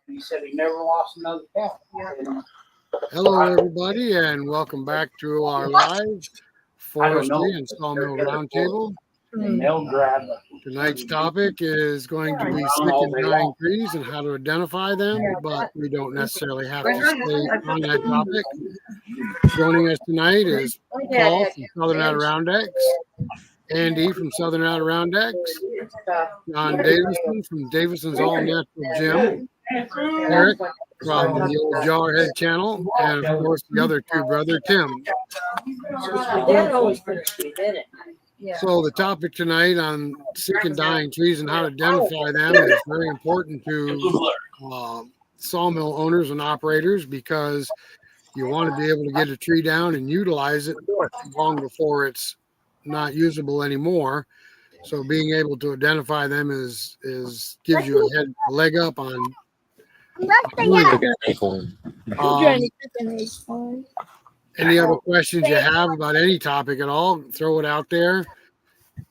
He said he never lost another cow. Hello, everybody, and welcome back to our live Forestry and Sawmill Roundtable. And they'll grab it. Tonight's topic is going to be sick and dying trees and how to identify them, but we don't necessarily have to stay on that topic. Joining us tonight is Paul from Southern Adirondacks, Andy from Southern Adirondacks, John Davison from Davison's All Natural Gym, Eric from the Old Jarhead channel, and of course the other two brother Tim. So the topic tonight on sick and dying trees and how to identify them is very important to sawmill owners and operators, because you want to be able to get a tree down and utilize it long before it's not usable anymore. So being able to identify them is gives you a leg up on any other questions you have about any topic at all, throw it out there.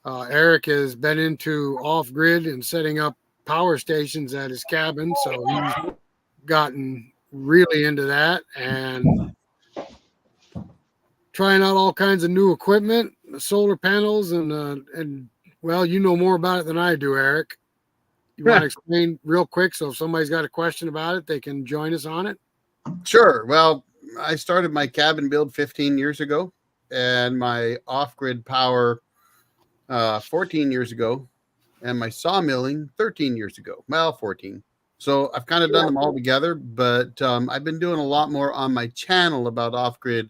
Eric has been into off-grid and setting up power stations at his cabin, so he's gotten really into that and trying out all kinds of new equipment, solar panels, and well, you know more about it than I do, Eric. You want to explain real quick, so if somebody's got a question about it, they can join us on it? Sure. Well, I started my cabin build 15 years ago and my off-grid power 14 years ago, and my sawmilling 13 years ago. Well, 14. So I've kind of done them all together, but I've been doing a lot more on my channel about off-grid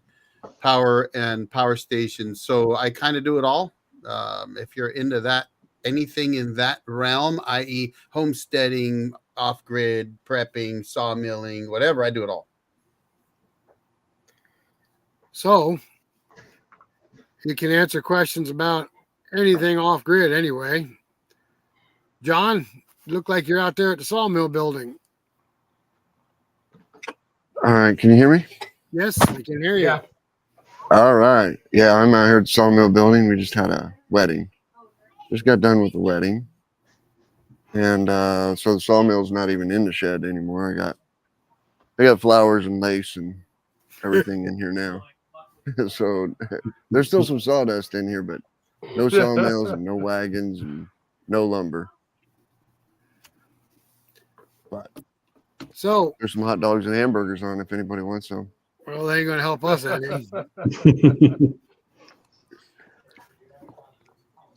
power and power stations. So I kind of do it all. If you're into that, anything in that realm, i.e. homesteading, off-grid, prepping, sawmilling, whatever, I do it all. So you can answer questions about anything off-grid anyway. John, you look like you're out there at the sawmill building. All right, can you hear me? Yes, we can hear you. Yeah. All right. Yeah, I'm out here at the sawmill building. We just had a wedding. Just got done with the wedding. And so the sawmill's not even in the shed anymore. I got flowers and lace and everything in here now. So there's still some sawdust in here, but no sawmills and no wagons and no lumber. But So there's some hot dogs and hamburgers on if anybody wants some. well, they ain't going to help us any.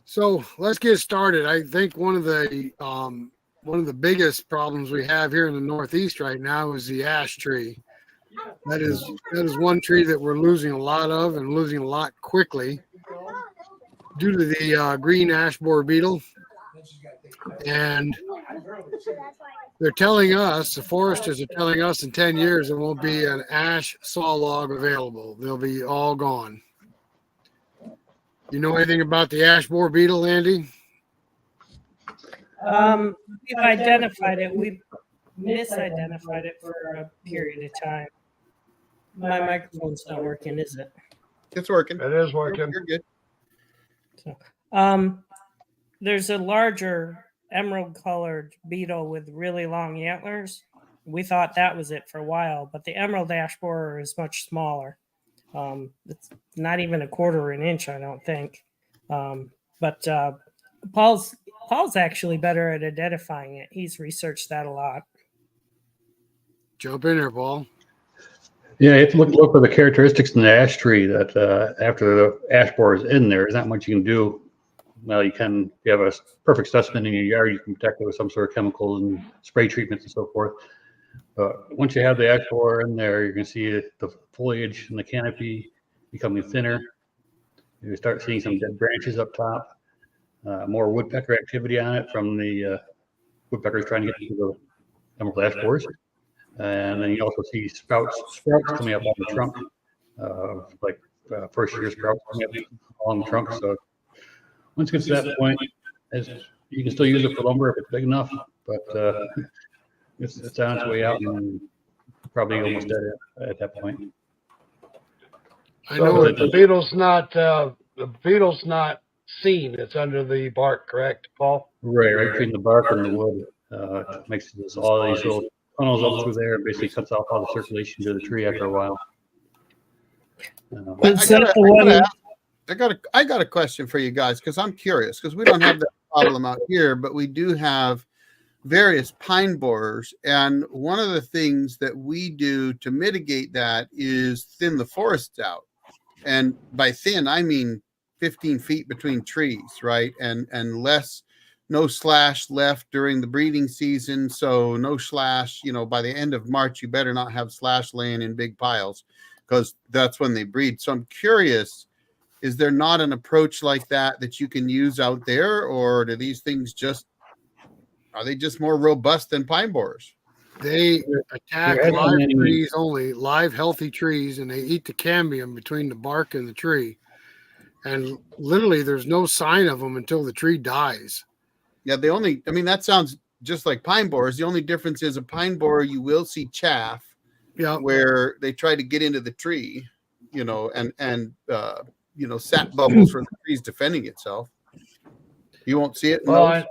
So let's get started. I think one of the biggest problems we have here in the Northeast right now is the ash tree. That is one tree that we're losing a lot of, and losing a lot quickly due to the green ash borer beetle. And they're telling us, the foresters are telling us, in 10 years there won't be an ash saw log available. They'll be all gone. You know anything about the ash borer beetle, Andy? We've identified it. We've misidentified it for a period of time. My microphone's not working, is it? It's working. It is working. You're good. So, there's a larger emerald-colored beetle with really long antlers. We thought that was it for a while, but the emerald ash borer is much smaller. It's not even a quarter of an inch, I don't think. But Paul's actually better at identifying it. He's researched that a lot. Jump in there, Paul. Yeah, you have to look for the characteristics in the ash tree that after the ash borer is in there, there's not much you can do. Well, you have a perfect specimen in your yard, you can protect it with some sort of chemicals and spray treatments and so forth. But once you have the ash borer in there, you're going to see the foliage and the canopy becoming thinner. You start seeing some dead branches up top, more woodpecker activity on it from the woodpeckers trying to get to the emerald ash borers. And then you also see sprouts coming up on the trunk, first year sprouts coming up along the trunk. So once it gets to that point, you can still use it for lumber if it's big enough, but it's on its way out and probably almost dead at that point. I know So the beetle's not seen. It's under the bark, correct, Paul? Right between the bark and the wood makes all these little tunnels up through there and basically cuts off all the circulation to the tree after a while. Is that the one? I got a question for you guys because I'm curious because we don't have that problem out here, but we do have various pine borers. And one of the things that we do to mitigate that is thin the forests out. And by thin, I mean 15 feet between trees, right? And no slash left during the breeding season. So no slash, by the end of March, you better not have slash laying in big piles because that's when they breed. So I'm curious, is there not an approach like that you can use out there, or do these things are they just more robust than pine borers? They attack There hasn't live been any- trees only, live healthy trees, and they eat the cambium between the bark and the tree. And literally, there's no sign of them until the tree dies. Yeah, that sounds just like pine borers. The only difference is a pine borer, you will see chaff Yeah, where they try to get into the tree, and sap bubbles from the trees defending itself. You won't see it in Well, those?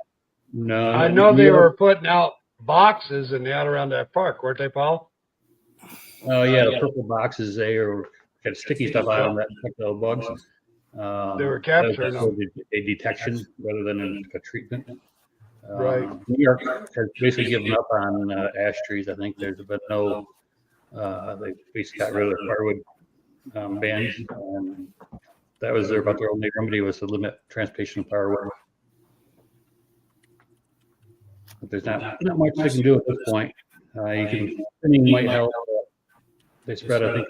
No, I know they were putting out boxes and out around that park, weren't they, Paul? Oh yeah, the purple boxes, they are got sticky stuff on them that affect the bugs. They were That was capturing sort them. of a detection rather than a treatment. Right. New York has basically given up on ash trees. I think there's been no. They basically got rid of the firewood bans, and that was about their only remedy was to limit transportation of firewood. But there's not much they can do at this point. Thinning might help. They spread, I think,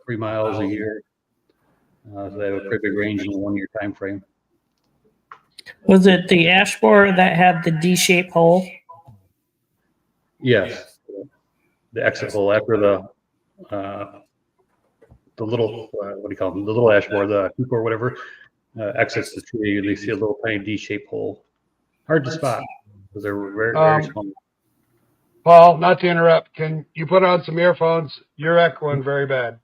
3 miles a year. So they have a pretty big range in a 1 year time frame. Was it the ash borer that had the D-shaped hole? Yes, the exit hole after the little what do you call them? The little ash borer, the hoop or whatever, exits the tree. They see a little tiny D-shaped hole. Hard to spot because they're very, very small. Paul, not to interrupt, can you put on some earphones? You're echoing very bad.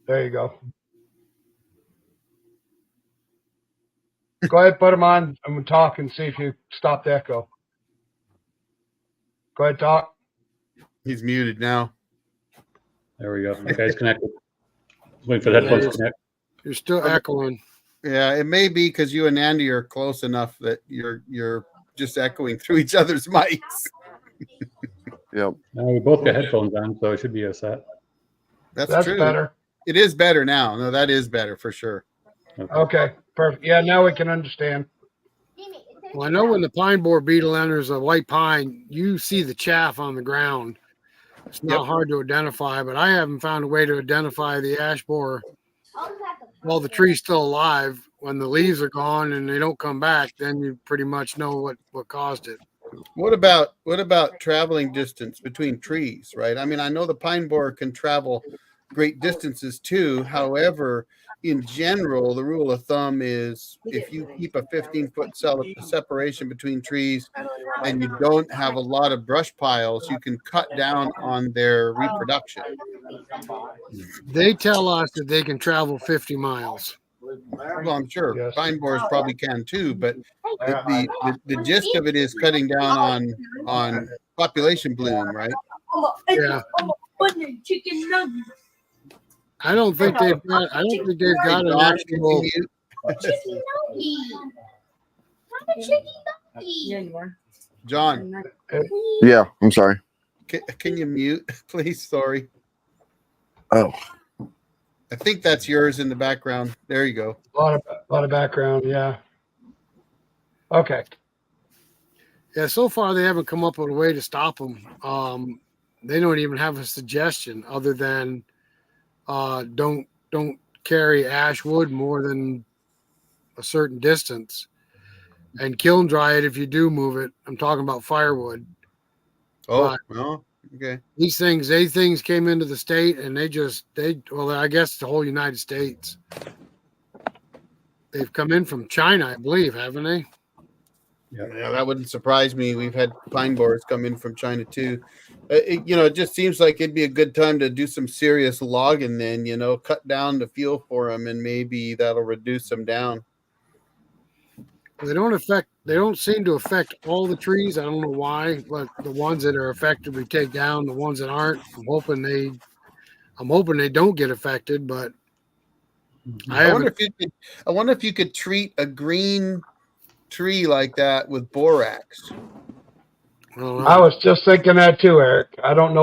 There you go. Go ahead, put them on. I'm going to talk and see if you stop the echo. Go ahead, talk. He's muted now. There we go. Okay, it's connected. Waiting for the headphones to connect. you're still echoing. Yeah, it may be because you and Andy are close enough that you're just echoing through each other's mics. Yep. We both got headphones on, so it should be a set. That's true. Better. It is better now. No, that is better for sure. Okay, perfect. Yeah, now we can understand. Well, I know when the pine borer beetle enters a white pine, you see the chaff on the ground. It's not hard to identify, but I haven't found a way to identify the ash borer while the tree's still alive. When the leaves are gone and they don't come back, then you pretty much know what caused it. What about traveling distance between trees, right? I mean, I know the pine borer can travel great distances too. However, in general, the rule of thumb is if you keep a 15-foot separation between trees and you don't have a lot of brush piles, you can cut down on their reproduction. They tell us that they can travel 50 miles. Well, I'm sure Yes. pine borers probably can too, but the gist of it is cutting down on population bloom, right? Yeah. I don't think they've got an actual. Yeah, you are. John, Yeah, I'm sorry. can you mute, please? Sorry. Oh, I think that's yours in the background. There you go. A lot of background, yeah. Okay. Yeah, so far they haven't come up with a way to stop them. They don't even have a suggestion other than don't carry ash wood more than a certain distance, and kiln dry it if you do move it. I'm talking about firewood. Oh, Right. well, okay. These things came into the state, and well, I guess the whole United States. They've come in from China, I believe, haven't they? Yeah, that wouldn't surprise me. We've had pine borers come in from China too. It just seems like it'd be a good time to do some serious logging then, cut down the fuel for them, and maybe that'll reduce them down. They don't seem to affect all the trees. I don't know why, but the ones that are affected, we take down. The ones that aren't, I'm hoping they don't get affected, but I I wonder haven't. if you could. I wonder if you could treat a green tree like that with borax. I don't I know. was just thinking that too, Eric. I don't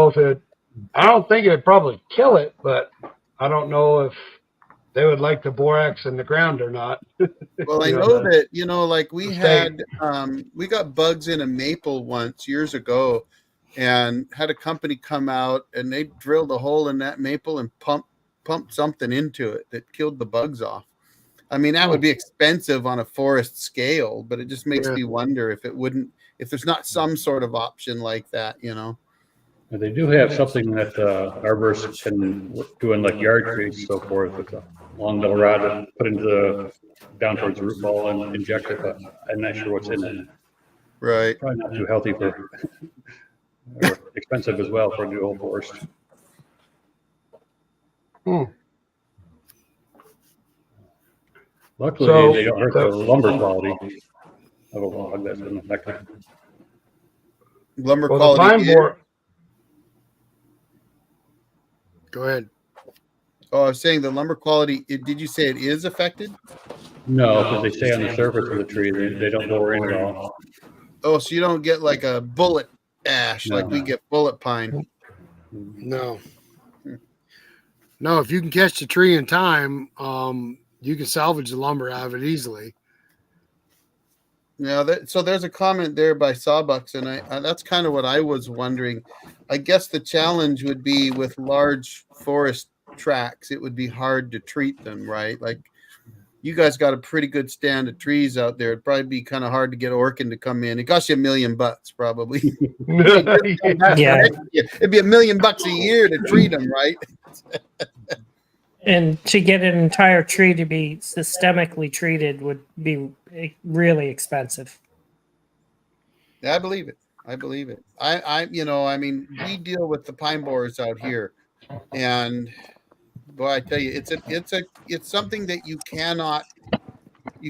think it'd probably kill it, but I don't know if they would like the borax in the ground or not. Well, I You know the- that like we the state. had we got bugs in a maple once years ago, and had a company come out and they drilled a hole in that maple and pumped something into it that killed the bugs off. I mean, that would be expensive on a forest scale, but it just makes Yeah. me wonder if there's not some sort of option like that, you know. And they do have something that arborists can do in like yard trees and so forth with a long metal rod and put into down towards the root ball and inject it, but I'm not sure what's in it. Right. Probably not too healthy for, or expensive as well for a new old forest. Luckily, So, they don't hurt the lumber quality of a log that's been affected. Lumber Well, the quality. pine board. Go ahead. Oh, I was saying the lumber quality. Did you say it is affected? No, because they stay on the surface of the tree. They don't bore in at all. Oh, so you don't get like a bullet ash like we get bullet pine. No. No, if you can catch the tree in time, you can salvage the lumber out of it easily. Yeah, so there's a comment there by Sawbucks, and I that's kind of what I was wondering. I guess the challenge would be with large forest tracts, it would be hard to treat them, right? Like you guys got a pretty good stand of trees out there. It'd probably be kind of hard to get Orkin to come in. It costs you $1 million probably. Yeah. It'd be $1 million a year to treat them, right? And to get an entire tree to be systemically treated would be really expensive. I believe it. I believe it. I mean, we deal with the pine borers out here, and boy, I tell you, it's something that you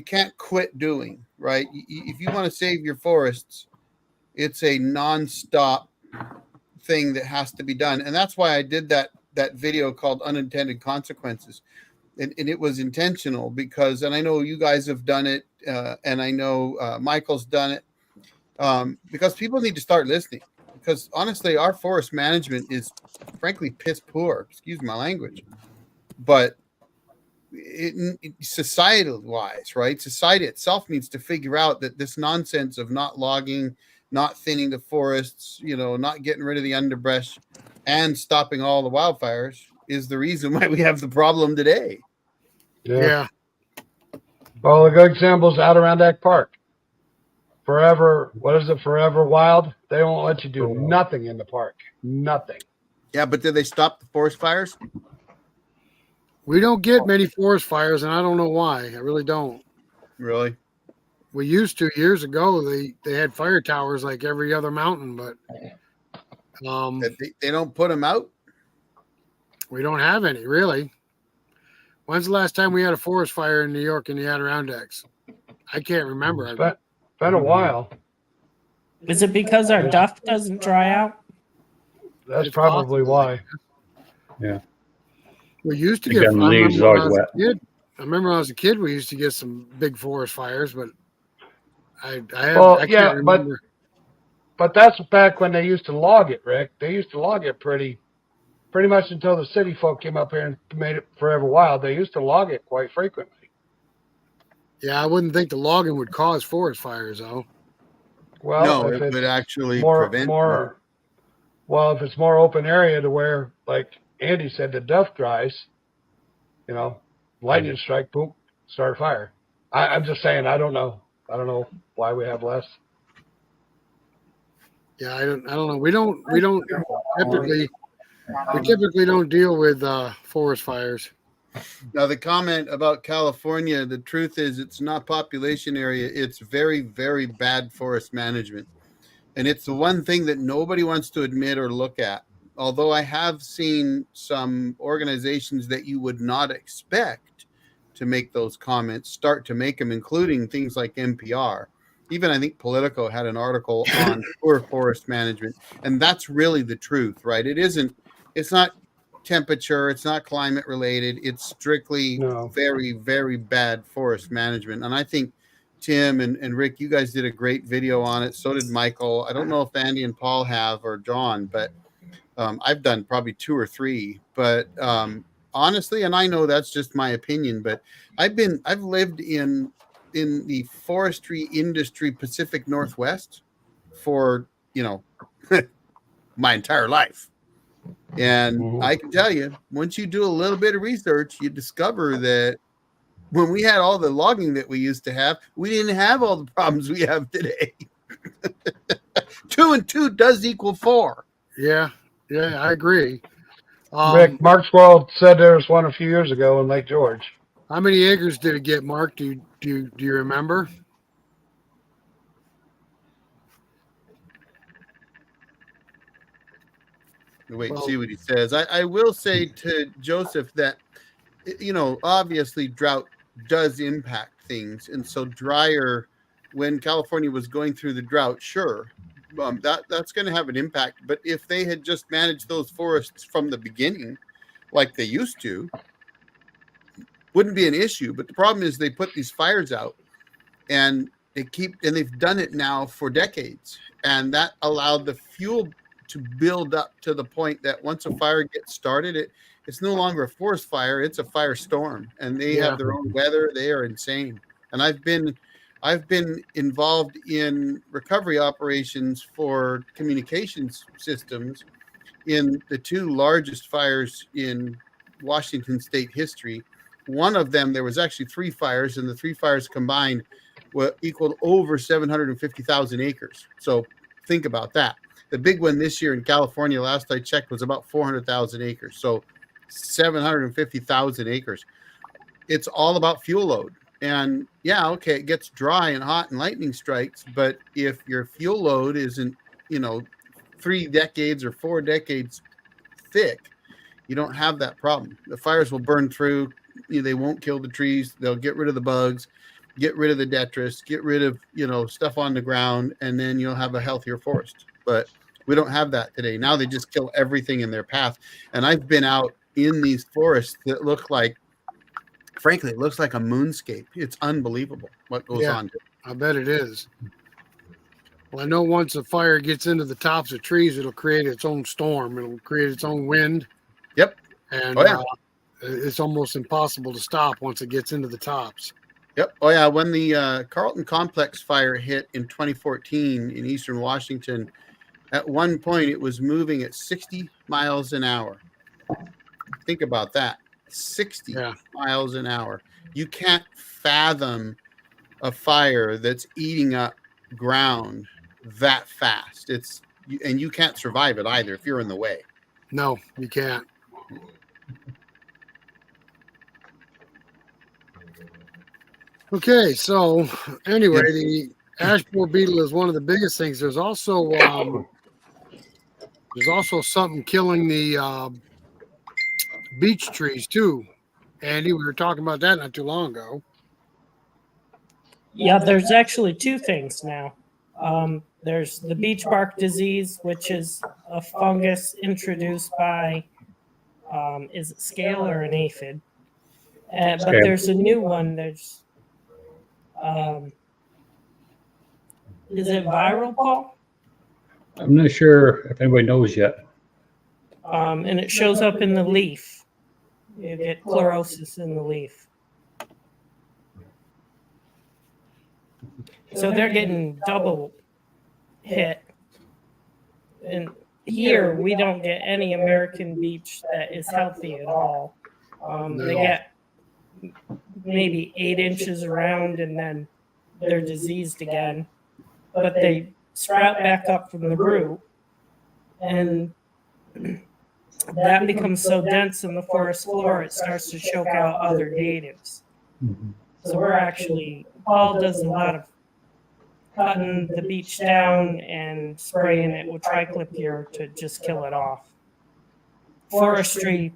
can't quit doing, right? If you want to save your forests, it's a nonstop thing that has to be done, and that's why I did that video called Unintended Consequences. And it was intentional because, and I know you guys have done it, and I know Michael's done it, because people need to start listening. Because honestly, our forest management is frankly piss poor. Excuse my language, but societal-wise, right? Society itself needs to figure out that this nonsense of not logging, not thinning the forests, not getting rid of the underbrush, and stopping all the wildfires is the reason why we have the problem today. Yeah. Well, a good example is Adirondack Park. Forever Wild? They won't let you do nothing in the park. Nothing. Yeah, but did they stop the forest fires? We don't get many forest fires, and I don't know why. I really don't. Really? We used to years ago. They had fire towers like every other mountain, but They don't put them out? we don't have any really. When's the last time we had a forest fire in New York in the Adirondacks? I can't remember. It's been a while. Is it because our duff doesn't dry out? That's It's probably possible. why. Yeah. We used to Again, get. the leaves is always wet. I remember when I was a kid, we used to get some big forest fires, but I Well, yeah, can't remember. But that's back when they used to log it, Rick. They used to log it pretty much until the city folk came up here and made it forever wild. They used to log it quite frequently. Yeah, I wouldn't think the logging would cause forest fires, though. Well, No, if it it's would actually more, prevent if it's more open area to where, like Andy said, the duff dries, lightning strike, boom, start a fire. I'm just saying, I don't know. I don't know why we have less. Yeah, I don't know. We typically don't deal with forest fires. Now, the comment about California, the truth is it's not population area. It's very, very bad forest management. And it's the one thing that nobody wants to admit or look at. Although I have seen some organizations that you would not expect to make those comments, start to make them, including things like NPR. Even I think Politico had an article on poor forest management, and that's really the truth, right? It's not temperature, it's not climate related, it's strictly No. very, very bad forest management. And I think Tim and Rick, you guys did a great video on it. So did Michael. I don't know if Andy and Paul have, or John, but I've done probably 2 or 3. But honestly, and I know that's just my opinion, but I've lived in the forestry industry Pacific Northwest for, my entire life. And I can tell you, once you do a little bit of research, you discover that when we had all the logging that we used to have, we didn't have all the problems we have today. 2 and 2 does equal 4. Yeah, I agree. Rick, Mark's World said there was one a few years ago in Lake George. How many acres did it get, Mark? Do you remember? Wait, Well, see what he says. I will say to Joseph that, obviously drought does impact things. And so drier, when California was going through the drought, sure, that's going to have an impact. But if they had just managed those forests from the beginning, like they used to, wouldn't be an issue. But the problem is they put these fires out, and they've done it now for decades. And that allowed the fuel to build up to the point that once a fire gets started, it's no longer a forest fire, it's a firestorm, and they have their own weather. They are insane. And I've been involved in recovery operations for communications systems in the 2 largest fires in Washington state history. One of them, there was actually 3 fires, and the 3 fires combined equaled over 750,000 acres. So think about that. The big one this year in California, last I checked, was about 400,000 acres. So 750,000 acres. It's all about fuel load. And yeah, okay, it gets dry and hot and lightning strikes. But if your fuel load isn't, 3 decades or 4 decades thick, you don't have that problem. The fires will burn through. They won't kill the trees. They'll get rid of the bugs, get rid of the detritus, get rid of, stuff on the ground, and then you'll have a healthier forest. But we don't have that today. Now they just kill everything in their path. And I've been out in these forests that look like, frankly, it looks like a moonscape. It's unbelievable what goes on. I bet it is. Well, I know once a fire gets into the tops of trees, it'll create its own storm. It'll create its own wind. Yep. And it's almost impossible to stop once it gets into the tops. Yep. Oh, yeah. When the Carlton Complex fire hit in 2014 in eastern Washington, at one point it was moving at 60 miles an hour. Think about that. 60 miles an hour. You can't fathom a fire that's eating up ground that fast. And you can't survive it either if you're in the way. No, you can't. Okay, so anyway, the ash borer beetle is one of the biggest things. There's also something killing the beech trees too. Andy, we were talking about that not too long ago. Yeah, there's actually 2 things now. There's the beech bark disease, which is a fungus introduced by, is it scale or an aphid? But there's a new one. There's, is it viral, Paul? I'm not sure if anybody knows yet. And it shows up in the leaf. You get chlorosis in the leaf. So they're getting double hit. And here we don't get any American beech that is healthy at all. They get maybe 8 inches around and then they're diseased again. But they sprout back up from the root, and that becomes so dense in the forest floor it starts to choke out other natives. So Paul does a lot of cutting the beech down and spraying it with triclopyr to just kill it off. Forestry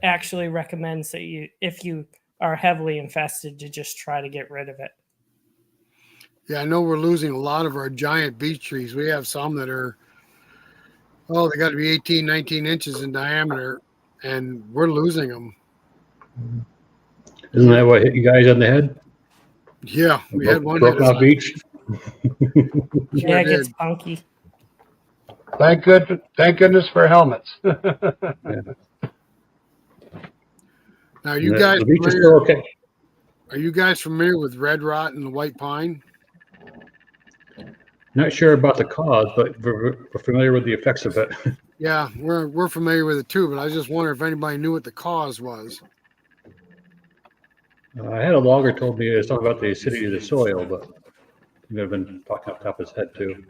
actually recommends that if you are heavily infested to just try to get rid of it. Yeah, I know we're losing a lot of our giant beech trees. We have some that are, oh, they got to be 18, 19 inches in diameter, and we're losing them. Isn't that what hit you guys on the head? Yeah, we had one Broken hit us. off beach. Yeah, it did. gets punky. Thank goodness for helmets. Now, are you guys The beach is familiar, still okay. are you guys familiar with red rot and the white pine? Not sure about the cause, but we're familiar with the effects of it. Yeah, we're familiar with it too, but I was just wondering if anybody knew what the cause was. I had a logger told me it was talking about the acidity of the soil, but he may have been talking off the top of his head too.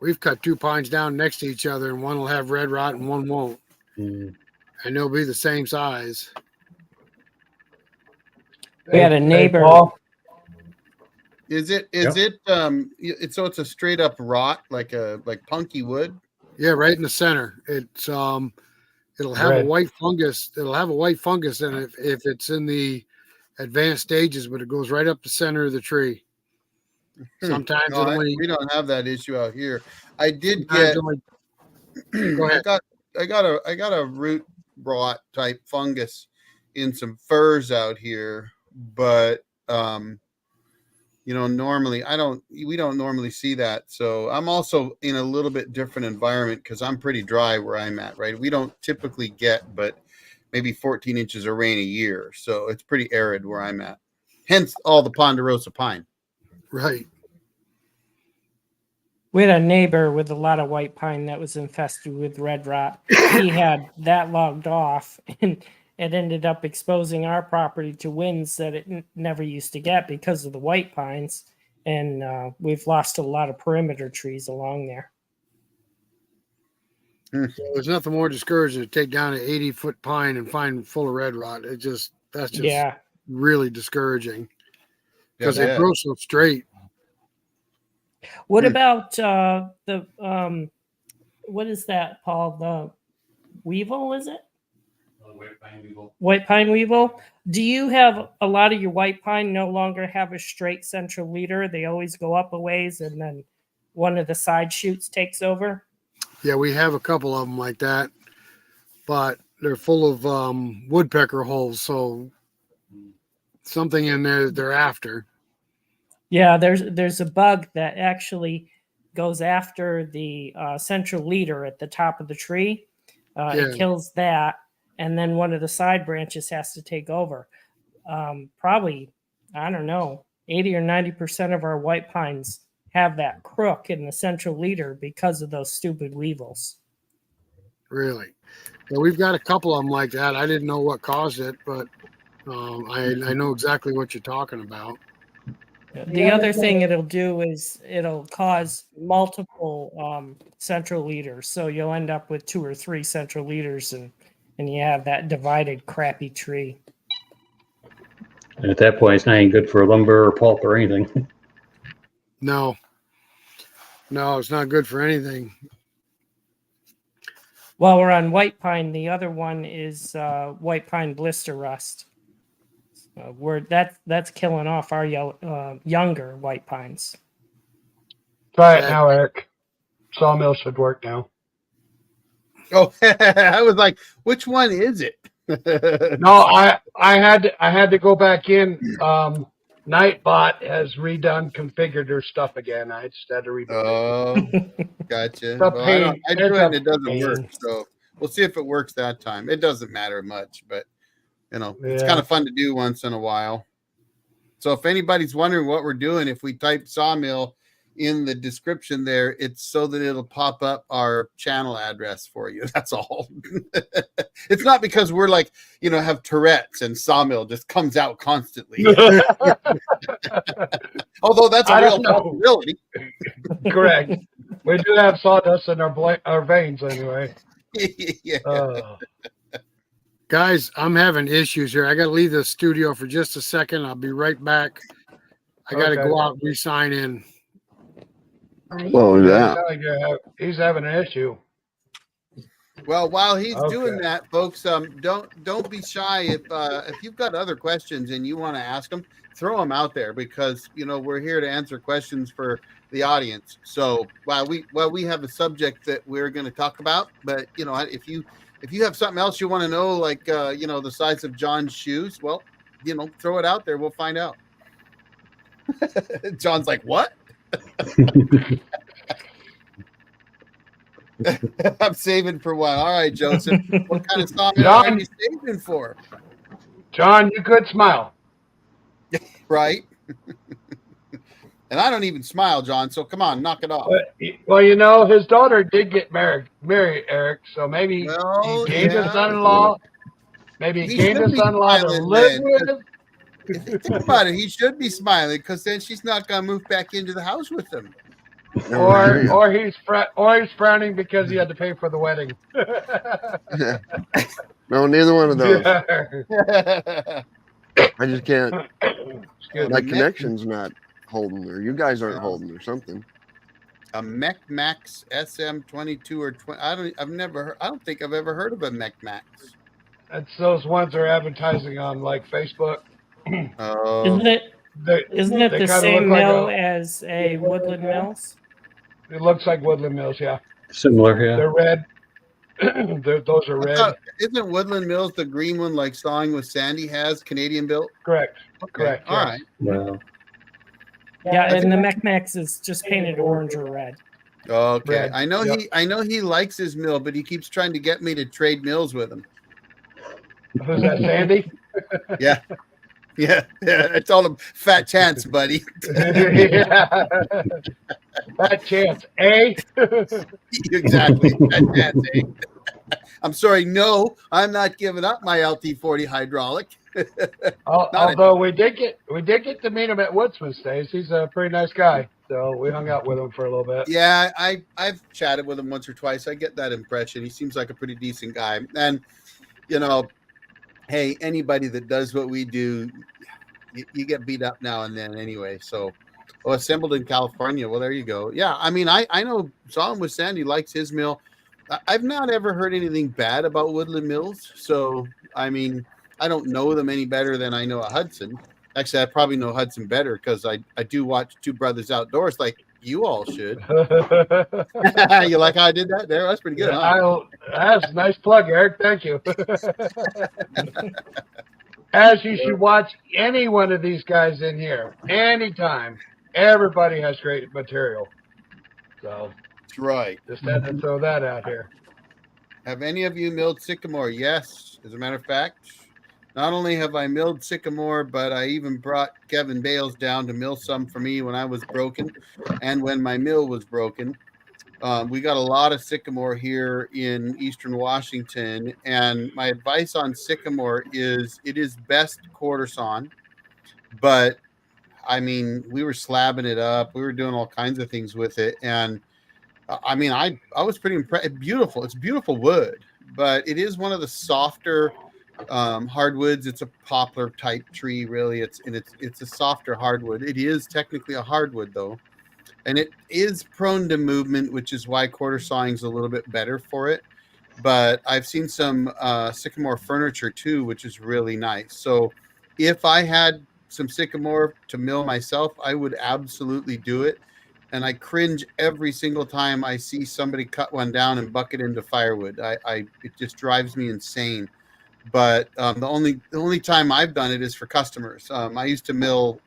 We've cut 2 pines down next to each other, and one will have red rot and one won't, Mm. and they'll be the same size. We had a Hey, neighbor. Paul, Is it so it's a straight up rot like punky wood? Yeah, right in the center. It's it'll have a Red. white fungus. It'll have a white fungus in it if it's in the advanced stages, but it goes right up the center of the tree. Sometimes No, it only we don't have that issue out here. I did sometimes get only Go ahead. I got a root rot type fungus in some firs out here, but normally we don't normally see that. So I'm also in a little bit different environment because I'm pretty dry where I'm at, right? We don't typically get but maybe 14 inches of rain a year. So it's pretty arid where I'm at. Hence all the ponderosa pine. right. We had a neighbor with a lot of white pine that was infested with red rot. He had that logged off, and it ended up exposing our property to winds that it never used to get because of the white pines. And we've lost a lot of perimeter trees along there. So there's nothing more discouraging to take down an 80-foot pine and find full of red rot. That's just Yeah. really discouraging because Yeah, they grow so straight. What about the what is that, Paul? The weevil, is it? White pine weevil. Do you have a lot of your white pine no longer have a straight central leader? They always go up a ways and then one of the side shoots takes over? Yeah, we have a couple of them like that, but they're full of woodpecker holes. So something in there they're after. Yeah, there's a bug that actually goes after the central leader at the top of the tree. Yeah. It kills that, and then one of the side branches has to take over. Probably, I don't know, 80 or 90% of our white pines have that crook in the central leader because of those stupid weevils. Really? Yeah, we've got a couple of them like that. I didn't know what caused it, but I know exactly what you're talking about. The other thing it'll do is it'll cause multiple central leaders. So you'll end up with 2 or 3 central leaders and you have that divided crappy tree. And at that point, it's not even good for lumber or pulp or anything. No, it's not good for anything. While we're on white pine, the other one is white pine blister rust. That's killing off our younger white pines. try it now, Eric. Sawmill should work now. Oh, I was like, which one is it? No, I had to go back in. Nightbot has configured their stuff again. I just had to redo it. Oh, gotcha. It's a Well, pain. I do It's it a and it doesn't pain. work. So we'll see if it works that time. It doesn't matter much, but it's Yeah. kind of fun to do once in a while. So if anybody's wondering what we're doing, if we type Sawmill in the description there, it's so that it'll pop up our channel address for you. That's all. It's not because we're like, have Tourette's and Sawmill just comes out constantly. Although that's a I real don't know. possibility. Correct. We do have sawdust in our veins anyway. Yeah. Guys, I'm having issues here. I got to leave the studio for just a second. I'll be right back. I got to Okay. go out and re-sign in. What was that? He's having an issue. Well, while he's doing Okay. that, folks, don't be shy. If you've got other questions and you want to ask them, throw them out there because we're here to answer questions for the audience. So while we have a subject that we're going to talk about, but if you have something else you want to know, like the size of John's shoes, well, throw it out there. We'll find out. John's like, what? I'm saving for one. All right, Joseph. What kind of sawmill are John, you saving for? John, you could smile. Right? And I don't even smile, John. So come on, knock it off. Well, his daughter did get married, Eric. So maybe Well, he gained a yeah. son-in-law. Maybe he He gained should a be son-in-law to smiling live then, with. Think about it. He should be smiling because then she's not going to move back into the house with him. No, I hear ya. Or he's frowning because he had to pay for the wedding. Yeah. No, neither one of those. Yeah. I just can't. Excuse My me. connection's not holding, or you guys aren't holding, or something. A Max SM22 or 20. I don't think I've ever heard of a Max. It's those ones they're advertising on like Facebook. Oh, Isn't it? Isn't it they the kinda same look like mill as a Woodland Mills? It looks like Woodland Mills, yeah. Similar, yeah. They're red. Those are red. Isn't Woodland Mills the green one like Sawing with Sandy has Canadian built? Correct. Okay. Correct. All yes. right. Wow. Yeah, and the Mech is just painted orange or red. Okay. Red. I know Yep. I know he likes his mill, but he keeps trying to get me to trade mills with him. Who's that, Sandy? Yeah. Yeah. I told him, fat chance, buddy. Yeah. That chance, eh? Exactly. Fat chance, eh? I'm sorry, no, I'm not giving up my LT40 hydraulic. Although we did get to meet him at Woodsman Stays. He's a pretty nice guy. So we hung out with him for a little bit. Yeah, I've chatted with him once or twice. I get that impression. He seems like a pretty decent guy. And hey, anybody that does what we do, you get beat up now and then anyway. So, assembled in California. Well, there you go. Yeah, I mean, I know Sawing with Sandy likes his mill. I've not ever heard anything bad about Woodland Mills. So, I mean, I don't know them any better than I know a Hudson. Actually, I probably know Hudson better because I do watch Two Brothers Outdoors like you all should. You like how I did that there? That's pretty good, huh? That's a nice plug, Eric. Thank you. As you should watch any one of these guys in here, anytime. Everybody has great material. So That's right. just had to throw that out here. Have any of you milled sycamore? Yes. As a matter of fact, not only have I milled sycamore, but I even brought Kevin Bales down to mill some for me when I was broken and when my mill was broken. We got a lot of sycamore here in Eastern Washington, and my advice on sycamore is it is best quarter sawn, but I mean, we were slabbing it up. We were doing all kinds of things with it, and I mean, I was pretty impressed. Beautiful. It's beautiful wood, but it is one of the softer hardwoods. It's a poplar type tree, really. It's a softer hardwood. It is technically a hardwood though, and it is prone to movement, which is why quarter sawing is a little bit better for it. But I've seen some sycamore furniture too, which is really nice. So if I had some sycamore to mill myself, I would absolutely do it. And I cringe every single time I see somebody cut one down and bucket into firewood. It just drives me insane. But the only time I've done it is for customers. I used to mill.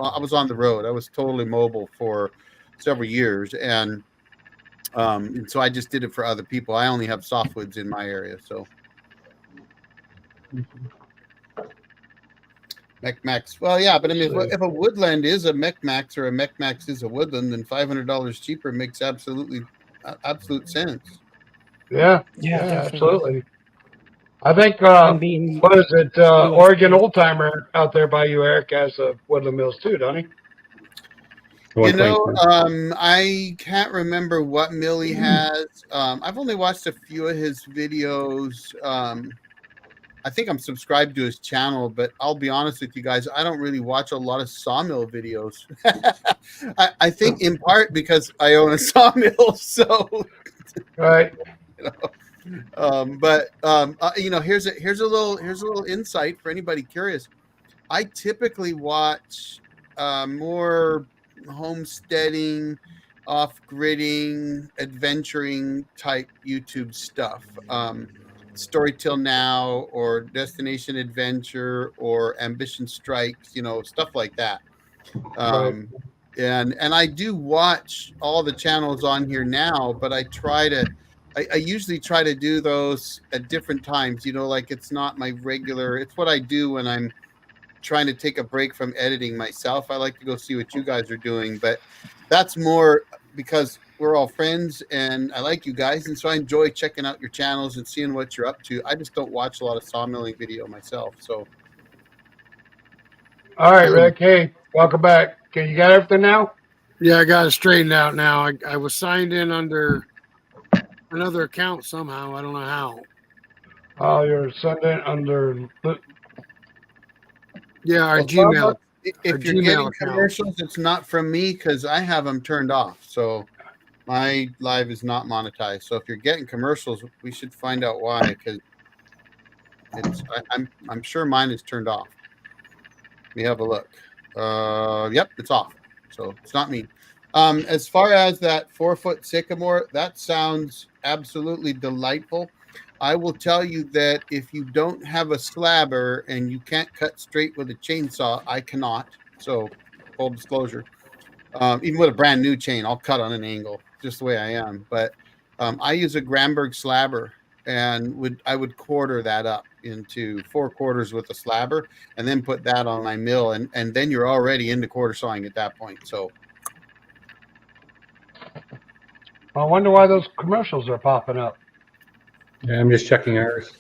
I was on the road. I was totally mobile for several years, and so I just did it for other people. I only have softwoods in my area, so. Mech-Max. Well, yeah, but I mean, if a woodland is a Mech-Max or a Mech-Max is a woodland, then $500 cheaper makes absolute sense. Yeah, definitely. absolutely. I think And being what is it? Oregon Old Timer out there by you, Eric, has Woodland Mills too, don't he? You know, I can't remember what mill he has. I've only watched a few of his videos. I think I'm subscribed to his channel, but I'll be honest with you guys, I don't really watch a lot of sawmill videos. I think in part because I own a sawmill, so Right. you know, Here's a little insight for anybody curious. I typically watch more homesteading, off-gridding, adventuring type YouTube stuff. Story Till Now or Destination Adventure or Ambition Strikes, stuff like that. And I do watch all the channels on here now, but I usually try to do those at different times, like it's not my regular, it's what I do when I'm trying to take a break from editing myself. I like to go see what you guys are doing, but that's more because we're all friends and I like you guys. And so I enjoy checking out your channels and seeing what you're up to. I just don't watch a lot of sawmilling video myself. So. All right, Rick. Hey, welcome back. Okay, you got everything now? Yeah, I got it straightened out now. I was signed in under another account somehow. I don't know how. Oh, you're sending under. Yeah, our Well, Gmail. If Our you're Gmail getting account. commercials, it's not from me because I have them turned off. So my live is not monetized. So if you're getting commercials, we should find out why, because I'm sure mine is turned off. Let me have a look. Yep, it's off. So it's not me. As far as that 4-foot sycamore, that sounds absolutely delightful. I will tell you that if you don't have a slabber and you can't cut straight with a chainsaw, I cannot. So full disclosure, even with a brand new chain, I'll cut on an angle just the way I am. But I use a Gramberg slabber and I would quarter that up into 4 quarters with a slabber and then put that on my mill. And then you're already into quarter sawing at that point. So I wonder why those commercials are popping up. Yeah, I'm just checking ours.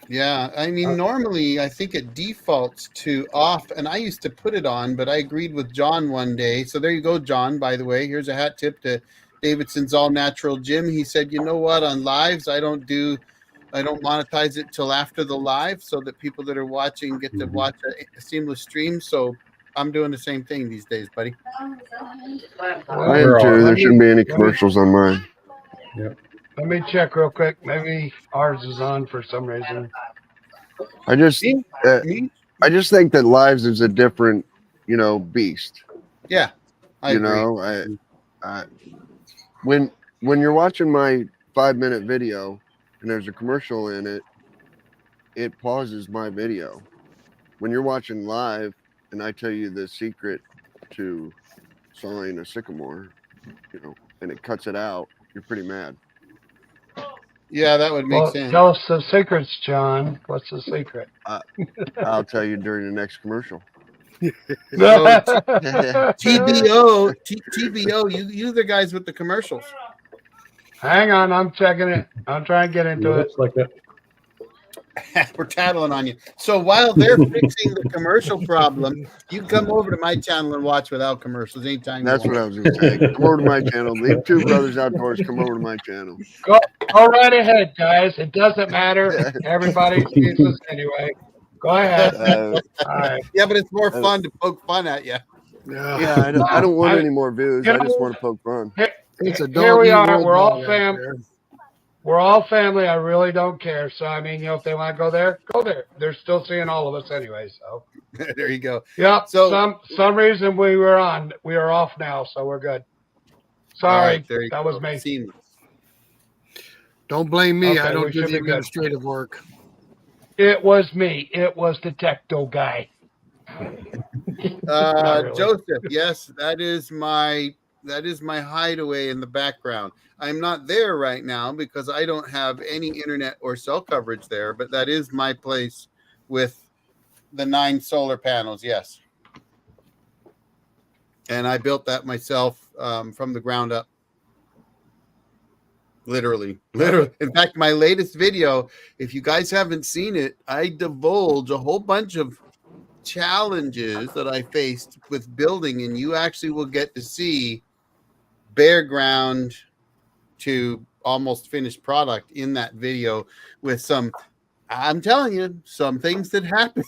yeah, I mean, normally I think it defaults to off, and I used to put it on, but I agreed with John one day. So there you go, John, by the way. Here's a hat tip to Davidson's All Natural Gym. He said, you know what, on lives, I don't monetize it till after the live so that people that are watching get to watch a seamless stream. So I'm doing the same thing these days, buddy. I am too. There shouldn't be any commercials on mine. Yep. Let me check real quick. Maybe ours is on for some reason. I just think that lives is a different, beast. Yeah, I agree. I when you're watching my 5-minute video and there's a commercial in it, it pauses my video. When you're watching live and I tell you the secret to sawing a sycamore, and it cuts it out, you're pretty mad. Yeah, that would make sense. Tell us the secrets, John. What's the secret? I'll tell you during the next commercial. TBO, you the guys with the commercials. Hang on, I'm checking it. I'm trying to get into it. Looks like that. We're tattling on you. So while they're fixing the commercial problem, you come over to my channel and watch without commercials anytime. That's what I was going to say. Come over to my channel. Leave Two Brothers Outdoors. Come over to my channel. Go right ahead, guys. It doesn't matter. Everybody sees us anyway. Go ahead. All right. Yeah, but it's more fun to poke fun at you. Yeah, I don't want any more views. I just want to poke fun. Here we are. We're all family. We're all family. I really don't care. So, I mean, if they want to go there, go there. They're still seeing all of us anyway. So there you go. Yep. So some reason we were on. We are off now, so we're good. Sorry, right, that was me. Don't blame me. Okay, I don't we do should the be good. administrative work. It was me. It was the Tecto guy. Really. Joseph, yes, that is my hideaway in the background. I'm not there right now because I don't have any internet or cell coverage there, but that is my place with the 9 solar panels. Yes. And I built that myself from the ground up. Literally. In fact, my latest video, if you guys haven't seen it, I divulge a whole bunch of challenges that I faced with building, and you actually will get to see bare ground to almost finished product in that video with some, I'm telling you, some things that happen,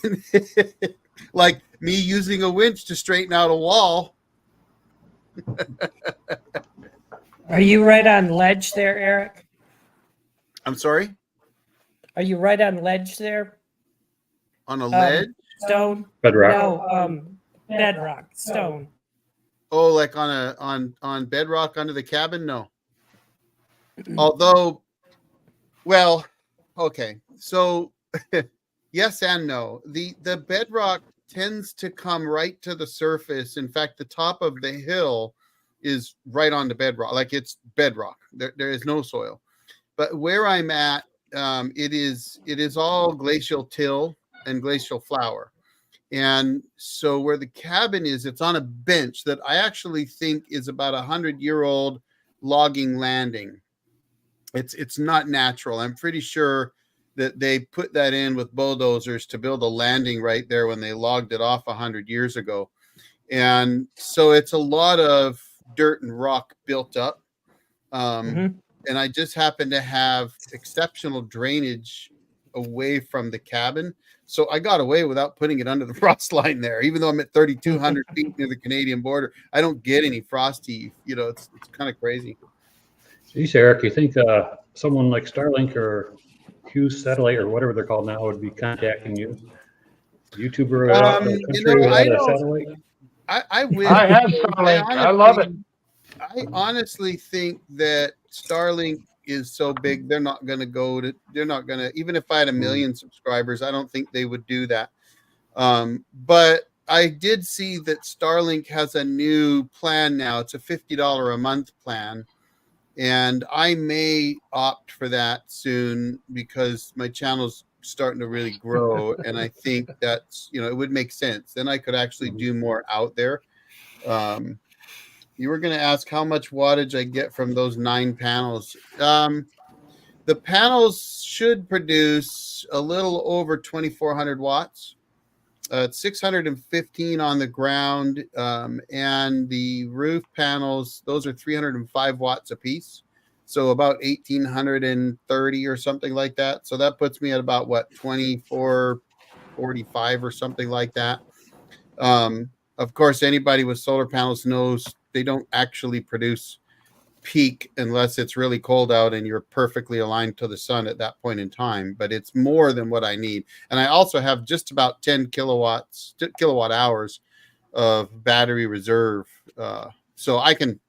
like me using a winch to straighten out a wall. Are you right on ledge there, Eric? I'm sorry, Are you right on ledge there? on a ledge. Stone? Bedrock. No, bedrock, stone. Oh, like on bedrock under the cabin? No. Although, well, okay. So yes and no. The bedrock tends to come right to the surface. In fact, the top of the hill is right on the bedrock, like it's bedrock. There is no soil. But where I'm at, it is all glacial till and glacial flower. And so where the cabin is, it's on a bench that I actually think is about 100-year-old logging landing. It's not natural. I'm pretty sure that they put that in with bulldozers to build a landing right there when they logged it off 100 years ago. And so it's a lot of dirt and rock built up. And I just happen to have exceptional drainage away from the cabin. So I got away without putting it under the frost line there, even though I'm at 3,200 feet near the Canadian border. I don't get any frost heave. You know, it's kind of crazy. Geez, Eric, you think someone like Starlink or Hughes Satellite or whatever they're called now would be contacting you? YouTuber out of the country you know, without I a don't- satellite? I wish. I have Starlink. I love it. I honestly think that Starlink is so big, they're not going to, even if I had 1 million subscribers, I don't think they would do that. But I did see that Starlink has a new plan now. It's a $50 a month plan. And I may opt for that soon because my channel's starting to really grow. And I think that's, it would make sense. Then I could actually do more out there. You were going to ask how much wattage I get from those 9 panels. The panels should produce a little over 2,400 watts. It's 615 on the ground, and the roof panels, those are 305 watts a piece. So about 1,830 or something like that. So that puts me at about, 2,445 or something like that. Of course, anybody with solar panels knows they don't actually produce peak unless it's really cold out and you're perfectly aligned to the sun at that point in time, but it's more than what I need. And I also have just about 10 kilowatt hours of battery reserve. So I can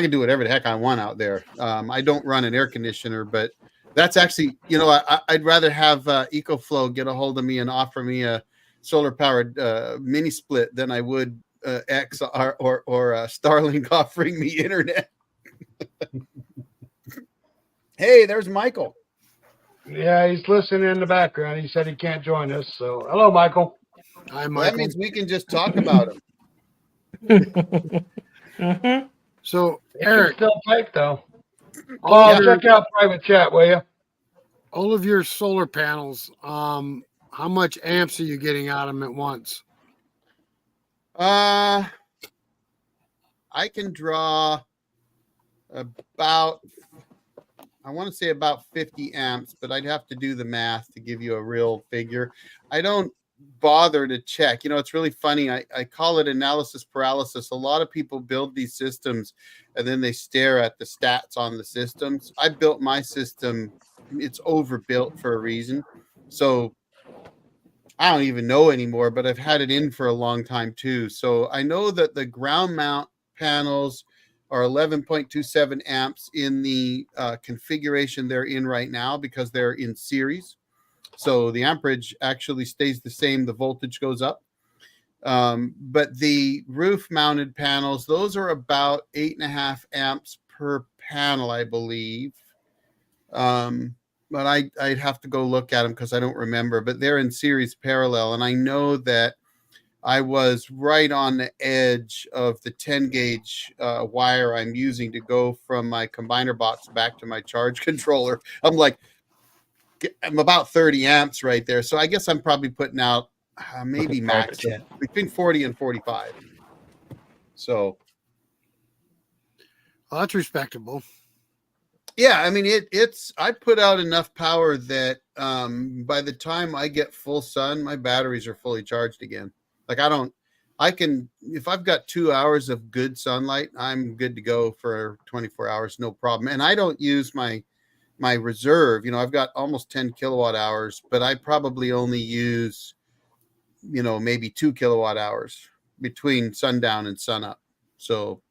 do whatever the heck I want out there. I don't run an air conditioner, but that's actually, I'd rather have EcoFlow get a hold of me and offer me a solar powered mini split than I would X or Starlink offering me internet. Hey, there's Michael. Yeah, he's listening in the background. He said he can't join us. So, hello, Michael. Hi, Well, that Michael. means we can just talk about him. So, It can Eric, still take though. all Paul, of your, check out private chat, will you? all of your solar panels, how much amps are you getting out of them at once? I can draw about, I want to say about 50 amps, but I'd have to do the math to give you a real figure. I don't bother to check. It's really funny. I call it analysis paralysis. A lot of people build these systems and then they stare at the stats on the systems. I built my system. It's overbuilt for a reason. So I don't even know anymore, but I've had it in for a long time too. So I know that the ground mount panels are 11.27 amps in the configuration they're in right now because they're in series. So the amperage actually stays the same. The voltage goes up. But the roof mounted panels, those are about 8.5 amps per panel, I believe. But I'd have to go look at them because I don't remember, but they're in series parallel. And I know that I was right on the edge of the 10 gauge wire I'm using to go from my combiner box back to my charge controller. I'm about 30 amps right there. So I guess I'm probably putting out maybe max between 40 and 45. So. Well, that's respectable. Yeah, I mean, I put out enough power that by the time I get full sun, my batteries are fully charged again. If I've got 2 hours of good sunlight, I'm good to go for 24 hours, no problem. And I don't use my my reserve, I've got almost 10 kilowatt hours, but I probably only use, maybe 2 kilowatt hours between sundown and sunup. So,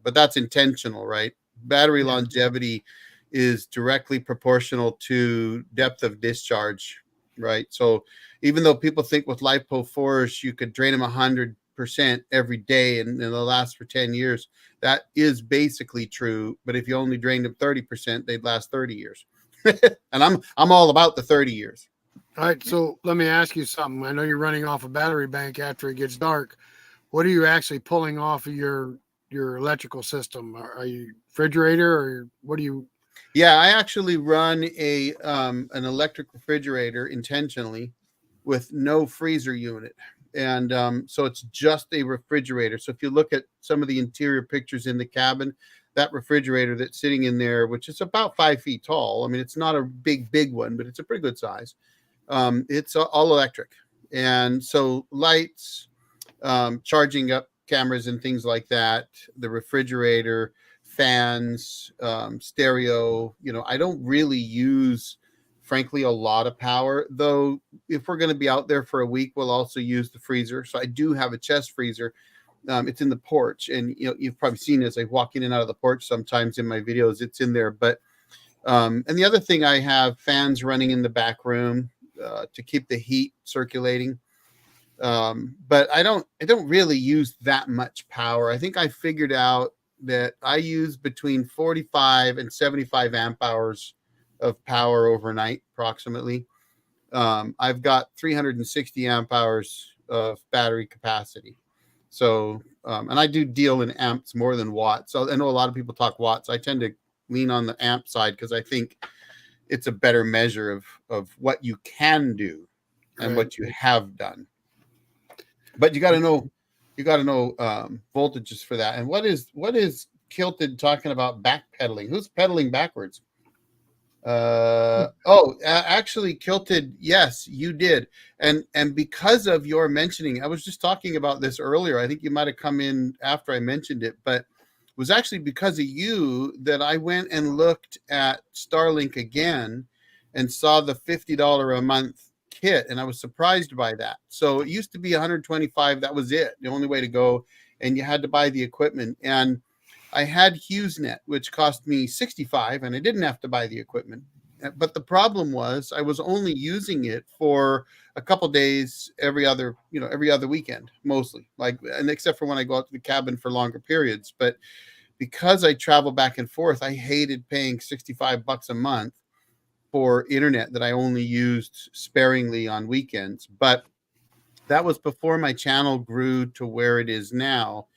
but that's intentional, right? Battery longevity is directly proportional to depth of discharge, right? So even though people think with LiPo4s, you could drain them 100% every day and they'll last for 10 years, that is basically true. But if you only drained them 30%, they'd last 30 years. And I'm all about the 30 years. All right, so let me ask you something. I know you're running off a battery bank after it gets dark. What are you actually pulling off of your electrical system? Are you refrigerator, or what do you? Yeah, I actually run an electric refrigerator intentionally with no freezer unit. And so it's just a refrigerator. So if you look at some of the interior pictures in the cabin, that refrigerator that's sitting in there, which is about 5 feet tall. I mean, it's not a big one, but it's a pretty good size. It's all electric. And so lights, charging up cameras and things like that, the refrigerator, fans, stereo, I don't really use, frankly, a lot of power, though. If we're going to be out there for a week, we'll also use the freezer. So I do have a chest freezer. It's in the porch, and you've probably seen as I walk in and out of the porch sometimes in my videos, it's in there. But and the other thing, I have fans running in the back room to keep the heat circulating. But I don't really use that much power. I think I figured out that I use between 45 and 75 amp hours of power overnight, approximately. I've got 360 amp hours of battery capacity. So, and I do deal in amps more than watts. So I know a lot of people talk watts. I tend to lean on the amp side because I think it's a better measure of what you can do and what you have done. But you got to know voltages for that. And what is Kilted talking about backpedaling? Who's pedaling backwards? Actually, Kilted, yes, you did. And because of your mentioning, I was just talking about this earlier. I think you might have come in after I mentioned it, but it was actually because of you that I went and looked at Starlink again and saw the $50 a month kit, and I was surprised by that. So it used to be $125. That was it, the only way to go, and you had to buy the equipment. And I had HughesNet, which cost me $65, and I didn't have to buy the equipment. But the problem was I was only using it for a couple days every other weekend, mostly, and except for when I go out to the cabin for longer periods. But because I travel back and forth, I hated paying $65 a month for internet that I only used sparingly on weekends. But that was before my channel grew to where it is now.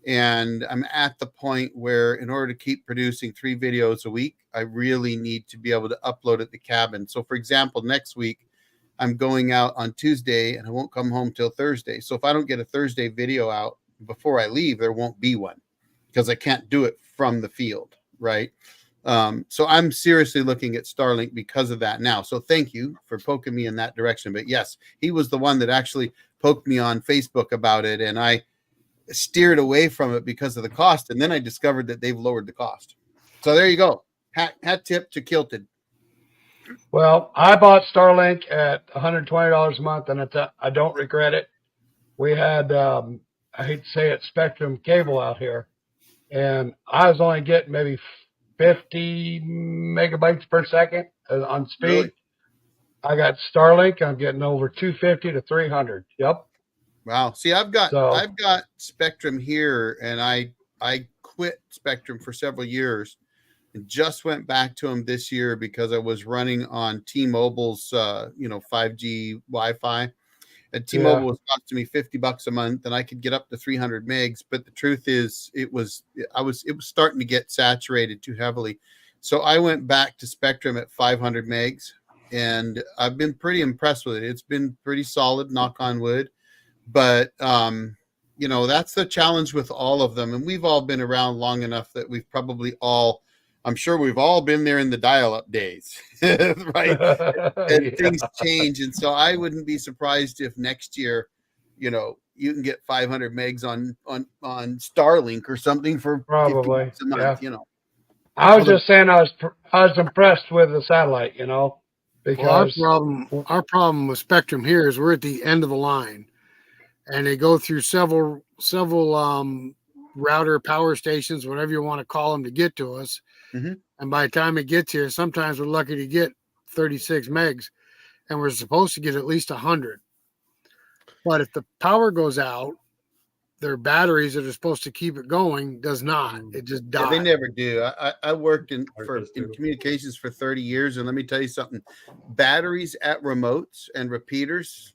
And I'm at the point where, in order to keep producing 3 videos a week, I really need to be able to upload at the cabin. So, for example, next week, I'm going out on Tuesday and I won't come home till Thursday. So if I don't get a Thursday video out before I leave, there won't be one because I can't do it from the field, right? So I'm seriously looking at Starlink because of that now. So thank you for poking me in that direction. But yes, he was the one that actually poked me on Facebook about it, and I steered away from it because of the cost. And then I discovered that they've lowered the cost. So there you go. Hat tip to Kilted. Well, I bought Starlink at $120 a month, and I don't regret it. We had, I hate to say it, Spectrum cable out here, and I was only getting maybe 50 megabytes per second on speed. Really? I got Starlink. I'm getting over 250 to 300. Yep. Wow. See, I've got Spectrum here, and I quit Spectrum for several years and just went back to them this year because I was running on T-Mobile's 5G Wi-Fi. And T-Mobile was costing me $50 a month, and I could get up to 300 megs. But the truth is, it was starting to get saturated too heavily. So I went back to Spectrum at 500 megs, and I've been pretty impressed with it. It's been pretty solid, knock on wood. But, that's the challenge with all of them. And we've all been around long enough that we've probably I'm sure we've all been there in the dial-up days, right? And things change. And so I wouldn't be surprised if next year, you can get 500 megs on Starlink or something for probably $50 a month, I was just saying I was impressed with the satellite, you know, Well, because our problem with Spectrum here is we're at the end of the line, and they go through several router power stations, whatever you want to call them, to get to us. Mhm. And by the time it gets here, sometimes we're lucky to get 36 megs, and we're supposed to get at least 100. But if the power goes out, their batteries that are supposed to keep it going does not. It just Yeah, they dies. never do. I worked in Ours does in too. communications for 30 years, and let me tell you something. Batteries at remotes and repeaters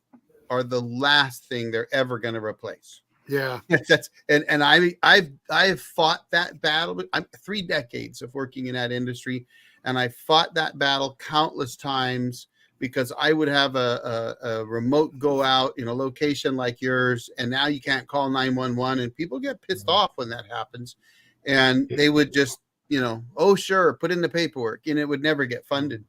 are the last thing they're ever going to replace. Yeah. That's and I've fought that battle. I'm 3 decades of working in that industry, and I fought that battle countless times because I would have a remote go out in a location like yours, and now you can't call 911, and people get pissed off when that happens, and they would just, oh sure, put in the paperwork, and it would never get funded.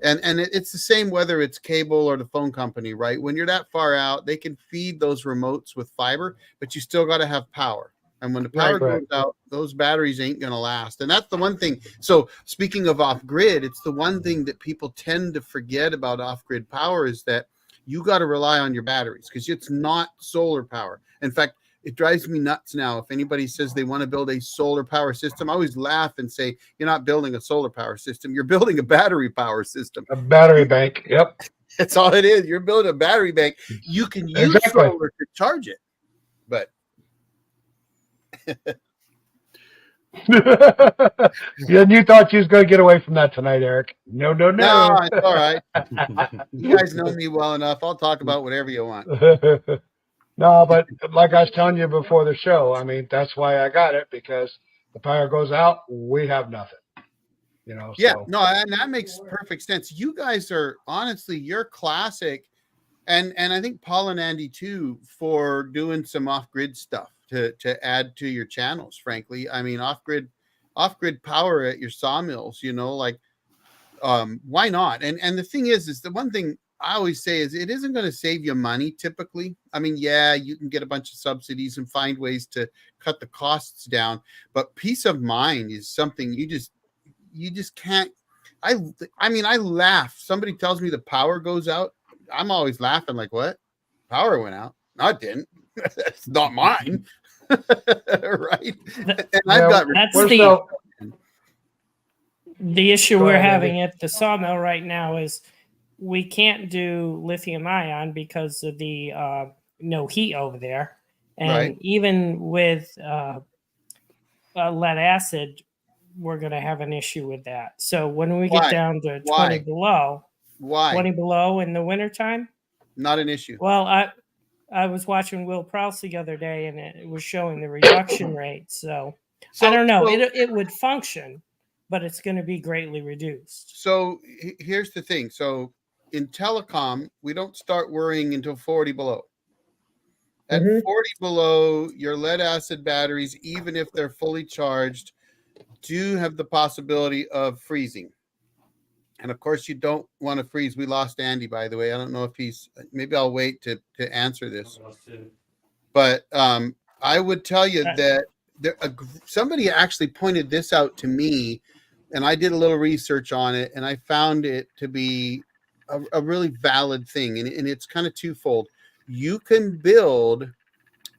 And it's the same whether it's cable or the phone company, right? When you're that far out, they can feed those remotes with fiber, but you still got to have power. And when the power Right. goes out, those batteries ain't going to last. And that's the one thing. So speaking of off grid, it's the one thing that people tend to forget about off grid power is that you got to rely on your batteries because it's not solar power. In fact, it drives me nuts now. If anybody says they want to build a solar power system, I always laugh and say, you're not building a solar power system. You're building a battery power system. A battery bank. Yep. That's all it is. You're building a battery bank. You can use Exactly. solar to charge it. But Yeah, you thought you was going to get away from that tonight, Eric. No. no, it's all right. You guys know me well enough. I'll talk about whatever you want. No, but like I was telling you before the show, I mean, that's why I got it, because the power goes out, we have nothing. Yeah, So. no, and that makes perfect sense. You guys are honestly, you're classic, and I think Paul and Andy too, for doing some off-grid stuff to add to your channels. Frankly, I mean, off-grid power at your sawmills. Why not? And the thing is the one thing I always say is it isn't going to save you money typically. I mean, yeah, you can get a bunch of subsidies and find ways to cut the costs down, but peace of mind is something you just can't. I mean, I laugh. Somebody tells me the power goes out. I'm always laughing like, what? Power went out. No, it didn't. It's not mine. Right. And I've got That's We're the still- the issue Go we're ahead, having Andy. at the sawmill right now is we can't do lithium ion because of the no heat over there, and Right. even with lead acid, we're going to have an issue with that. So when we Why? get down to 20 Why? below, Why? 20 below in the wintertime, Not an issue. well, I was watching Will Prowse the other day, and it was showing the reduction rate. So I don't know. It would function, but it's going to be greatly reduced. So here's the thing. So in telecom, we don't start worrying until 40 below. At 40 below, your lead acid batteries, even if they're fully charged, do have the possibility of freezing. And of course, you don't want to freeze. We lost Andy, by the way. I don't know if maybe I'll wait to answer this. But I would tell you that somebody actually pointed this out to me, and I did a little research on it, and I found it to be a really valid thing. And it's kind of twofold. You can build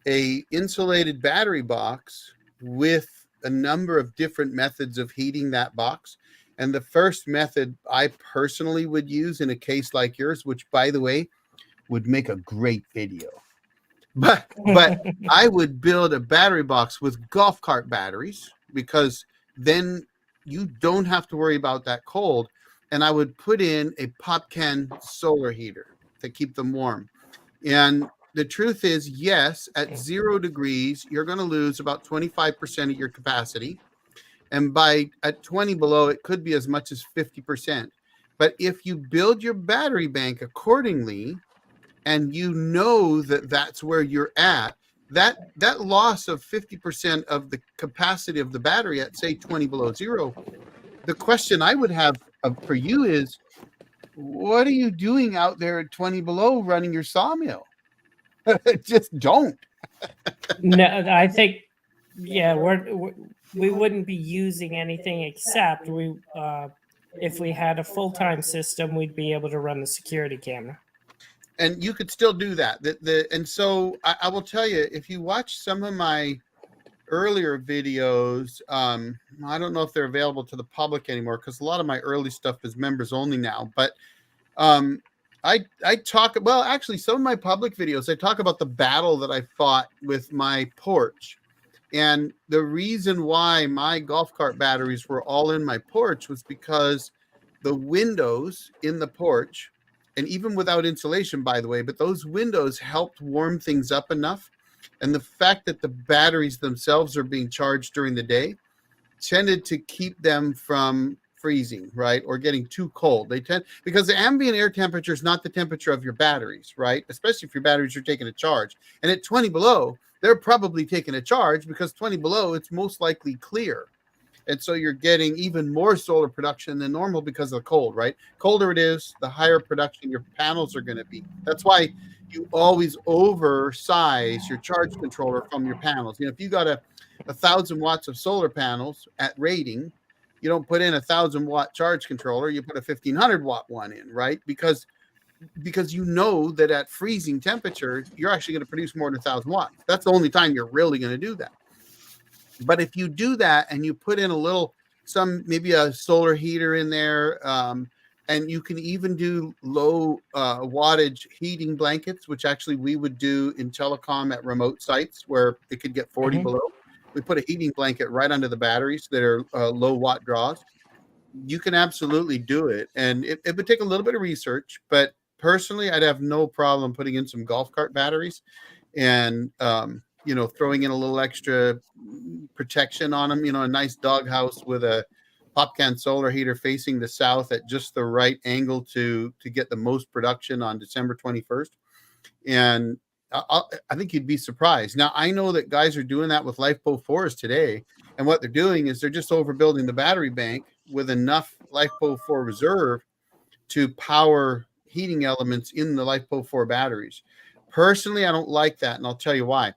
a insulated battery box with a number of different methods of heating that box. And the first method I personally would use in a case like yours, which by the way, would make a great video. But I would build a battery box with golf cart batteries, because then you don't have to worry about that cold. And I would put in a pop can solar heater to keep them warm. And the truth is, yes, at 0 degrees, you're going to lose about 25% of your capacity. And at 20 below, it could be as much as 50%. But if you build your battery bank accordingly, and you know that that's where you're at, that loss of 50% of the capacity of the battery at, say, 20 below 0, the question I would have for you is, what are you doing out there at 20 below running your sawmill? Just don't. No, I think, yeah, we wouldn't be using anything except if we had a full-time system, we'd be able to run the security camera. And you could still do that. And so I will tell you, if you watch some of my earlier videos, I don't know if they're available to the public anymore because a lot of my early stuff is members only now. But I talk, well, actually, some of my public videos, I talk about the battle that I fought with my porch. And the reason why my golf cart batteries were all in my porch was because the windows in the porch, and even without insulation, by the way, but those windows helped warm things up enough. And the fact that the batteries themselves are being charged during the day tended to keep them from freezing, right? Or getting too cold. Because the ambient air temperature is not the temperature of your batteries, right? Especially if your batteries are taking a charge. And at 20 below, they're probably taking a charge because 20 below, it's most likely clear. And so you're getting even more solar production than normal because of the cold, right? Colder it is, the higher production your panels are going to be. That's why you always oversize your charge controller from your panels. You know, if you got a 1,000 watts of solar panels at rating, you don't put in a 1,000-watt charge controller, you put a 1,500-watt one in, right? Because you know that at freezing temperature, you're actually going to produce more than 1,000 watts. That's the only time you're really going to do that. But if you do that and you put in maybe a solar heater in there, and you can even do low wattage heating blankets, which actually we would do in telecom at remote sites where it could get 40 below. We put a heating blanket right under the batteries that are low watt draws. You can absolutely do it. And it would take a little bit of research, but personally, I'd have no problem putting in some golf cart batteries and, throwing in a little extra protection on them, a nice doghouse with a pop can solar heater facing the south at just the right angle to get the most production on December 21st. And I think you'd be surprised. Now, I know that guys are doing that with LifePo 4s today. And what they're doing is they're just overbuilding the battery bank with enough LifePo 4 reserve to power heating elements in the LifePo 4 batteries. Personally, I don't like that. And I'll tell you why.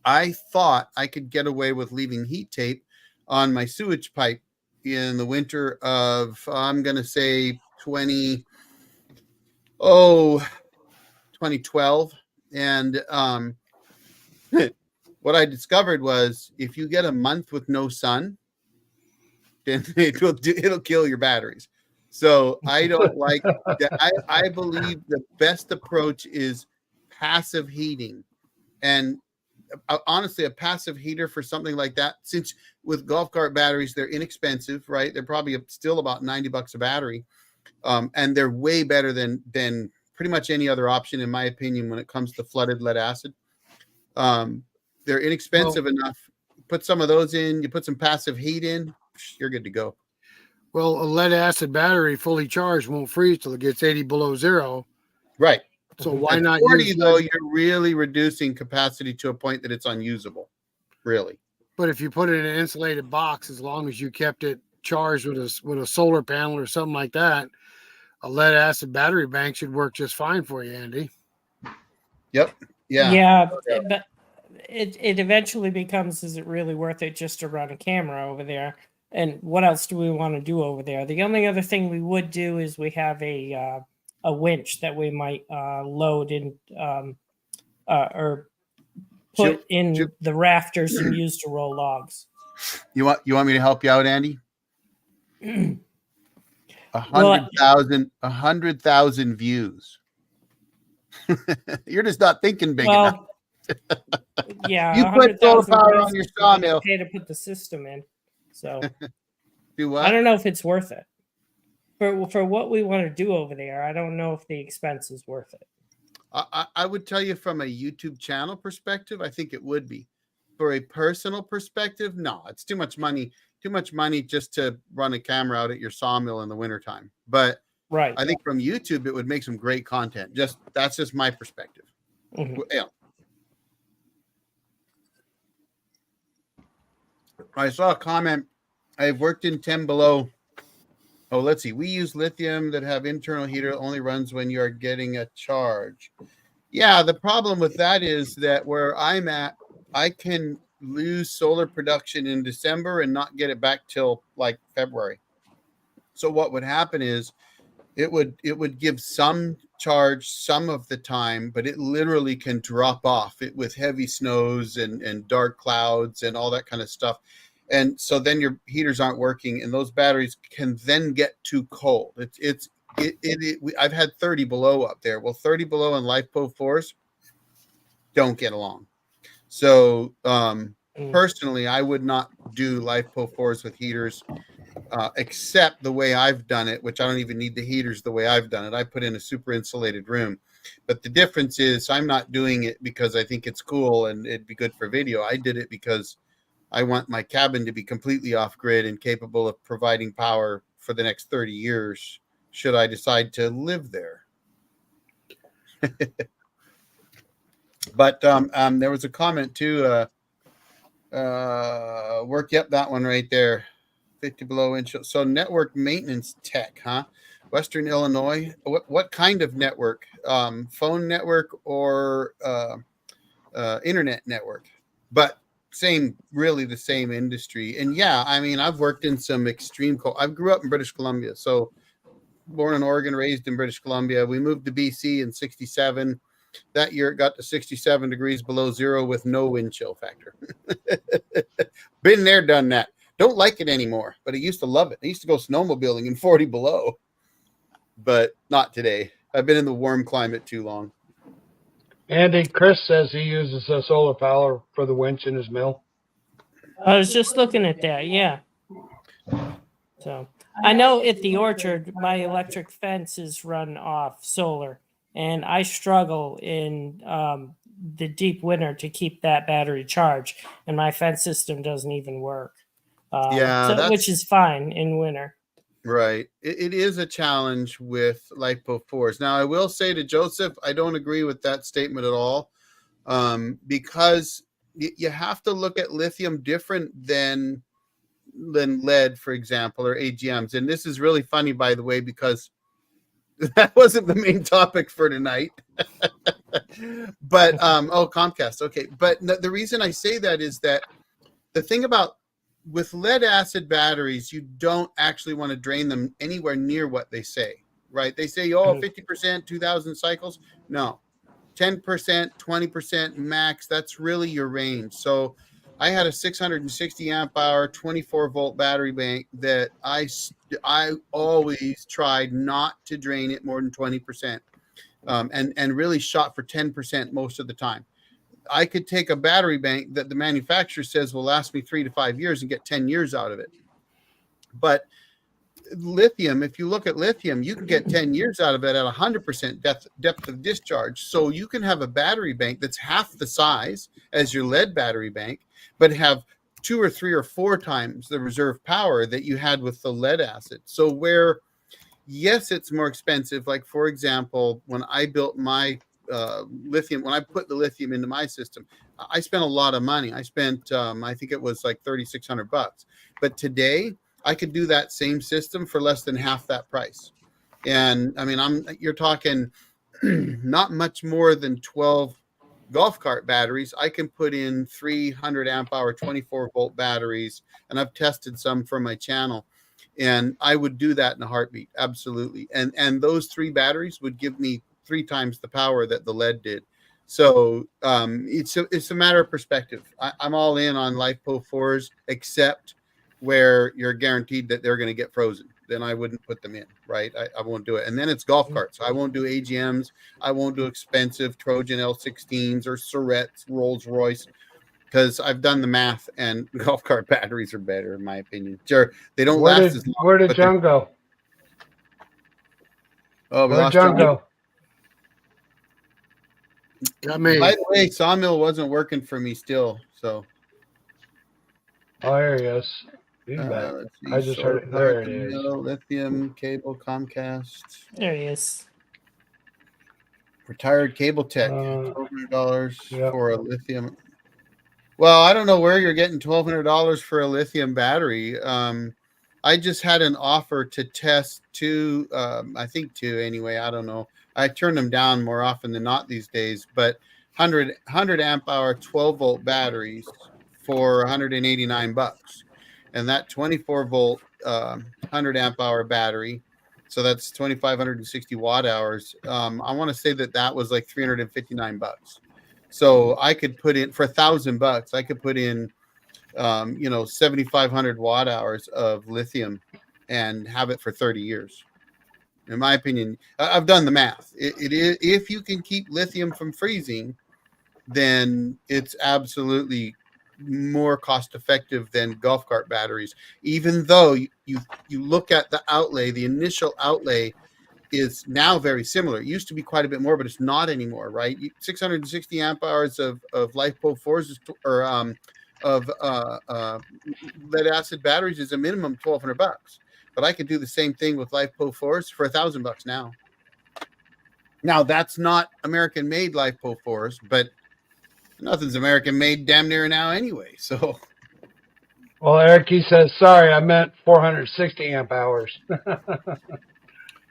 I thought I could get away with leaving heat tape on my sewage pipe in the winter of, I'm going to say 2012. And what I discovered was if you get a month with no sun, then it'll kill your batteries. So I don't like that. I believe the best approach is passive heating. And honestly, a passive heater for something like that, since with golf cart batteries, they're inexpensive, right? They're probably still about $90 a battery. And they're way better than pretty much any other option, in my opinion, when it comes to flooded lead acid. They're inexpensive enough. Put some of those in, you put some passive heat in, you're good to go. Well, a lead acid battery fully charged won't freeze till it gets 80 below zero. Right. So why At not 40, use though, lead? you're really reducing capacity to a point that it's unusable. Really. But if you put it in an insulated box, as long as you kept it charged with a solar panel or something like that, a lead acid battery bank should work just fine for you, Andy. Yep. Yeah. Yeah, but it eventually becomes, is it really worth it just to run a camera over there? And what else do we want to do over there? The only other thing we would do is we have a winch that we might load in or put in the rafters and use to roll logs. You want me to help you out, Andy? 100,000 views. You're just not thinking big enough. Yeah, you put solar power on your sawmill. Pay to put the system in. So do what? I don't know if it's worth it for what we want to do over there. I don't know if the expense is worth it. I would tell you from a YouTube channel perspective, I think it would be. For a personal perspective, no, it's too much money. Too much money just to run a camera out at your sawmill in the wintertime. But right, I think from YouTube, it would make some great content. That's just my perspective. Mm-hmm. Yeah. I saw a comment. I've worked in 10 below. Oh, let's see. We use lithium that have internal heater, only runs when you are getting a charge. Yeah, the problem with that is that where I'm at, I can lose solar production in December and not get it back till like February. So what would happen is it would give some charge some of the time, but it literally can drop off it with heavy snows and dark clouds and all that kind of stuff. And so then your heaters aren't working, and those batteries can then get too cold. I've had 30 below up there. Well, 30 below and LiFePO 4s don't get along. So personally, I would not do LiFePO 4s with heaters, except the way I've done it, which I don't even need the heaters the way I've done it. I put in a super insulated room. But the difference is I'm not doing it because I think it's cool and it'd be good for video. I did it because I want my cabin to be completely off grid and capable of providing power for the next 30 years should I decide to live there. But there was a comment too. Work, yep, that one right there. 50 below inch. So network maintenance tech, huh? Western Illinois. What kind of network? Phone network or internet network? But really the same industry. And yeah, I mean, I've worked in some extreme cold. I grew up in British Columbia, so born in Oregon, raised in British Columbia. We moved to BC in 67. That year it got to 67 degrees below zero with no wind chill factor. Been there, done that. Don't like it anymore, but I used to love it. I used to go snowmobiling in 40 below, but not today. I've been in the warm climate too long. Andy, Chris says he uses solar power for the winch in his mill. I was just looking at that. Yeah. So I know at the orchard, my electric fence is run off solar, and I struggle in the deep winter to keep that battery charged, and my fence system doesn't even work. Which is fine in winter. Right. It is a challenge with LiFePO 4s. Now, I will say to Joseph, I don't agree with that statement at all, because you have to look at lithium different than lead, for example, or AGMs. And this is really funny, by the way, because that wasn't the main topic for tonight. But, Comcast. Okay. But the reason I say that is that the thing about with lead acid batteries, you don't actually want to drain them anywhere near what they say, right? They say, 50%, 2,000 cycles. No, 10%, 20% max. That's really your range. So I had a 660 amp hour, 24 volt battery bank that I always tried not to drain it more than 20%, and really shot for 10% most of the time. I could take a battery bank that the manufacturer says will last me 3 to 5 years and get 10 years out of it. But lithium, if you look at lithium, you can get 10 years out of it at 100% depth of discharge. So you can have a battery bank that's half the size as your lead battery bank, but have 2 or 3 or 4 times the reserve power that you had with the lead acid. So where, yes, it's more expensive. Like, for example, when I built my lithium, when I put the lithium into my system, I spent a lot of money. I spent, I think it was like $3,600. But today I could do that same system for less than half that price. And I mean, you're talking not much more than 12 golf cart batteries. I can put in 300 amp hour, 24 volt batteries. And I've tested some for my channel, and I would do that in a heartbeat. Absolutely. And those 3 batteries would give me 3 times the power that the lead did. So it's a matter of perspective. I'm all in on LiFePO 4s, except where you're guaranteed that they're going to get frozen. Then I wouldn't put them in, right? I won't do it. And then it's golf carts. I won't do AGMs. I won't do expensive Trojan L16s or Surrettes, Rolls Royce, because I've done the math, and golf cart batteries are better, in my opinion. Sure, they don't last as long. Where did John go? Oh, we Where did lost John John. go? Got me. By the way, Sawmill wasn't working for me still, so. Oh, here he is. He's back. Let's see, I just solar heard it. There power it is. mill, lithium cable, Comcast, There he is. retired cable tech, Uh, $1,200 yep. for a lithium. Well, I don't know where you're getting $1,200 for a lithium battery. I just had an offer to test 2, I think 2 anyway. I don't know. I turn them down more often than not these days, but 100 amp hour, 12 volt batteries for 189 bucks. And that 24 volt 100 amp hour battery, so that's 2,560 watt hours. I want to say that was like 359 bucks. So I could put in for $1,000, I could put in 7,500 watt hours of lithium and have it for 30 years. In my opinion, I've done the math. It is, if you can keep lithium from freezing, then it's absolutely more cost effective than golf cart batteries. Even though you look at the outlay, the initial outlay is now very similar. It used to be quite a bit more, but it's not anymore, right? 660 amp hours of LiFePO4s or of lead acid batteries is a minimum $1,200. But I could do the same thing with LiFePO4s for $1,000 now. Now that's not American made LiFePO4s, but nothing's American made damn near now anyway. So, Well, Eric, he says, sorry, I meant 460 amp hours.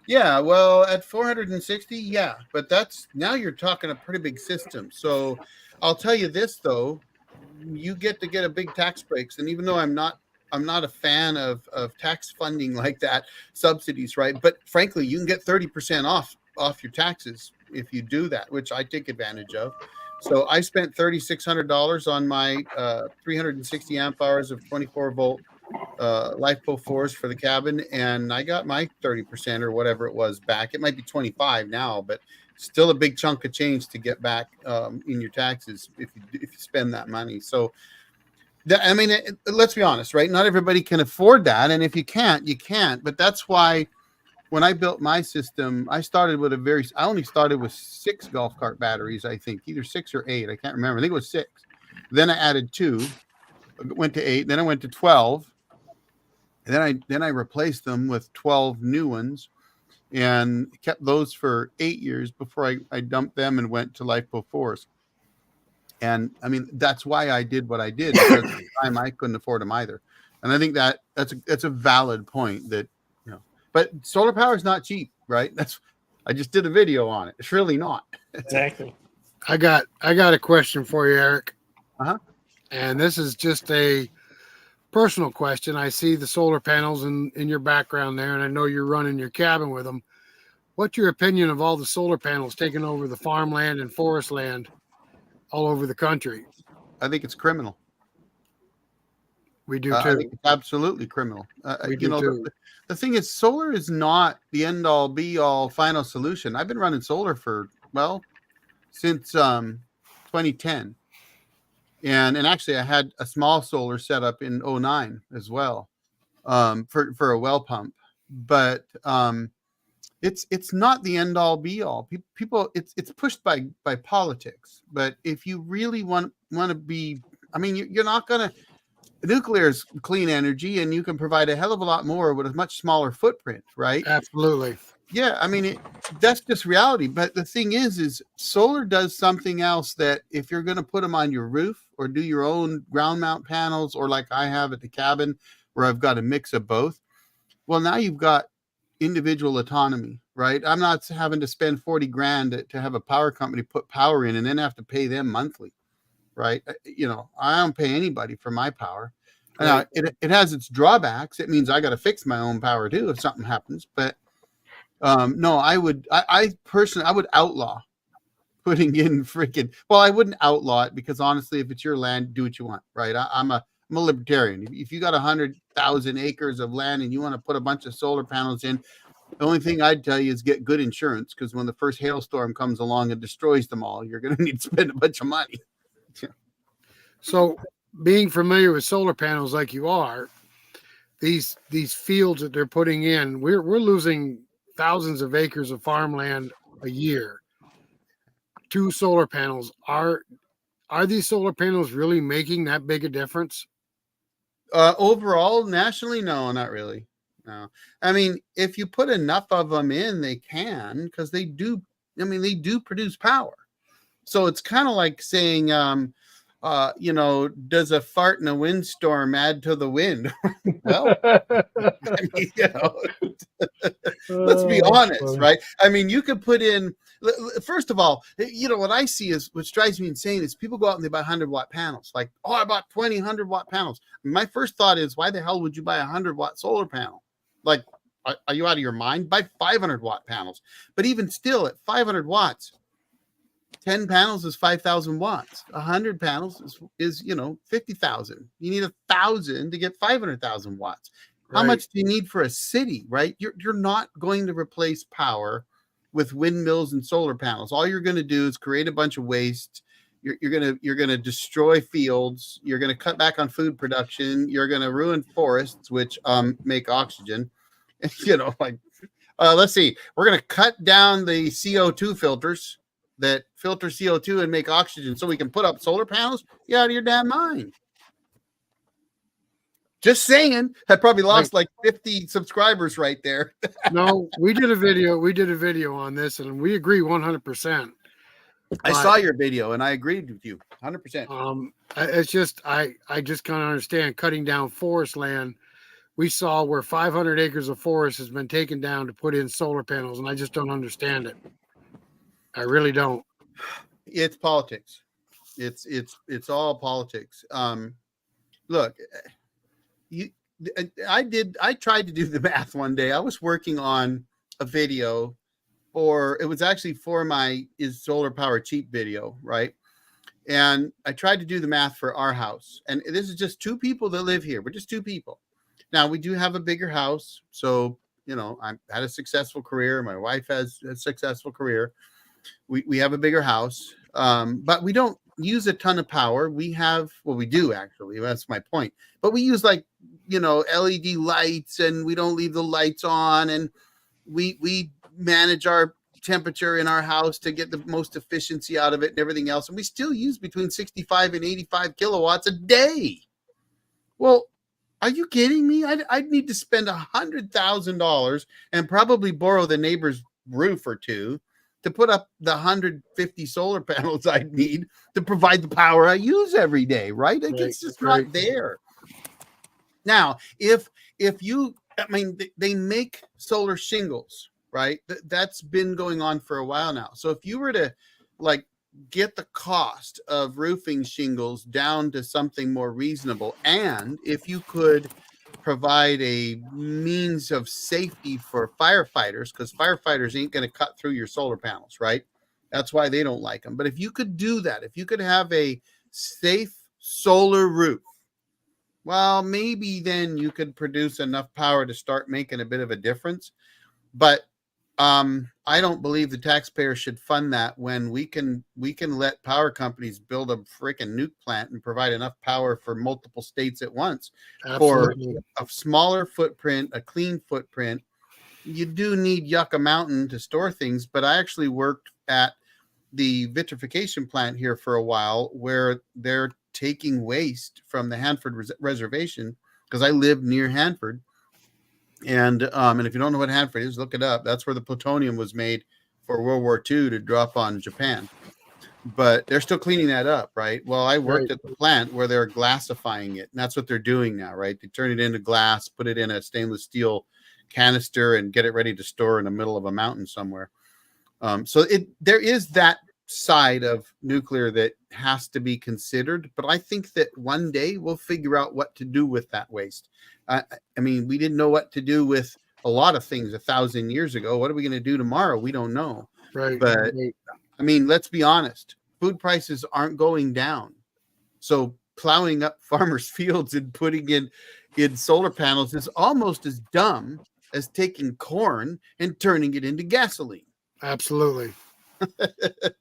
yeah, well, at 460, yeah, but that's now you're talking a pretty big system. So I'll tell you this though, you get to get a big tax breaks, and even though I'm not a fan of tax funding like that, subsidies, right? But frankly, you can get 30% off your taxes if you do that, which I take advantage of. So I spent $3,600 on my 360 amp hours of 24 volt LiFePO4s for the cabin, and I got my 30% or whatever it was back. It might be 25 now, but still a big chunk of change to get back in your taxes if you spend that money. So I mean, let's be honest, right? Not everybody can afford that, and if you can't, you can't. But that's why when I built my system, I only started with 6 golf cart batteries, I think, either 6 or 8. I can't remember. I think it was 6. Then I added 2, went to 8. Then I went to 12. And then I replaced them with 12 new ones and kept those for 8 years before I dumped them and went to LiFePO4s. And I mean, that's why I did what I did, because at the time I couldn't afford them either. And I think that's a valid point that, but solar power is not cheap, right? I just did a video on it. It's really not. Exactly. I got a question for you, Eric. Uh-huh. And this is just a personal question. I see the solar panels in your background there, and I know you're running your cabin with them. What's your opinion of all the solar panels taking over the farmland and forest land all over the country? I think it's criminal. We do I too. think it's absolutely criminal. We do too. The thing is, solar is not the end all be all final solution. I've been running solar since 2010. And actually I had a small solar set up in 2009 as well, for a well pump. But it's not the end all be all. People it's pushed by politics. But if you really want to be, I mean, you're not gonna. Nuclear is clean energy, and you can provide a hell of a lot more with a much smaller footprint, right? Absolutely. Yeah, I mean, that's just reality. But the thing is solar does something else that if you're going to put them on your roof or do your own ground mount panels, or like I have at the cabin where I've got a mix of both, well, now you've got individual autonomy, right? I'm not having to spend 40 grand to have a power company put power in and then have to pay them monthly. Right. I don't pay anybody for my power. Now, it has its drawbacks. It means I got to fix my own power too if something happens. But no, I personally, I would outlaw putting in I wouldn't outlaw it, because honestly, if it's your land, do what you want. Right. I'm a libertarian. If you got 100,000 acres of land and you want to put a bunch of solar panels in, the only thing I'd tell you is get good insurance, because when the first hailstorm comes along and destroys them all, you're going to need to spend a bunch of money. So, being familiar with solar panels like you are, these fields that they're putting in, we're losing thousands of acres of farmland a year to solar panels. Are these solar panels really making that big a difference? Overall, nationally, no, not really. No, I mean, if you put enough of them in, they can, because they do. I mean, they do produce power. So it's kind of like saying, does a fart in a windstorm add to the wind? Well, I mean, let's be Oh, that's honest, funny. right? I mean, you could put in, first of all, what I see is, which drives me insane is people go out and they buy 100-watt panels. Like, oh, I bought 20 100-watt panels. My first thought is, why the hell would you buy a 100-watt solar panel? Like, are you out of your mind? Buy 500-watt panels. But even still, at 500 watts, 10 panels is 5,000 watts. 100 panels is 50,000. You need 1,000 to get 500,000 watts. How Right. much do you need for a city, right? You're not going to replace power with windmills and solar panels. All you're going to do is create a bunch of waste. You're gonna destroy fields. You're gonna cut back on food production. You're gonna ruin forests, which make oxygen. Let's see. We're gonna cut down the CO2 filters that filter CO2 and make oxygen so we can put up solar panels. You're out of your damn mind. Just saying. I probably lost like 50 subscribers right there. No, we did a video on this, and we agree 100%. I saw your video and I agreed with you 100%. It's just I just can't understand cutting down forest land. We saw where 500 acres of forest has been taken down to put in solar panels, and I just don't understand it. I really don't. It's politics. It's all politics. Look, I tried to do the math one day. I was working on a video, or it was actually for my "Is Solar Power Cheap" video, right? And I tried to do the math for our house. And this is just two people that live here. We're just two people. Now, we do have a bigger house. So, I've had a successful career. My wife has a successful career. We have a bigger house, but we don't use a ton of power. We do actually. That's my point. But we use LED lights, and we don't leave the lights on. And we manage our temperature in our house to get the most efficiency out of it and everything else. And we still use between 65 and 85 kilowatts a day. Well, are you kidding me? I'd need to spend $100,000 and probably borrow the neighbor's roof or two to put up the 150 solar panels I'd need to provide the power I use every day, right? Like, it's just not there. Now, if they make solar shingles, right? That's been going on for a while now. So if you were to get the cost of roofing shingles down to something more reasonable, and if you could provide a means of safety for firefighters, because firefighters ain't going to cut through your solar panels, right? That's why they don't like them. But if you could do that, if you could have a safe solar roof, well, maybe then you could produce enough power to start making a bit of a difference. But I don't believe the taxpayer should fund that when we can let power companies build a freaking nuke plant and provide enough power for multiple states at once. Absolutely. For a smaller footprint, a clean footprint. You do need Yucca Mountain to store things, but I actually worked at the vitrification plant here for a while, where they're taking waste from the Hanford Reservation, because I live near Hanford. And if you don't know what Hanford is, look it up. That's where the plutonium was made for World War II to drop on Japan. But they're still cleaning that up, right? Well, I worked at the plant where they're glassifying it, and that's what they're doing now, right? They turn it into glass, put it in a stainless steel canister, and get it ready to store in the middle of a mountain somewhere. So there is that side of nuclear that has to be considered, but I think that one day we'll figure out what to do with that waste. I mean, we didn't know what to do with a lot of things 1,000 years ago. What are we going to do tomorrow? We don't know. Right. But I mean, let's be honest. Food prices aren't going down. So plowing up farmers' fields and putting in solar panels is almost as dumb as taking corn and turning it into gasoline. Absolutely.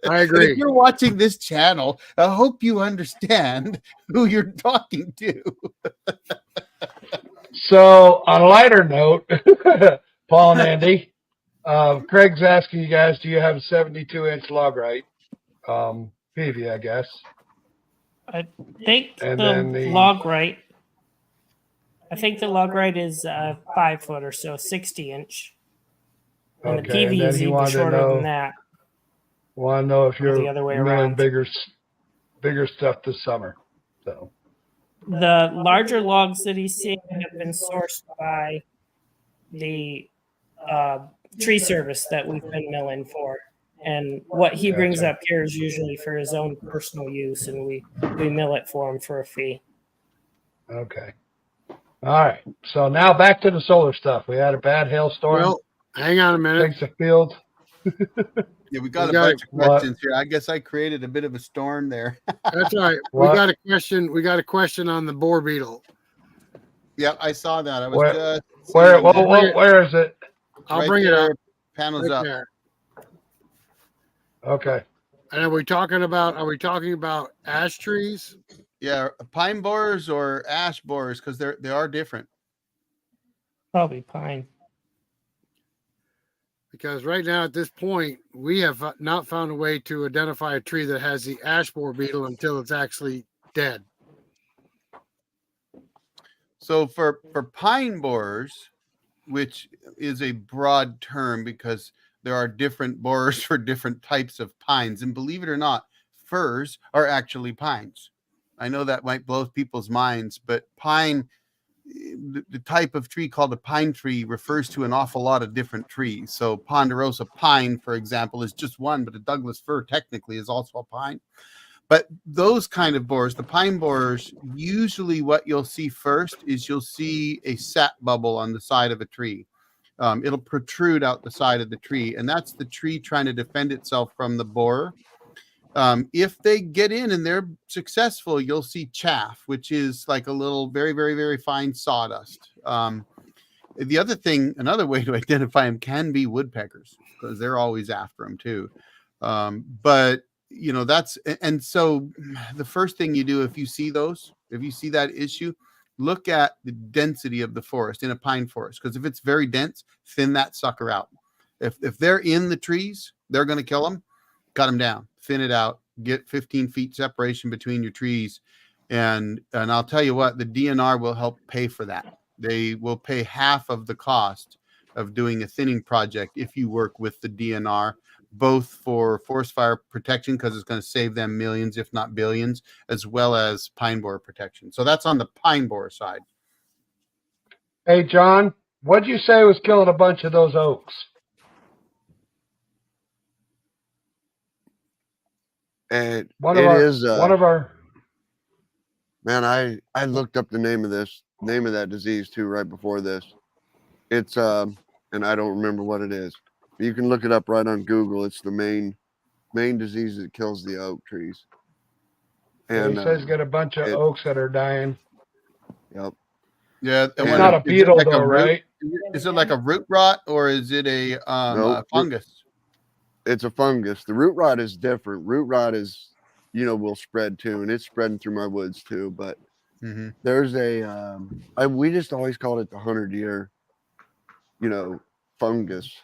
I agree. If you're watching this channel, I hope you understand who you're talking to. So, on a lighter note, Paul and Andy, Craig's asking you guys, do you have a 72-inch log right? PV, I guess. I think And the then the- log right. I think the log right is 5 foot or so, 60-inch. And the Okay, and PV then is he even wanted to shorter know- than that. Want to know if Or you're the other way milling around. bigger bigger stuff this summer. So The larger logs that he's seeing have been sourced by the tree service that we've been milling for. And what he brings Gotcha. up here is usually for his own personal use, and we mill it for him for a fee. okay. All right. So now back to the solar stuff. We had a bad hailstorm. Well, hang on a minute. Takes the field. Yeah, we got We a got bunch of what? questions here. I guess I created a bit of a storm there. That's all right. What? We got a question. We got a question on the boar beetle. Yep, I saw that. I was Where- just Where? seeing that. Where is it? I'll Right bring it there, up. Panels Right up. there. Okay. And are we talking about ash trees? Yeah, pine borers or ash borers, because they are different. Probably pine. Because right now at this point, we have not found a way to identify a tree that has the ash borer beetle until it's actually dead. So for pine borers, which is a broad term because there are different borers for different types of pines, and believe it or not, firs are actually pines. I know that might blow people's minds, but pine, the type of tree called a pine tree, refers to an awful lot of different trees. So ponderosa pine, for example, is just one, but a Douglas fir technically is also a pine. But those kind of borers, the pine borers, usually what you'll see first is you'll see a sap bubble on the side of a tree. It'll protrude out the side of the tree, and that's the tree trying to defend itself from the borer. If they get in and they're successful, you'll see chaff, which is like a little very, very, very fine sawdust. The other thing, another way to identify them can be woodpeckers, because they're always after them too. But you know, and so the first thing you do if you see that issue, look at the density of the forest in a pine forest, because if it's very dense, thin that sucker out. If they're in the trees, they're going to kill them. Cut them down, thin it out, get 15 feet separation between your trees, and I'll tell you what, the DNR will help pay for that. They will pay half of the cost of doing a thinning project if you work with the DNR, both for forest fire protection, because it's going to save them millions, if not billions, as well as pine borer protection. So that's on the pine borer side. Hey, John, what'd you say was killing a bunch of those oaks? And One it of our, is, one of our, man, I looked up the name of that disease too right before this. It's and I don't remember what it is. You can look it up right on Google. It's the main disease that kills the oak trees. and And he says he's got a bunch of oaks that are dying. yep. Yeah, It's not a beetle though, right? Is it like a root rot, or is it a Nope. fungus? It's a fungus. The root rot is different. Root rot is, will spread too, and it's spreading through my woods too. But there's we just always called it the 100-year, fungus,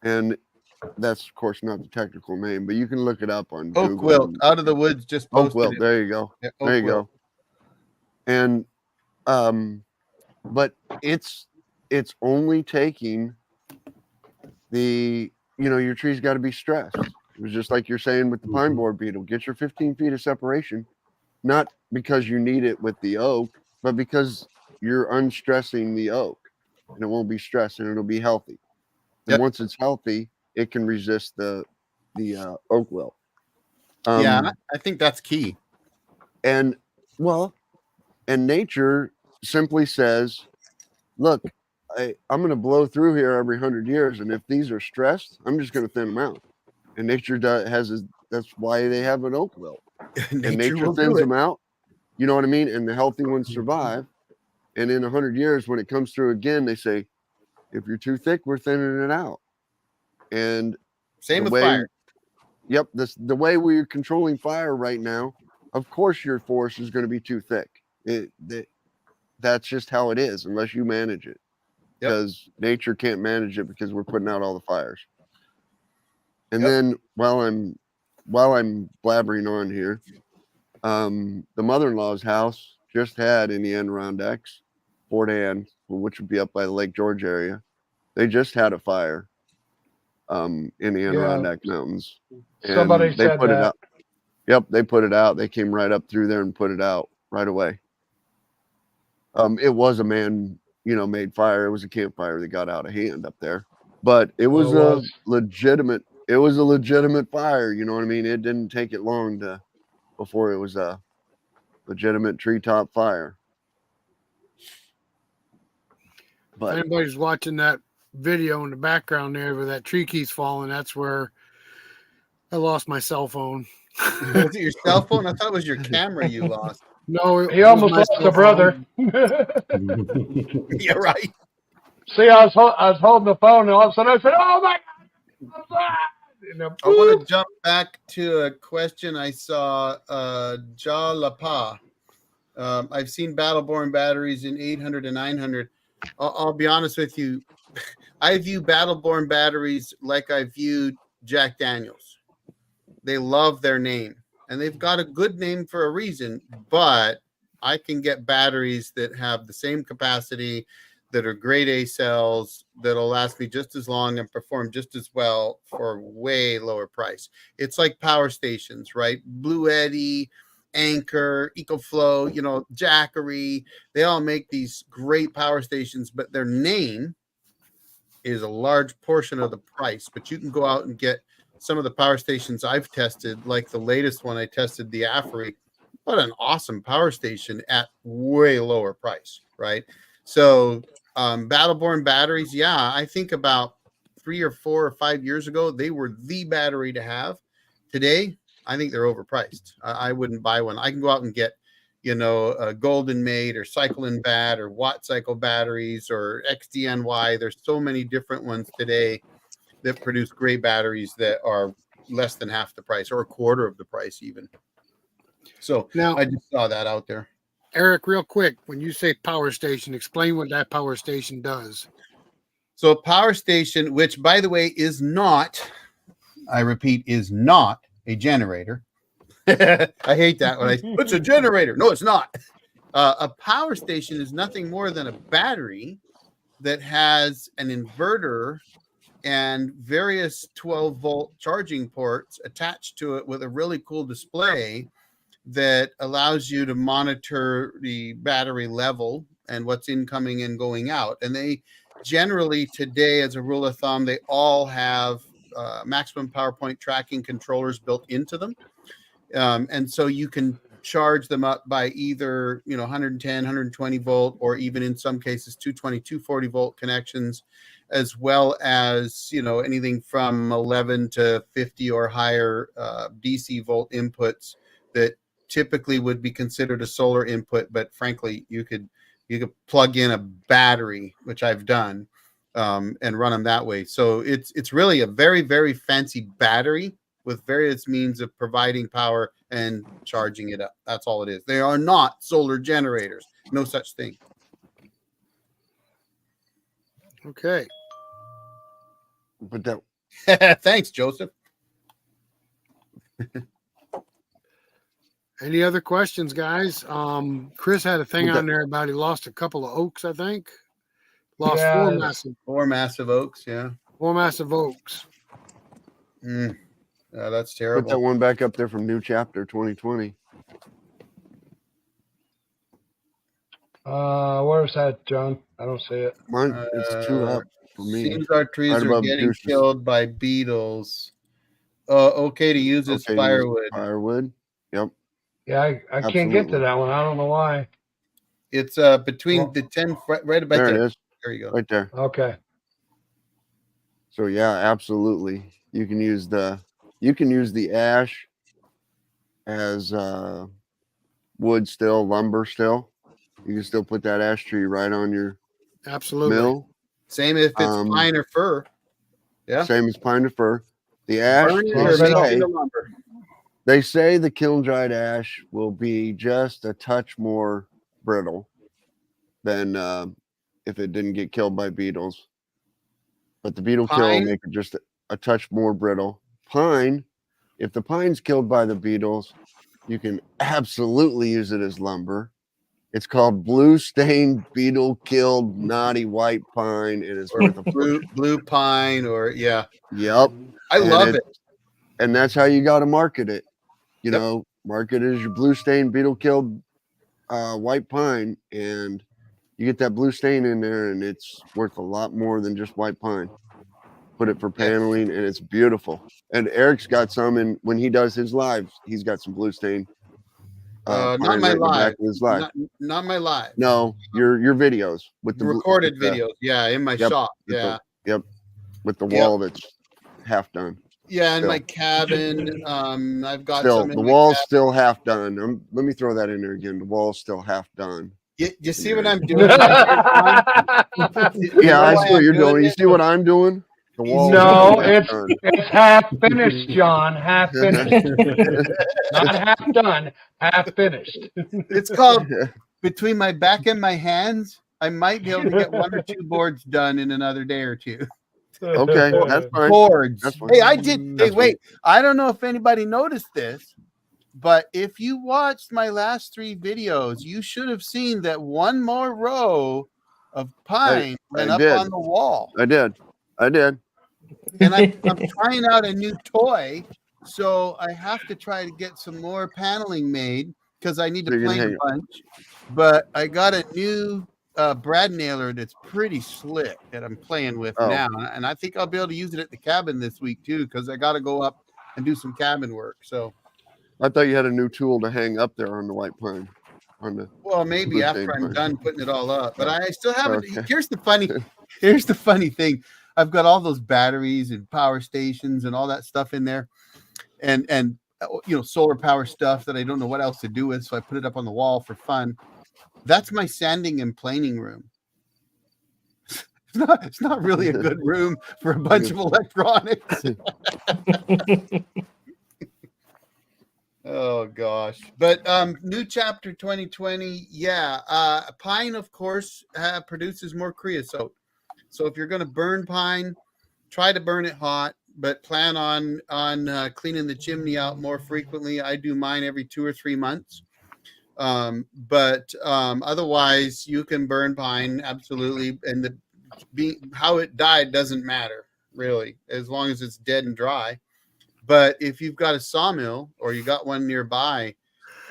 and that's of course not the technical name, but you can look it up on Oak Google. wilt, out of the woods, just Oak posted wilt. it. There you go. Yeah, There oak you wilt. go. And but it's only taking the your tree's got to be stressed. It was just like you're saying with the pine borer beetle. Get your 15 feet of separation, not because you need it with the oak, but because you're unstressing the oak, and it won't be stressed, and it'll be healthy. And Yep. once it's healthy, it can resist the oak wilt. Yeah, I think that's key. And nature simply says, look, I'm going to blow through here every 100 years, and if these are stressed, I'm just going to thin them out. And nature that's why they have an oak wilt. And nature will thins do it. them out. You know what I mean? And the healthy ones survive. And in 100 years, when it comes through again, they say, if you're too thick, we're thinning it out. And Same the with fire. Yep. The way we're controlling fire right now, of course, your forest is going to be too thick. That's just how it is, unless you manage it. Because nature can't manage it, because we're putting out all the fires. And then while I'm blabbering on here, the mother-in-law's house just had in the Adirondacks, Fort Anne, which would be up by the Lake George area. They just had a fire in the Adirondack Mountains. And Somebody they said put it that. out. Yep, they put it out. They came right up through there and put it out right away. It was a man, made fire. It was a campfire that got out of hand up there, but it was a legitimate. It was a legitimate fire. You know what I mean? It didn't take it long before it was a legitimate treetop fire. If But anybody's watching that video in the background there where that tree keeps falling, that's where I lost my cell phone. Was it your cell phone? I thought it was your camera you lost. No, He almost lost a brother. Yeah, right. See, I was holding the phone, and all of a sudden I said, "Oh my God!" And then, I want to jump back to a question I saw. Ja Lapa. I've seen Battleborn batteries in 800 and 900. I'll be honest with you. I view Battleborn batteries like I viewed Jack Daniels. They love their name, and they've got a good name for a reason, but I can get batteries that have the same capacity, that are grade A cells, that'll last me just as long and perform just as well for way lower price. It's like power stations, right? Blue Eddy, Anchor, EcoFlow, Jackery. They all make these great power stations, but their name is a large portion of the price. But you can go out and get some of the power stations I've tested, like the latest one I tested, the Afri. What an awesome power station at way lower price, right? So Battleborn batteries, yeah, I think about 3 or 4 or 5 years ago, they were the battery to have. Today, I think they're overpriced. I wouldn't buy one. I can go out and get, a Golden Mate or Cycle and Bat or Watt Cycle batteries or XDNY. There's so many different ones today that produce great batteries that are less than half the price or a quarter of the price even. So Now, I just saw that out there. Eric, real quick, when you say power station, explain what that power station does. So a power station, which by the way is not, I repeat, is not a generator. I hate that when it's a generator. No, it's not. A power station is nothing more than a battery that has an inverter and various 12-volt charging ports attached to it with a really cool display that allows you to monitor the battery level and what's incoming and going out. And they generally today, as a rule of thumb, they all have maximum power point tracking controllers built into them. And so you can charge them up by either 110, 120 volt, or even in some cases 220, 240 volt connections, as well as anything from 11 to 50 or higher DC volt inputs that typically would be considered a solar input, but frankly you could plug in a battery, which I've done, and run them that way. So it's really a very, very fancy battery with various means of providing power and charging it up. That's all it is. They are not solar generators. No such thing. Okay. but that Thanks, Joseph. Any other questions, guys? Chris had a thing Well, on there about he lost a couple of oaks, I think. Lost Yeah, four it's- massive Oaks. Yeah. oaks. That's put terrible. that one back up there from New Chapter 2020. Where's that, John? I don't see it. Mine, it's 2 up for me. Seems our trees Right are above getting Deuces. killed by beetles. Okay to use as Okay, firewood. Firewood. Yep. Yeah, I can't get to Absolutely. that one. I don't know why. It's between Well, the 10 right about There there. it is. There you go. Right there. Okay. So yeah, absolutely. You can use the ash as wood still, lumber still. You can still put that ash tree right on your Absolutely. mill. Same if it's pine or fir. Yeah. Same as pine to fir. The ash, Burn it Well, or they make don't- it into lumber. they say the kiln dried ash will be just a touch more brittle than if it didn't get killed by beetles. But the beetle kill will Pine? make it just a touch more brittle. Pine, if the pine's killed by the beetles, you can absolutely use it as lumber. It's called blue stained beetle killed naughty white pine, and it's Or worth a fortune. blue pine or yeah. Yep. I And love it. And that's how you got to market it. You Yep. know, mark it as your blue stain beetle killed white pine, and you get that blue stain in there, and it's worth a lot more than just white pine. Put it for Yes. paneling, and it's beautiful. And Eric's got some, and when he does his lives, he's got some blue stain Not pine my right in the back live. of his live. Not my live. No, your videos with the Recorded with the- videos. Yeah, in my Yep, shop. with Yeah. with the Yep. wall that's half done. Yeah, in still. my cabin. I've got Still, some in the my wall's cabin. still half done. Let me throw that in there again. The wall's still half done. You see what I'm doing? Right here, John? You Yeah, know I why see what I'm you're doing. You it? see what I'm doing? The wall's No, still half it's done. it's half finished, John. Half finished. Not half done, half finished. It's called between my back and my hands. I might be able to get 1 or 2 boards done in another day or 2. Okay, that's fine. Boards. That's fine. Hey, I did. Hey, That's wait. I don't know if anybody noticed this, but if you watched my last 3 videos, you should have seen that one more row of pine went I up did. on the wall. I did. And I'm trying out a new toy, so I have to try to get some more paneling made because I need So to you can plane hang a it. bunch. But I got a new brad nailer that's pretty slick that I'm playing with Oh. now, and I think I'll be able to use it at the cabin this week too because I got to go up and do some cabin work. So, I thought you had a new tool to hang up there on the white pine. On the well, maybe blue after stain I'm pine. done putting it all up, but I still haven't. Okay. Here's the funny thing. I've got all those batteries and power stations and all that stuff in there, and solar power stuff that I don't know what else to do with, so I put it up on the wall for fun. That's my sanding and planing room. It's not really a good room for a bunch of electronics. Oh gosh. But new chapter 2020, pine of course produces more creosote. So if you're going to burn pine, try to burn it hot, but plan on cleaning the chimney out more frequently. I do mine every 2 or 3 months. But otherwise you can burn pine absolutely, and how it died doesn't matter really, as long as it's dead and dry. But if you've got a sawmill or you got one nearby,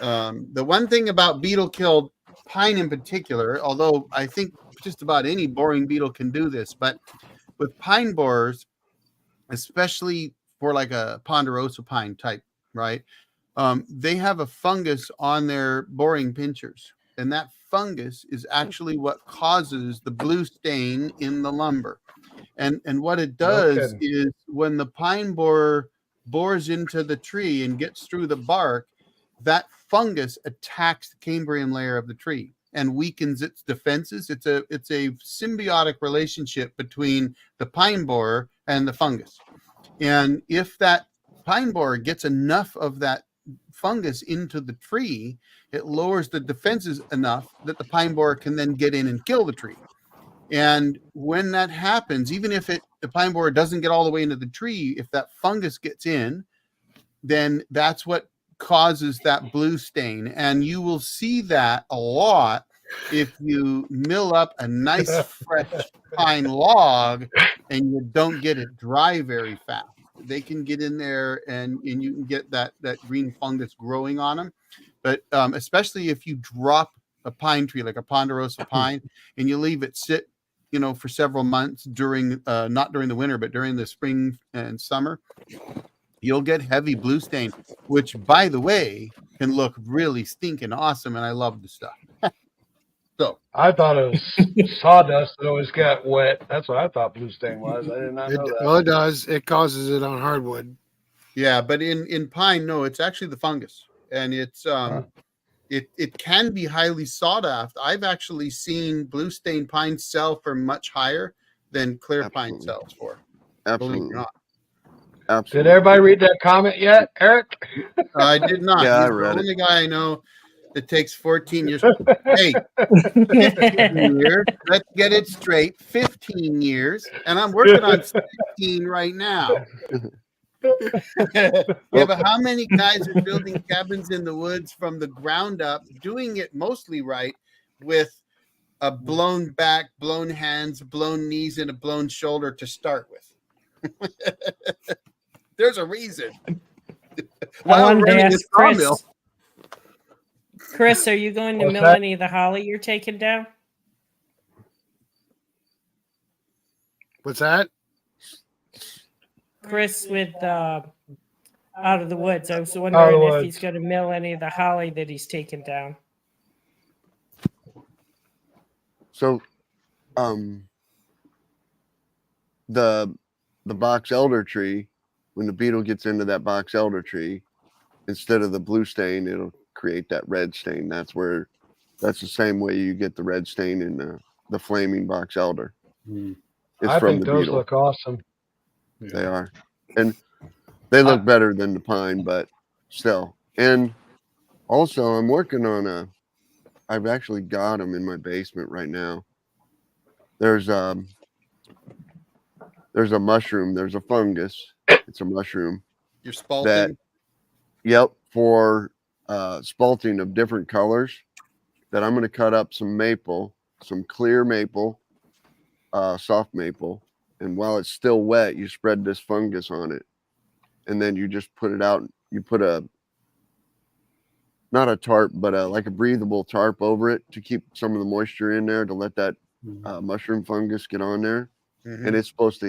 the one thing about beetle killed pine in particular, although I think just about any boring beetle can do this, but with pine borers, especially for like a ponderosa pine type, right? They have a fungus on their boring pinchers, and that fungus is actually what causes the blue stain in the lumber. And what it does is when the pine borer bores into the tree and gets through the bark, that fungus attacks the Cambrian layer of the tree and weakens its defenses. It's a symbiotic relationship between the pine borer and the fungus. And if that pine borer gets enough of that fungus into the tree, it lowers the defenses enough that the pine borer can then get in and kill the tree. And when that happens, even if the pine borer doesn't get all the way into the tree, if that fungus gets in, then that's what causes that blue stain. And you will see that a lot if you mill up a nice fresh pine log and you don't get it dry very fast. They can get in there and you can get that green fungus growing on them. But especially if you drop a pine tree like a ponderosa pine and you leave it sit for several months during not during the winter but during the spring and summer, you'll get heavy blue stain, which by the way can look really stinking awesome, and I love the stuff. So I thought it was sawdust that always got wet. That's what I thought blue stain was. I did not know that. Well, it does. It causes it on hardwood. yeah, but in pine, no, it's actually the fungus, and it's it can be highly sought after. I've actually seen blue stain pine sell for much higher than clear pine Absolutely. sells for. Believe it Absolutely. or not. Absolutely. Did everybody read that comment yet, Eric? I did not. Yeah, I He's read the it. only guy I know that takes 14 years. Hey, 15 years. Let's get it straight. 15 years. And I'm working on 16 right now. Yeah, but how many guys are building cabins in the woods from the ground up, doing it mostly right with a blown back, blown hands, blown knees, and a blown shoulder to start with? There's a reason. I While wanted to running a ask Chris. sawmill. Chris, are you going to What's mill that? any of the holly you're taking down? What's that? Chris with Out of the Woods. I was Out of wondering the if Woods. he's going to mill any of the holly that he's taken down. So, the box elder tree, when the beetle gets into that box elder tree, instead of the blue stain, it'll create that red stain. That's the same way you get the red stain in the flaming box elder. Hmm. It's I from think the those beetle. look awesome. They are, and they look better than the pine, but still. And also, I'm working on I've actually got them in my basement right now. There's a mushroom. There's a fungus. It's a mushroom. You're That, spalting. yep, for spalting of different colors. That I'm going to cut up some maple, some clear maple, soft maple, and while it's still wet, you spread this fungus on it, and then you just put it out. You put not a tarp, but like a breathable tarp over it to keep some of the moisture in there to let that mushroom fungus get on there. Mhm. And he's supposed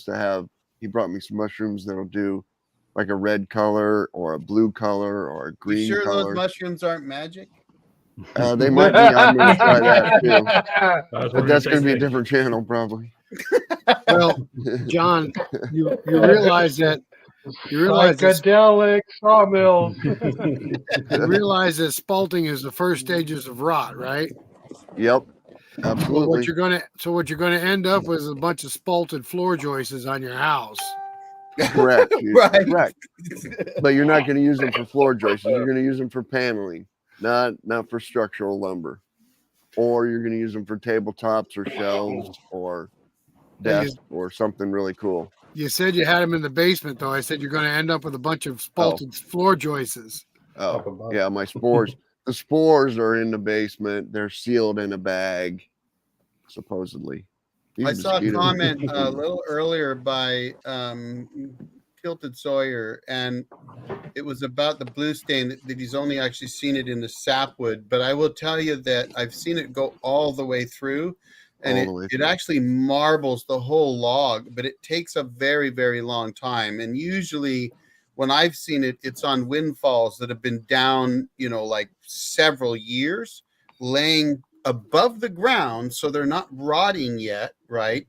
to have, he brought me some mushrooms that'll do like a red color or a blue color or a You green sure color. those mushrooms aren't magic? They might be. I'm going to try that too. That's But that's going to be a different channel probably. Well, John, you realize that this, Psychedelic sawmills. you realize that spalting is the first stages of rot, right? Yep, So absolutely. what you're gonna end up with is a bunch of spalted floor joists on your house. Correct. Dude. Right. Correct. But you're not going to use them for floor joists. You're going to use them for paneling, not for structural lumber. Or you're going to use them for tabletops or shelves or desks or something really cool. You said you had them in the basement, though. I said you're going to end up with a bunch of spalted floor joists. Oh, above. yeah, my spores. The spores are in the basement. They're sealed in a bag, supposedly. These I saw a mosquitoes- comment a little earlier by Tilted Sawyer, and it was about the blue stain that he's only actually seen it in the sapwood. But I will tell you that I've seen it go all the way through, and All the way it through. actually marbles the whole log, but it takes a very, very long time. And usually when I've seen it, it's on windfalls that have been down, like several years, laying above the ground, so they're not rotting yet, right?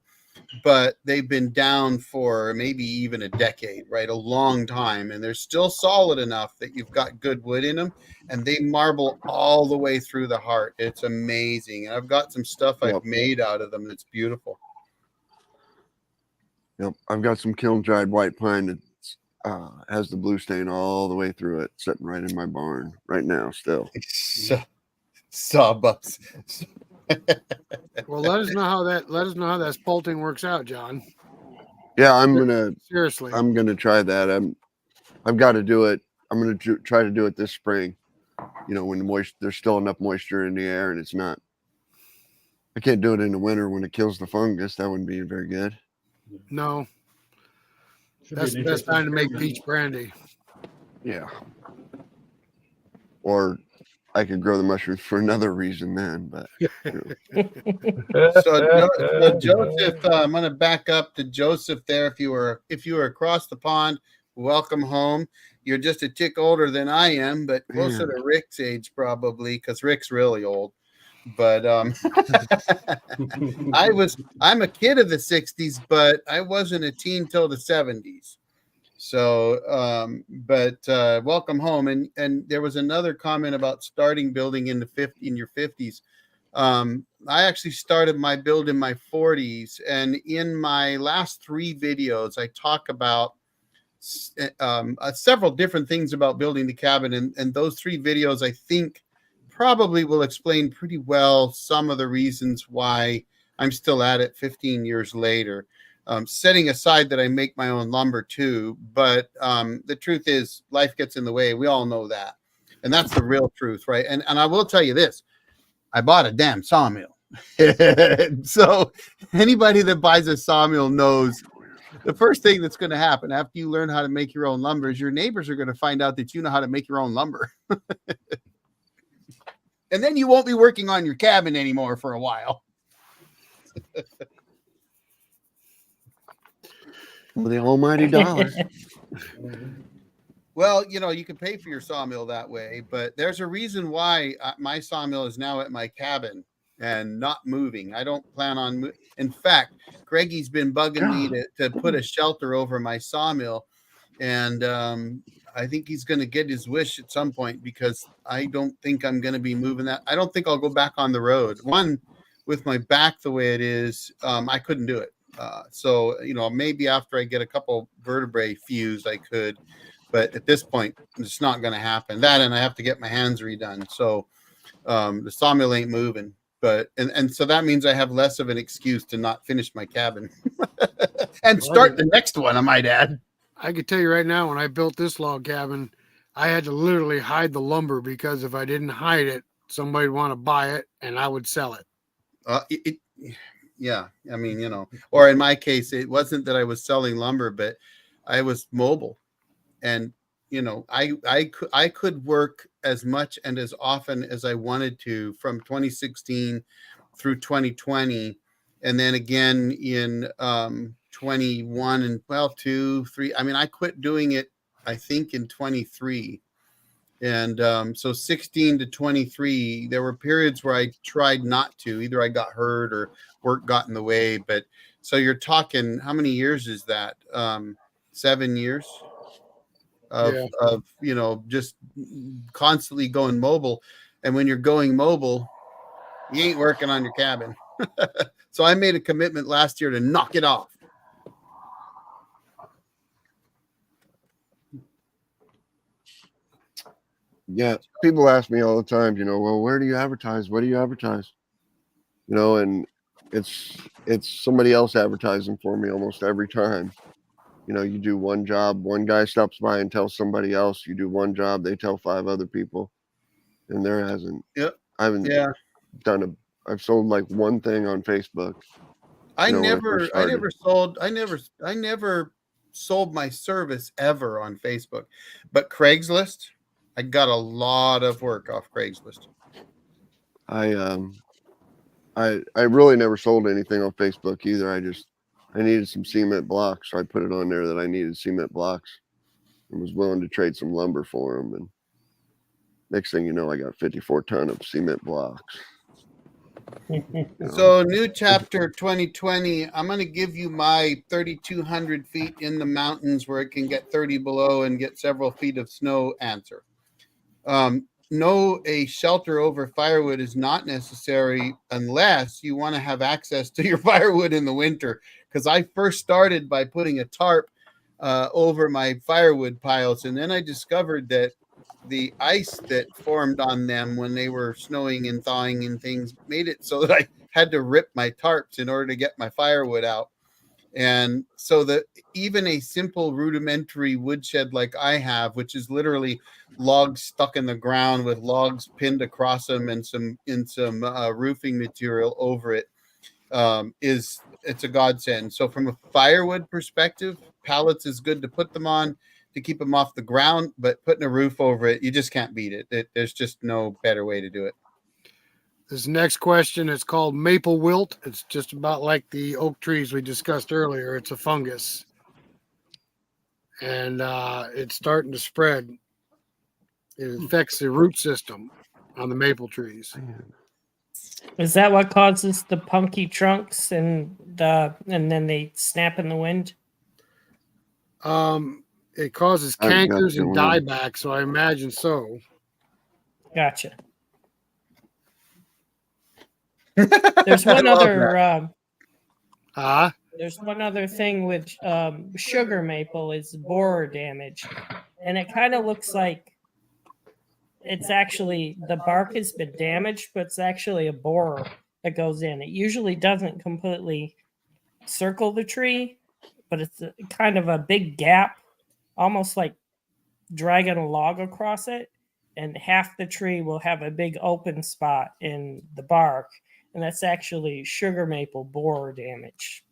But they've been down for maybe even a decade, right? A long time, and they're still solid enough that you've got good wood in them, and they marble all the way through the heart. It's amazing, and I've got some stuff I've Yep. made out of them that's beautiful. Yep, I've got some kiln dried white pine that has the blue stain all the way through it, sitting right in my barn right now still. Sawbucks. Well, let us know how that spalting works out, John. Yeah, I'm Seriously. gonna try that. I've got to do it. I'm gonna try to do it this spring. When there's still enough moisture in the air, and it's not. I can't do it in the winter when it kills the fungus. That wouldn't be very good. No, Should be that's an the best interesting time to make experiment. peach brandy. Yeah. Or I could grow the mushrooms for another reason then, but So Joseph, I'm going to back up to Joseph there. If you were across the pond, welcome home. You're just a tick older than I am, but closer to Rick's age probably, because Rick's really old. But I'm a kid of the 60s, but I wasn't a teen till the 70s. So, welcome home. And there was another comment about starting building in your 50s. I actually started my build in my 40s, and in my last 3 videos, I talk about several different things about building the cabin, and those 3 videos, I think, probably will explain pretty well some of the reasons why I'm still at it 15 years later. Setting aside that I make my own lumber too, but the truth is life gets in the way. We all know that. And that's the real truth, right? And I will tell you this, I bought a damn sawmill. So anybody that buys a sawmill knows the first thing that's going to happen after you learn how to make your own lumber is your neighbors are going to find out that you know how to make your own lumber. And then you won't be working on your cabin anymore for a while. Well, the almighty dollar. Well, you know, you can pay for your sawmill that way, but there's a reason why my sawmill is now at my cabin and not moving. I don't plan on in fact, Greggy's been bugging me to put a shelter over my sawmill, and I think he's going to get his wish at some point, because I don't think I'm going to be moving that. I don't think I'll go back on the road. One, with my back the way it is, I couldn't do it. So, you know, maybe after I get a couple vertebrae fused, I could. But at this point, it's not going to happen. That, and I have to get my hands redone. So the sawmill ain't moving. But and so that means I have less of an excuse to not finish my cabin and start the next one, I might add. I could tell you right now, when I built this log cabin, I had to literally hide the lumber, because if I didn't hide it, somebody would want to buy it and I would sell it. Yeah. I mean, you know, or in my case, it wasn't that I was selling lumber, but I was mobile. And, you know, I could work as much and as often as I wanted to from 2016 through 2020. And then again in 21 and 2, 3. I mean, I quit doing it, I think, in 23. And so 16 to 23, there were periods where I tried not to. Either I got hurt or work got in the way. But so you're talking, how many years is that? 7 years of you know, just constantly going mobile. And when you're going mobile, you ain't working on your cabin. So I made a commitment last year to knock it off. Yeah, people ask me all the time, you know, well, where do you advertise? What do you advertise? You know, and it's somebody else advertising for me almost every time. You know, you do one job, one guy stops by and tells somebody else. You do one job, they tell 5 other people, and there hasn't. Yep. I haven't done I've sold like one thing on Facebook. I You know, never sold my service ever on Facebook, but Craigslist, I got a lot of work off Craigslist. I really never sold anything on Facebook either. I needed some cement blocks, so I put it on there that I needed cement blocks and was willing to trade some lumber for them. And next thing you know, I got 54 ton of cement blocks. You know? So new chapter 2020, I'm going to give you my 3,200 feet in the mountains where it can get 30 below and get several feet of snow answer. No, a shelter over firewood is not necessary unless you want to have access to your firewood in the winter. Because I first started by putting a tarp over my firewood piles, and then I discovered that the ice that formed on them when they were snowing and thawing and things made it so that I had to rip my tarps in order to get my firewood out. And so that even a simple rudimentary woodshed like I have, which is literally logs stuck in the ground with logs pinned across them and some roofing material over it, it's a godsend. So from a firewood perspective, pallets is good to put them on to keep them off the ground, but putting a roof over it, you just can't beat it. There's just no better way to do it. This next question is called maple wilt. It's just about like the oak trees we discussed earlier. It's a fungus, and it's starting to spread. It affects the root system on the maple trees. Is that what causes the punky trunks and then they snap in the wind? It causes I've got cankers the and one. dieback, so I imagine so. Gotcha. There's one other. There's one other thing with sugar maple is borer damage, and it kind of looks like it's actually the bark has been damaged, but it's actually a borer that goes in. It usually doesn't completely circle the tree, but it's kind of a big gap, almost like dragging a log across it, and half the tree will have a big open spot in the bark, and that's actually sugar maple borer damage.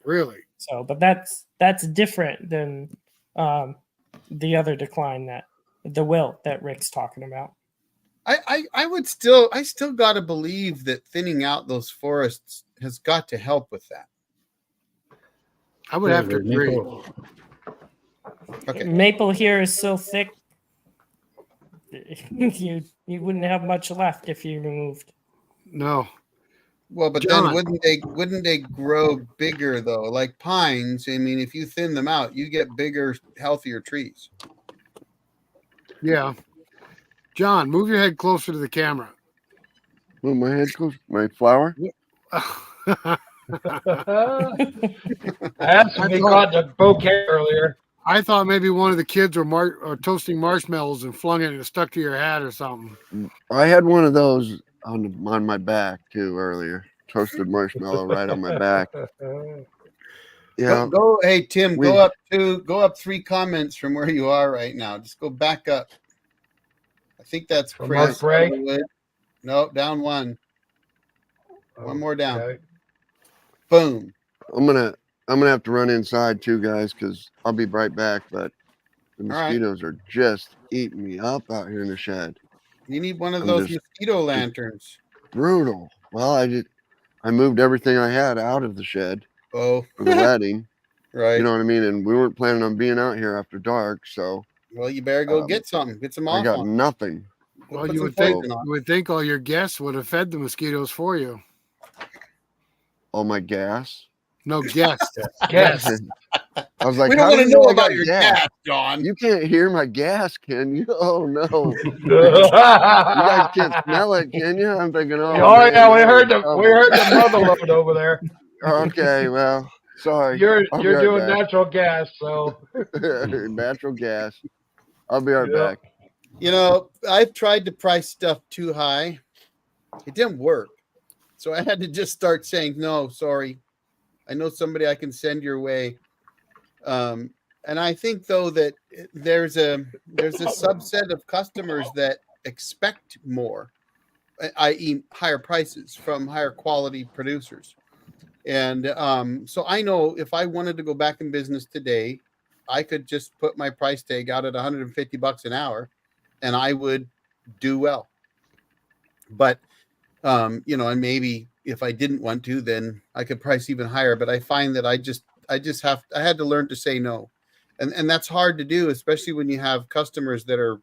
Really? So, but that's different than the other decline, that the wilt that Rick's talking about. I still got to believe that thinning out those forests has got to help with that. I would have to agree. Okay. Maple here is so thick, you wouldn't have much left if you removed. No. Well, but John. then wouldn't they grow bigger though? Like pines, I mean, if you thin them out, you get bigger, healthier trees. Yeah. John, move your head closer to the camera. Move my head close. My flower. I had some be caught in a bouquet earlier. I thought maybe one of the kids were toasting marshmallows and flung it and it stuck to your hat or something. I had one of those on my back too earlier. Toasted marshmallow right on my back. Yeah. Hey Tim, go up 3 comments from where you are right now. Just go back up. I think that's From Mark Chris. Bray? No, down 1. One more down. Okay. Boom. I'm gonna have to run inside too, guys, because I'll be right back. But the All right. mosquitoes are just eating me up out here in the shed. You need one of I'm those just- mosquito lanterns. Brutal. Well, I moved everything I had out of the shed Oh, for the wedding. right. You know what I mean? And we weren't planning on being out here after dark, so Well, you better go get something. Get some I off got on. nothing. Well, Put you some would think poison on. you would think all your guests would have fed the mosquitoes for you. All my gas. No guests. Yes. I was like, We don't how want do to you know I about got your gas, John. You can't hear my gas, can you? Oh no. You guys can't smell it, can you? I'm thinking, oh, Oh man, yeah, we we're heard in the trouble. mother load over there. Okay, well, sorry. You're I'll be right doing back. natural gas, so Natural gas. I'll be right Yeah. back. You know, I've tried to price stuff too high. It didn't work. So I had to just start saying, no, sorry. I know somebody I can send your way. And I think though that there's a subset of customers that expect more, i.e. higher prices from higher quality producers. And so I know if I wanted to go back in business today, I could just put my price tag out at $150 an hour and I would do well. But you know, and maybe if I didn't want to, then I could price even higher. But I find that I had to learn to say no. And that's hard to do, especially when you have customers that are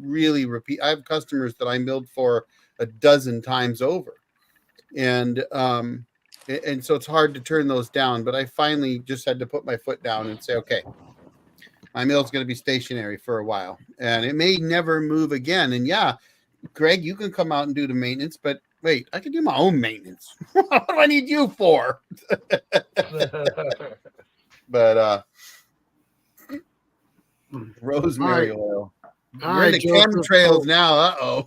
really repeat. I have customers that I milled for a dozen times over. And so it's hard to turn those down. But I finally just had to put my foot down and say, okay, my mill's going to be stationary for a while and it may never move again. And yeah, Greg, you can come out and do the maintenance, but wait, I can do my own maintenance. What do I need you for? But rosemary oil. All We're in right, the Joseph. chemtrails now. Uh-oh.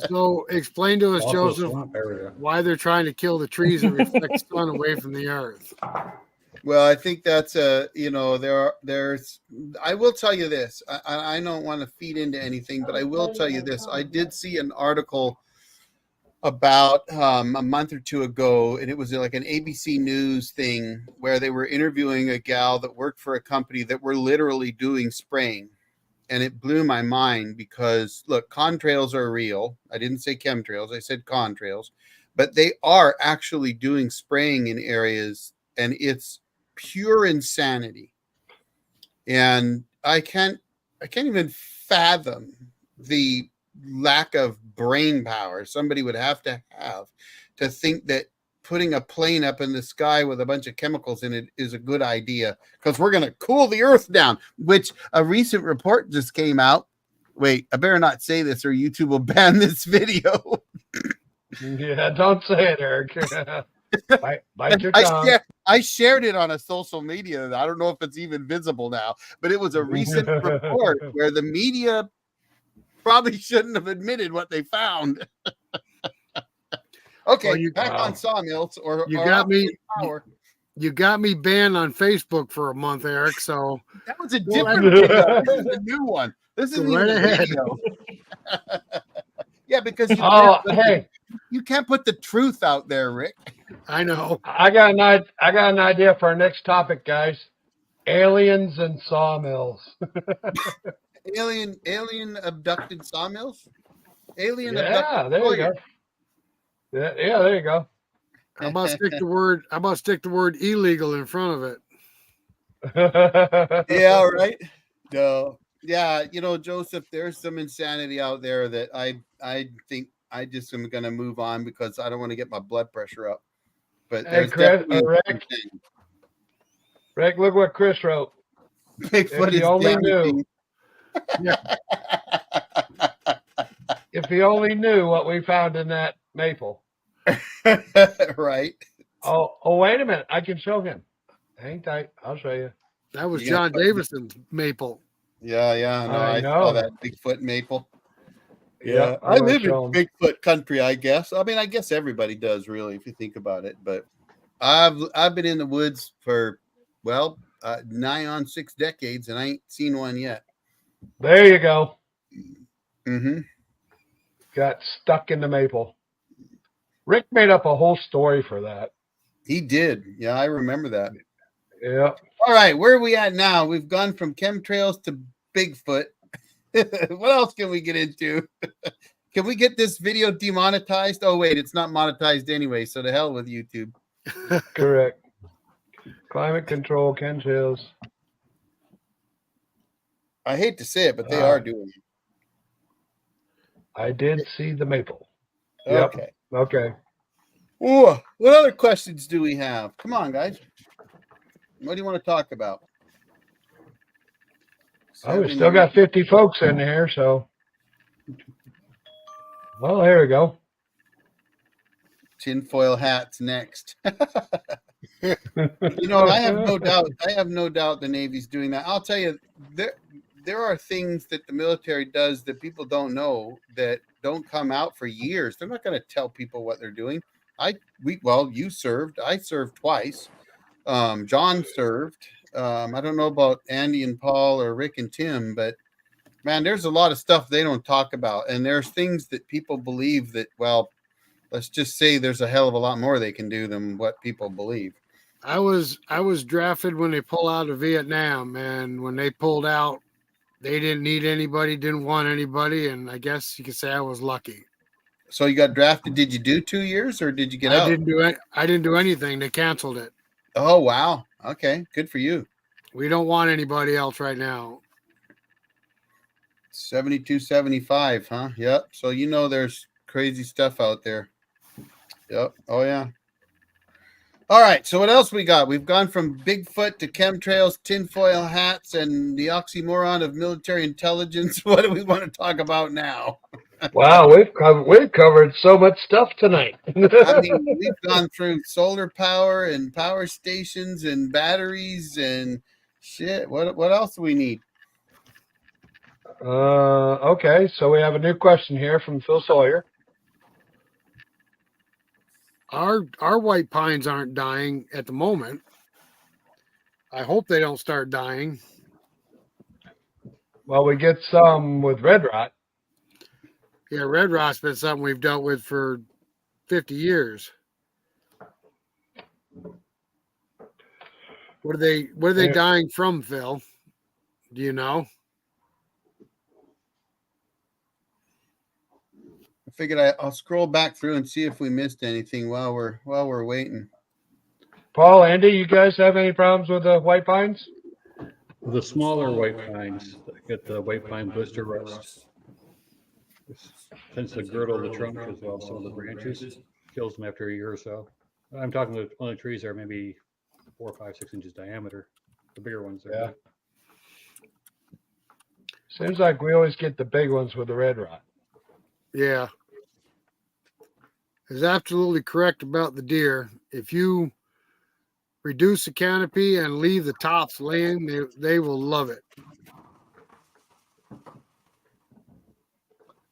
So explain to us, Also Joseph, swamp area. why they're trying to kill the trees that reflect sun away from the earth. Well, I think that's there's I will tell you this. I don't want to feed into anything, but I will tell you this. I did see an article about a month or two ago, and it was like an ABC News thing where they were interviewing a gal that worked for a company that were literally doing spraying. And it blew my mind because, look, contrails are real. I didn't say chemtrails. I said contrails. But they are actually doing spraying in areas, and it's pure insanity. And I can't even fathom the lack of brain power somebody would have to think that putting a plane up in the sky with a bunch of chemicals in it is a good idea because we're going to cool the earth down, which a recent report just came out. Wait, I better not say this or YouTube will ban this video. yeah, don't say it, Eric. Bite your tongue. I shared it on a social media. I don't know if it's even visible now, but it was a recent report where the media probably shouldn't have admitted what they found. Okay, Well, back on sawmills or You or got me. power. You got me banned on Facebook for a month, Eric. So That was a Well, different video. This is a new one. This isn't Go right even a ahead. video. Yeah, because Oh, hey, you can't put the truth out there, Rick. I know. I got an idea for our next topic, guys. Aliens and sawmills. Alien abducted sawmills. Alien Yeah, abducted there you go. lawyers. Yeah, there you go. How about stick the word illegal in front of it? Yeah, right. No, yeah, Joseph, there's some insanity out there that I think I just am gonna move on because I don't want to get my blood pressure up. But Hey, there's Chris, definitely Rick, Rick, look what Chris wrote. Bigfoot If you is only knew. damaging. If he only knew what we found in that maple. Right. Oh, wait a minute. I can show him. Hang tight. I'll show you. That was You gotta John put- Davison's maple. Yeah. No, I I saw know. that Bigfoot maple. Yeah, Yeah, I'm I gonna live in show him. Bigfoot country, I guess. I mean, I guess everybody does, really, if you think about it. But I've been in the woods for nigh on 6 decades, and I ain't seen one yet. There you go. Mm-hmm. Got stuck in the maple. Rick made up a whole story for that. He did. Yeah, I remember that. Yeah. All right, where are we at now? We've gone from chemtrails to Bigfoot. What else can we get into? Can we get this video demonetized? Oh, wait, it's not monetized anyway, so to hell with YouTube. Correct. Climate control, chemtrails. I hate to say it, but they are doing it. I did see the maple. Yep. Okay. Okay. Ooh, what other questions do we have? Come on, guys. What do you want to talk about? Oh, we still got 50 folks in here, so. Well, here we go. Tinfoil hats next. I have no doubt. I have no doubt the Navy's doing that. I'll tell you, there are things that the military does that people don't know that don't come out for years. They're not going to tell people what they're doing. You served. I served twice. John served. I don't know about Andy and Paul or Rick and Tim, but man, there's a lot of stuff they don't talk about. And there's things that people believe that, let's just say there's a hell of a lot more they can do than what people believe. I was drafted when they pulled out of Vietnam, and when they pulled out, they didn't need anybody, didn't want anybody, and I guess you could say I was lucky. So you got drafted. Did you do 2 years or did you get out? I didn't do anything. They canceled it. Oh, wow. Okay. Good for you. We don't want anybody else right now. 72-75, huh? Yep. So there's crazy stuff out there. Yep. Oh, yeah. All right. So what else we got? We've gone from Bigfoot to chemtrails, tinfoil hats, and the oxymoron of military intelligence. What do we want to talk about now? Wow, we've covered so much stuff tonight. I mean, we've gone through solar power and power stations and batteries and shit. What else do we need? Okay, so we have a new question here from Phil Sawyer. Our white pines aren't dying at the moment. I hope they don't start dying. Well, we get some with red rot. Yeah, red rot's been something we've dealt with for 50 years. What are they dying from, Phil? Do you know? I figured I'll scroll back through and see if we missed anything while we're waiting. Paul, Andy, you guys have any problems with the white pines? The smaller white pines get the white pine blister rust. This tends to girdle the trunk as well as some of the branches. Kills them after a year or so. I'm talking about one of the trees that are maybe 4, 5, 6 inches diameter. The bigger ones are. Yeah. Seems like we always get the big ones with the red rot. Yeah. Is absolutely correct about the deer. If you reduce the canopy and leave the tops laying, they will love it.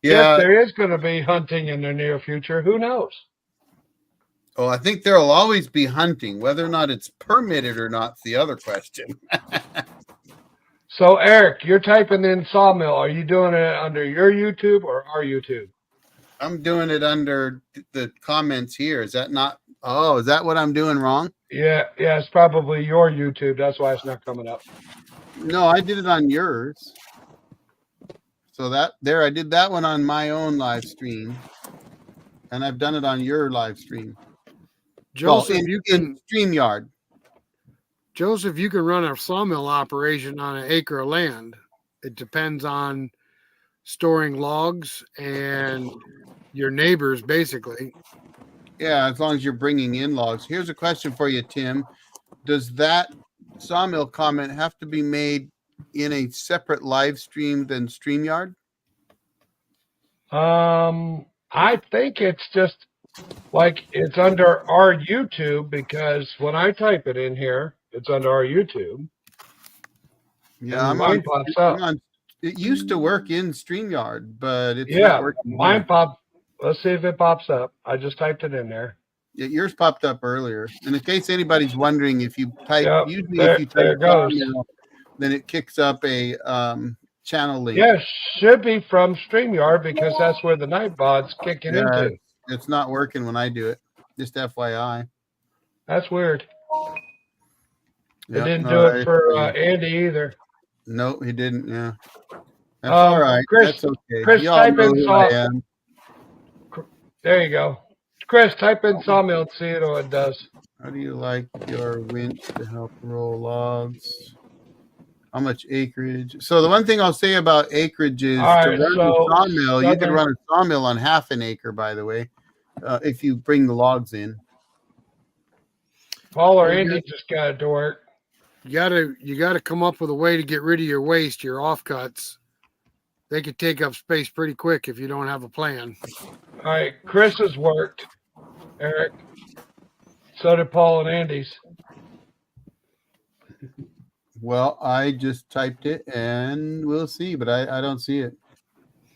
Yeah. If there is going to be hunting in the near future, who knows? Oh, I think there'll always be hunting. Whether or not it's permitted or not is the other question. So, Eric, you're typing in Sawmill. Are you doing it under your YouTube or our YouTube? I'm doing it under the comments here. Is that not Oh, is that what I'm doing wrong? Yeah, it's probably your YouTube. That's why it's not coming up. No, I did it on yours. So that there, I did that one on my own live stream, and I've done it on your live stream. Joseph, well, in StreamYard. Joseph, you can run a sawmill operation on an acre of land. It depends on storing logs and your neighbors, basically. Yeah, as long as you're bringing in logs. Here's a question for you, Tim. Does that sawmill comment have to be made in a separate live stream than StreamYard? I think it's just like it's under our YouTube because when I type it in here, it's under our YouTube. Yeah, And I'm mine on, pops I'm up. on. It used to work in StreamYard, but it's not Yeah, working. mine Here. popped. Let's see if it pops up. I just typed it in there. Yeah, yours popped up earlier. And in case anybody's wondering, if you type, Yep, usually there, if you type there it goes. sawmill, then it kicks up a channel link. Yes, should be from StreamYard because that's where the Nightbot's kicking Yeah, into. it's not working when I do it. Just FYI. That's weird. Yeah, It didn't all do right. it for Andy either. No, he didn't. Yeah, that's all right. Chris, That's okay. Chris, You all type know in who I am. There you go. Chris, type in sawmill and see what it does. How do you like your winch to help roll logs? How much acreage? So the one thing I'll say about acreage is All to right, run so a sawmill. You could Southern- run a sawmill on half an acre, by the way, if you bring the logs in. Paul or Andy just got it to work. You gotta come up with a way to get rid of your waste, your offcuts. They could take up space pretty quick if you don't have a plan. All right, Chris's worked, Eric. So did Paul and Andy's. Well, I just typed it and we'll see, but I don't see it.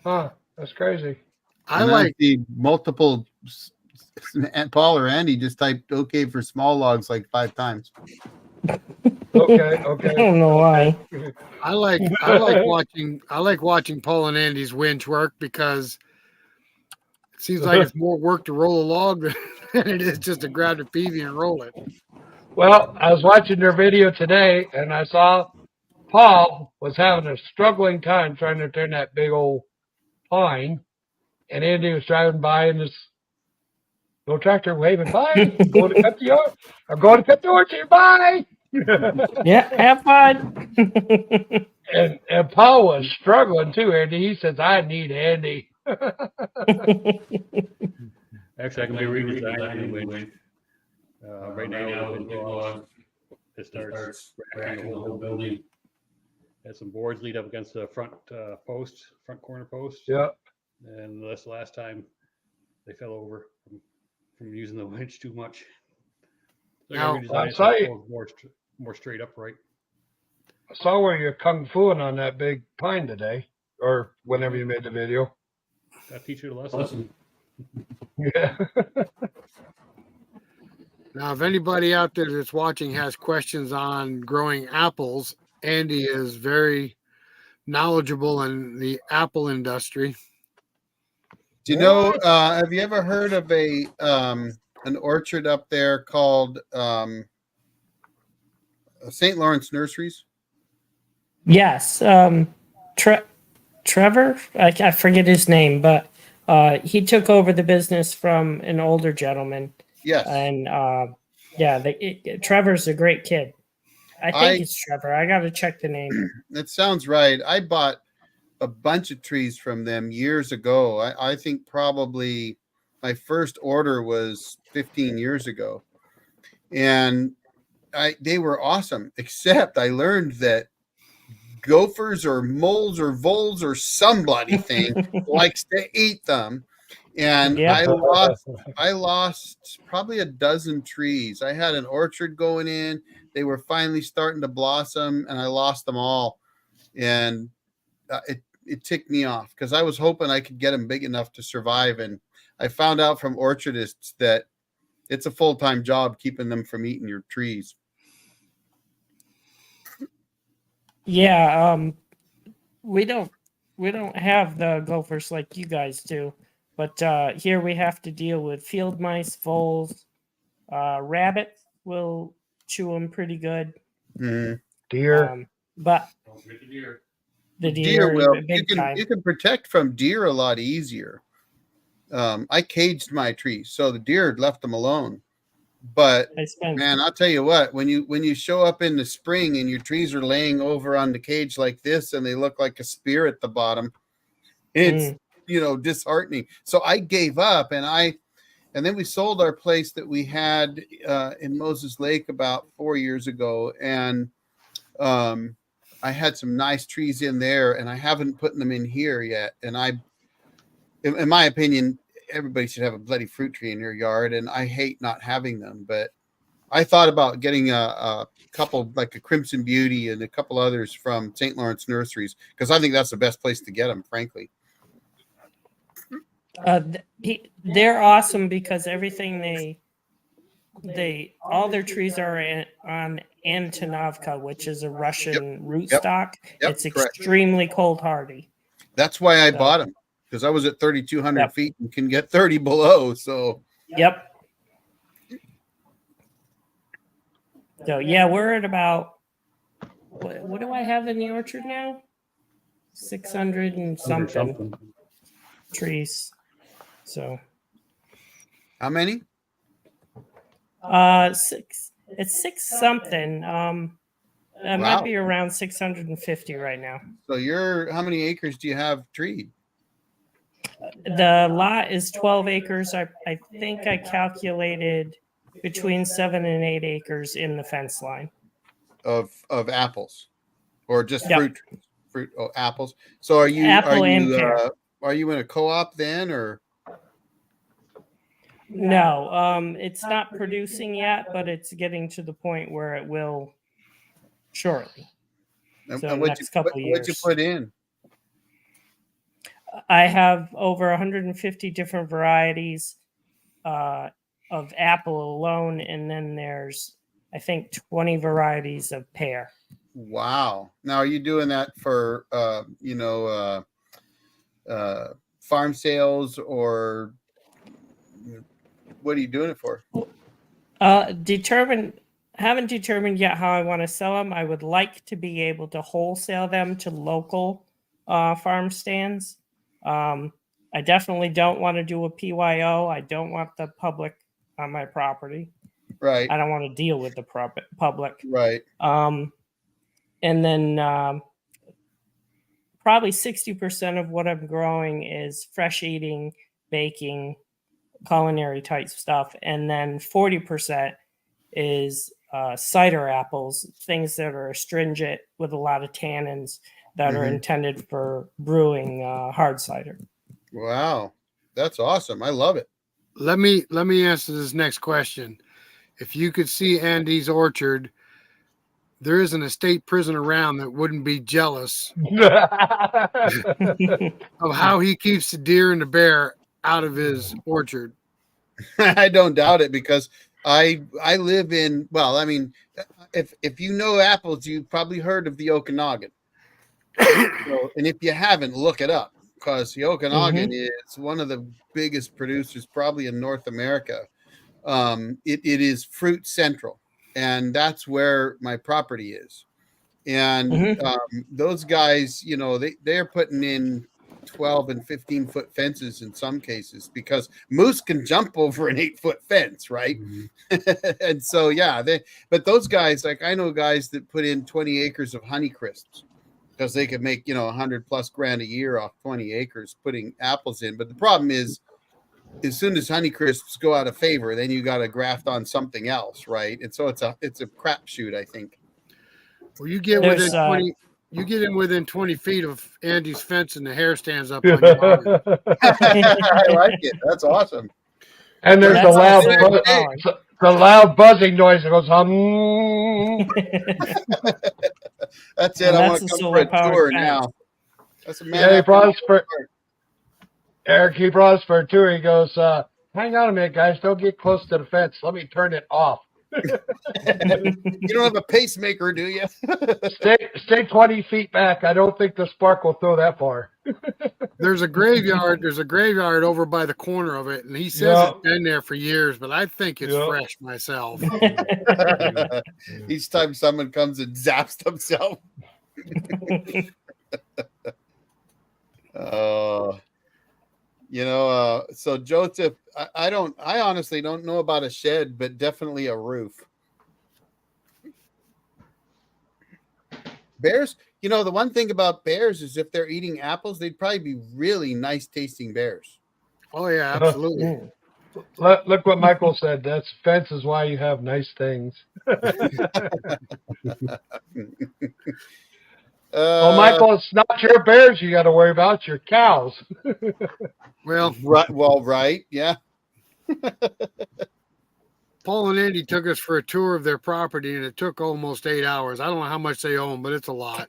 Huh, that's crazy. I And like see multiple. Paul or Andy just typed "okay" for small logs like 5 times. Okay, I okay. don't know why. I like watching Paul and Andy's winch work because it seems like it's more work to roll a log than it is just to grab the PV and roll it. Well, I was watching their video today and I saw Paul was having a struggling time trying to turn that big old pine. And Andy was driving by in this little tractor waving, bye. I'm going to cut the yard. I'm going to cut the orchard. Bye. Yeah, have fun. And Paul was struggling too, Andy. He says, I need Andy. Actually, I can be redesigning the winch. Right now, with big log, it starts racking the whole building. Has some boards lead up against the front front corner post. Yep. And this last time, they fell over from using the winch too much. So Now, I redesigned it saw so it you- goes more straight upright. I saw where you're kung fuing on that big pine today, or whenever you made the video. Got to teach you a lesson. Yeah. Now, if anybody out there that's watching has questions on growing apples, Andy is very knowledgeable in the apple industry. Do you know? Have you ever heard of an orchard up there called St. Lawrence Nurseries? Yes. Trevor, I forget his name, but he took over the business from an older gentleman. Yes. And Trevor's a great kid. I think it's Trevor. I got to check the name. That sounds right. I bought a bunch of trees from them years ago. I think probably my first order was 15 years ago. And they were awesome, except I learned that gophers or moles or voles or some bloody thing likes to eat them. And Yeah. I lost probably a dozen trees. I had an orchard going in. They were finally starting to blossom, and I lost them all. And it ticked me off because I was hoping I could get them big enough to survive. And I found out from orchardists that it's a full-time job keeping them from eating your trees. Yeah, we don't have the gophers like you guys do, but here we have to deal with field mice, voles, Rabbit will chew them pretty good. Mhm. Deer. But the Deer deer, will. big time. You can protect from deer a lot easier. I caged my trees, so the deer left them alone. But I spent man, I'll tell you what, when you show up in the spring and your trees are laying over on the cage like this and they look like a spear at the bottom, it's disheartening. So I gave up, and then we sold our place that we had in Moses Lake about 4 years ago, and I had some nice trees in there, and I haven't put them in here yet. And in my opinion, everybody should have a bloody fruit tree in your yard, and I hate not having them. But I thought about getting a couple, like a Crimson Beauty and a couple others from St. Lawrence Nurseries, because I think that's the best place to get them, frankly. they're awesome because everything they all their trees are on Antonovka, which is a Russian rootstock. It's correct. extremely cold hardy. That's why I bought them, because I was at 3,200 feet and can get 30 below. So Yep. So yeah, we're at about what do I have in the orchard now? 600 and something trees. So how many? Six. It's six something. It might be around 650 right now. So how many acres do you have treed? The lot is 12 acres. I think I calculated between 7 and 8 acres in the fence line Of apples, or just Yep. fruit? Oh, apples. So are you pear. Are you in a co-op then, or? No, it's not producing yet, but it's getting to the point where it will shortly. So And next couple of years. what'd you put in? I have over 150 different varieties of apple alone, and then there's, I think, 20 varieties of pear. Wow. Now, are you doing that for farm sales, or what are you doing it for? Haven't determined yet how I want to sell them. I would like to be able to wholesale them to local farm stands. I definitely don't want to do a PYO. I don't want the public on my property. Right. I don't want to deal with the public. Right. And then probably 60% of what I'm growing is fresh eating, baking, culinary type stuff. And then 40% is cider apples, things that are astringent with a lot of tannins that are intended for brewing hard cider. Wow. That's awesome. I love it. Let me answer this next question. If you could see Andy's orchard, there isn't a state prison around that wouldn't be jealous of how he keeps the deer and the bear out of his orchard. I don't doubt it, because I live in, well, I mean, if you know apples, you've probably heard of the Okanagan. And if you haven't, look it up, because the Okanagan is one of the biggest producers probably in North America. It is fruit central, and that's where my property is. And those guys, they're putting in 12 and 15 foot fences in some cases, because moose can jump over an 8-foot fence, right? And so but those guys, like, I know guys that put in 20 acres of honey crisps, because they could make $100+ grand a year off 20 acres putting apples in. But the problem is, as soon as honey crisps go out of favor, then you got to graft on something else, right? And so it's a crapshoot, I think. Well, you get in within 20 feet of Andy's fence, and the hair stands up on your arm. I like it. That's awesome. And there's That's the loud buzzing noise that goes hum. That's it. I want to come for a tour now. That's a man. He brought us for Eric. He brought us for a tour. He goes, "Hang on a minute, guys. Don't get close to the fence. Let me turn it off." You don't have a pacemaker, do you? Stay 20 feet back. I don't think the spark will throw that far. There's a graveyard. There's a graveyard over by the corner of it, and he says Yeah. it's been there for years, but I think it's Yeah. fresh myself. Each time someone comes and zaps themselves. So Joseph, I honestly don't know about a shed, but definitely a roof. Bears, the one thing about bears is if they're eating apples, they'd probably be really nice tasting bears. Oh yeah, absolutely. Look what Michael said. That's fence is why you have nice things. Well, Michael, it's not your bears you got to worry about, your cows. Well, right. Yeah. Paul and Andy took us for a tour of their property, and it took almost 8 hours. I don't know how much they own, but it's a lot.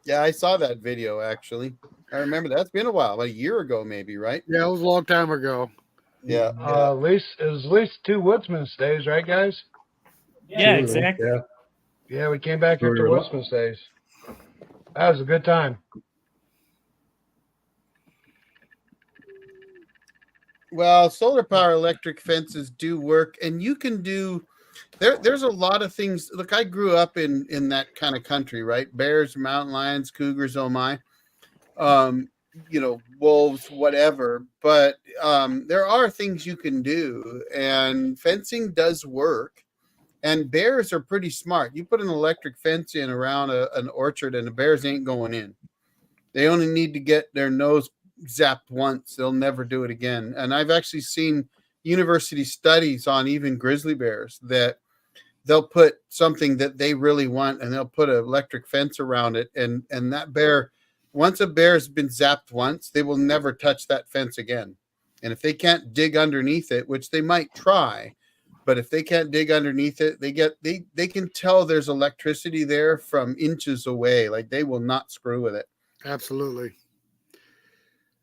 Yeah, I saw that video actually. I remember that's been a while, like a year ago, maybe, right? Yeah, it was a long time ago. Yeah. At least 2 woodsman stays, right, guys? Yeah, exactly. Yeah. Yeah, we came back after woodsman stays. That was a good time. Well, solar power electric fences do work, and you can do. There's a lot of things. Look, I grew up in that kind of country, right? Bears, mountain lions, cougars, oh my, wolves, whatever. But there are things you can do, and fencing does work. And bears are pretty smart. You put an electric fence in around an orchard, and the bears ain't going in. They only need to get their nose zapped once. They'll never do it again. And I've actually seen university studies on even grizzly bears that they'll put something that they really want, and they'll put an electric fence around it. And that bear, once a bear's been zapped once, they will never touch that fence again. And if they can't dig underneath it, which they might try, but if they can't dig underneath it, they can tell there's electricity there from inches away. Like they will not screw with it. Absolutely.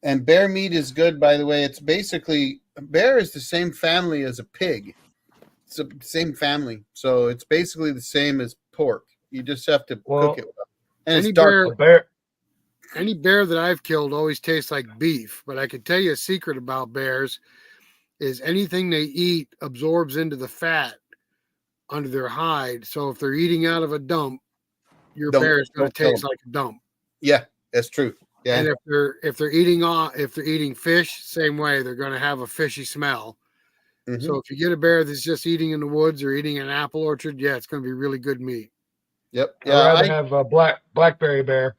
And bear meat is good, by the way. It's basically, a bear is the same family as a pig. It's the same family. So it's basically the same as pork. You just have to cook it well. And Any it's dark. any bear that I've killed always tastes like beef, but I can tell you a secret about bears is anything they eat absorbs into the fat under their hide. So if they're eating out of a dump, your bear is going to taste like a dump. Yeah, that's true. Yeah. And if they're eating fish, same way, they're going to have a fishy smell. Mhm. So if you get a bear that's just eating in the woods or eating an apple orchard, yeah, it's going to be really good meat. Yep. I'd rather have a blackberry bear.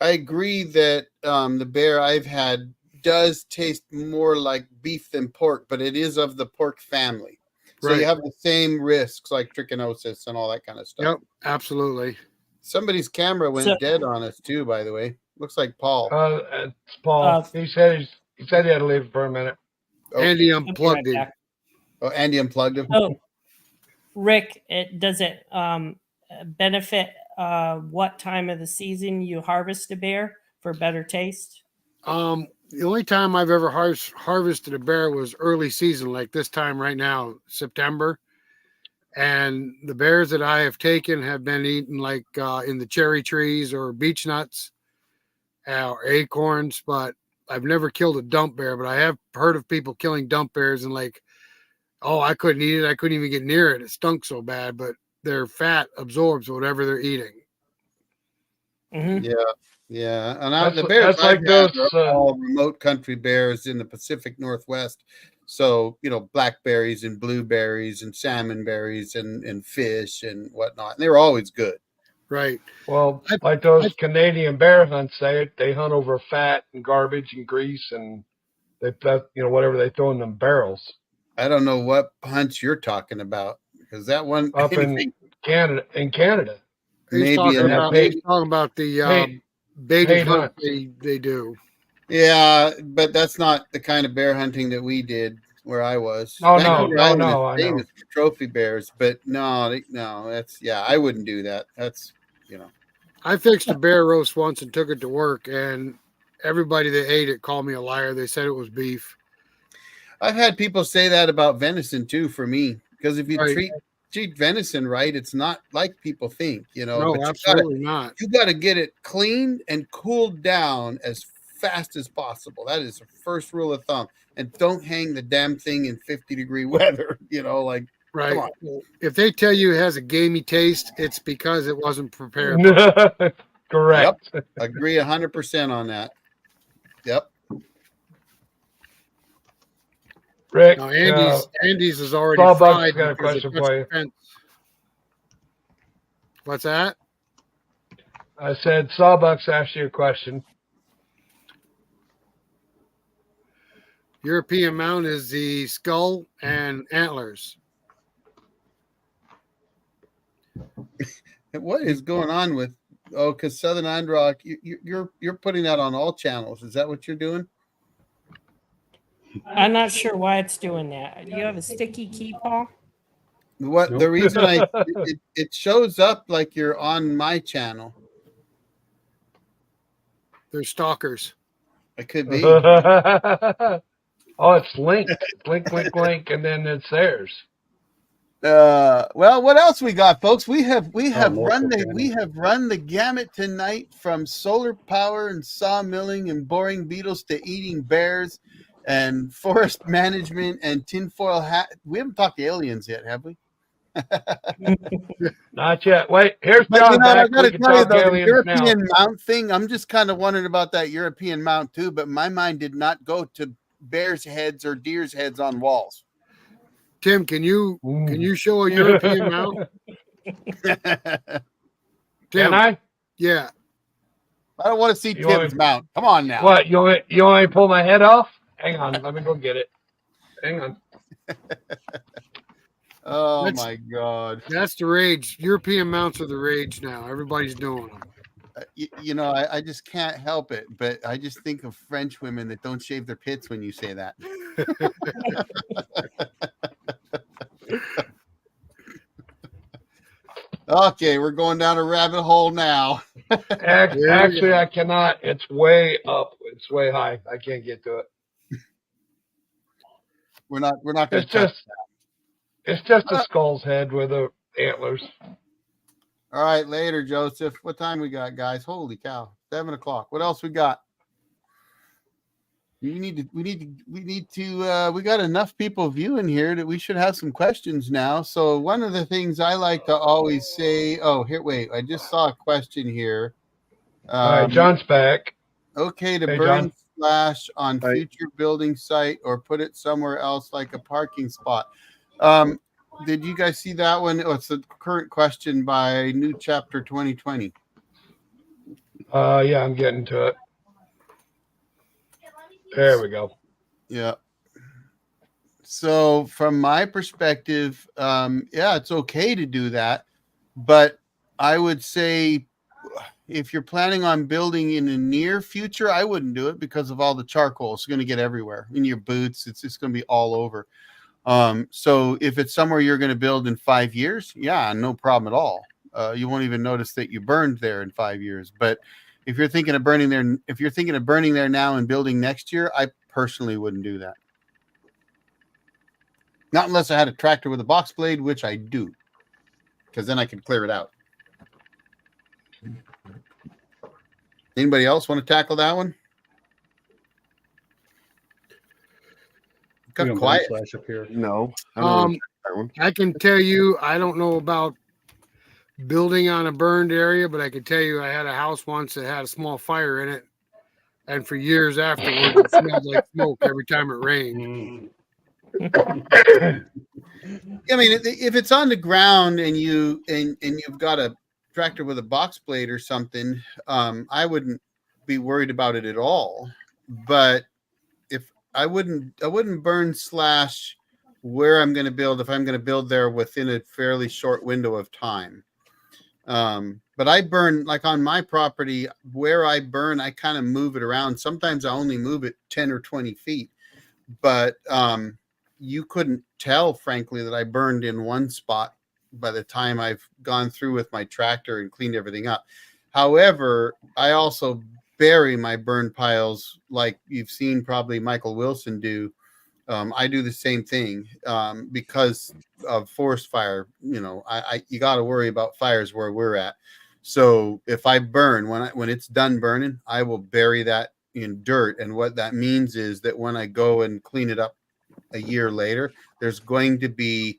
I agree that the bear I've had does taste more like beef than pork, but it is of the pork family. So Right. you have the same risks like trichinosis and all that kind of stuff. Yep, absolutely. Somebody's camera went dead on us too, by the way. Looks like Paul. It's Paul. He said he had to leave for a minute. Oh. Andy unplugged him. Oh, Andy unplugged him. Oh, Rick, does it benefit what time of the season you harvest a bear for better taste? The only time I've ever harvested a bear was early season, like this time right now, September. And the bears that I have taken have been eaten like in the cherry trees or beech nuts or acorns, but I've never killed a dump bear. But I have heard of people killing dump bears and like, oh, I couldn't eat it. I couldn't even get near it. It stunk so bad, but their fat absorbs whatever they're eating. Mm-hmm. Yeah. And the bears that's like I've had those are all remote country bears in the Pacific Northwest. So, blackberries and blueberries and salmon berries and fish and whatnot. And they were always good. Right. Well, like those Canadian bear hunts, they hunt over fat and garbage and grease and whatever they throw in them barrels. I don't know what hunts you're talking about because that one up in Canada. He's talking about the baited hunt they do. Yeah, but that's not the kind of bear hunting that we did where I was. No, I know. Trophy bears, but no, that's I wouldn't do that. That's I fixed a bear roast once and took it to work, and everybody that ate it called me a liar. They said it was beef. I've had people say that about venison too. For me, because if you treat venison right, it's not like people think, you know. No, But absolutely not. you got to get it cleaned and cooled down as fast as possible. That is the first rule of thumb. And don't hang the damn thing in 50-degree weather. You know, like, Right. come on. If they tell you it has a gamey taste, it's because it wasn't prepared. Correct. Yep. Agree 100% on that. Yep. Rick, Now, Andy's is already Bob Buck's fried. got a because it question touched for the you. fence. What's that? I said Sawbucks asked you a question. European mount is the skull and antlers. What is going on with? Oh, because Southern Iron Rock, you're putting that on all channels. Is that what you're doing? I'm not sure why it's doing that. You have a sticky key, Paul? What Nope. the reason it shows up like you're on my channel. They're stalkers. It could be. Oh, it's linked. Link, and then it's theirs. Well, what else we got, folks? We have multiple run the gamut tonight, from solar power and sawmilling and boring beetles to eating bears and forest management and tinfoil hat. We haven't talked to aliens yet, have we? Not yet. Wait, here's But John you know, I back. got We to can tell you talk though, the aliens now. European mount thing. I'm just kind of wondering about that European mount too. But my mind did not go to bears' heads or deer's heads on walls. Tim, can you show a European mount? Can Tim, I? I yeah. don't want to see You want Tim's me- mount. Come on now. What? You want me to pull my head off? Hang on. Let me go get it. Hang on. Oh That's- my God. That's the rage. European mounts are the rage now. Everybody's doing them. You know, I just can't help it, but I just think of French women that don't shave their pits when you say that. Okay, we're going down a rabbit hole now. Actually, I cannot. It's way up. It's way high. I can't get to it. We're not going to It's just a skull's head with the antlers. All right, later, Joseph. What time we got, guys? Holy cow. 7:00. What else we got? We got enough people viewing here that we should have some questions now. So one of the things I like to always say, I just saw a question here. All right, John's back. Okay to Hey, burn John. flash on Hi. future building site or put it somewhere else like a parking spot. Did you guys see that one? Oh, it's the current question by New Chapter 2020. Yeah, I'm getting to it. There we go. Yeah. So from my perspective, yeah, it's okay to do that. But I would say if you're planning on building in the near future, I wouldn't do it because of all the charcoal. It's going to get everywhere in your boots. It's just going to be all over. So if it's somewhere you're going to build in 5 years, yeah, no problem at all. You won't even notice that you burned there in 5 years. But if you're thinking of burning there now and building next year, I personally wouldn't do that. Not unless I had a tractor with a box blade, which I do, because then I can clear it out. Anybody else want to tackle that one? Got quiet. Flash up here. No, I don't want to check that one. I can tell you, I don't know about building on a burned area, but I can tell you I had a house once that had a small fire in it. And for years afterwards, it smelled like smoke every time it rained. I mean, if it's on the ground and you've got a tractor with a box blade or something, I wouldn't be worried about it at all. But if I wouldn't burn slash where I'm going to build if I'm going to build there within a fairly short window of time. But I burn, like on my property where I burn, I kind of move it around. Sometimes I only move it 10 or 20 feet, but you couldn't tell, frankly, that I burned in one spot by the time I've gone through with my tractor and cleaned everything up. However, I also bury my burn piles like you've seen probably Michael Wilson do I do the same thing because of forest fire. You know, you got to worry about fires where we're at. So if I burn when it's done burning, I will bury that in dirt. And what that means is that when I go and clean it up a year later, there's going to be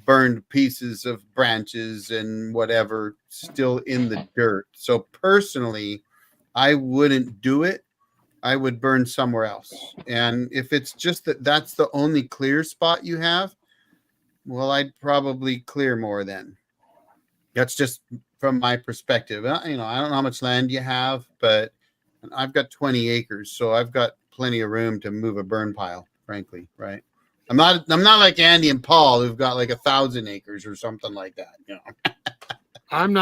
burned pieces of branches and whatever still in the dirt. So personally, I wouldn't do it. I would burn somewhere else. And if it's just that's the only clear spot you have, well, I'd probably clear more then. That's just from my perspective. You know, I don't know how much land you have, but I've got 20 acres, so I've got plenty of room to move a burn pile, frankly, right? I'm not like Andy and Paul who've got like 1,000 acres or something like that, you know. I'm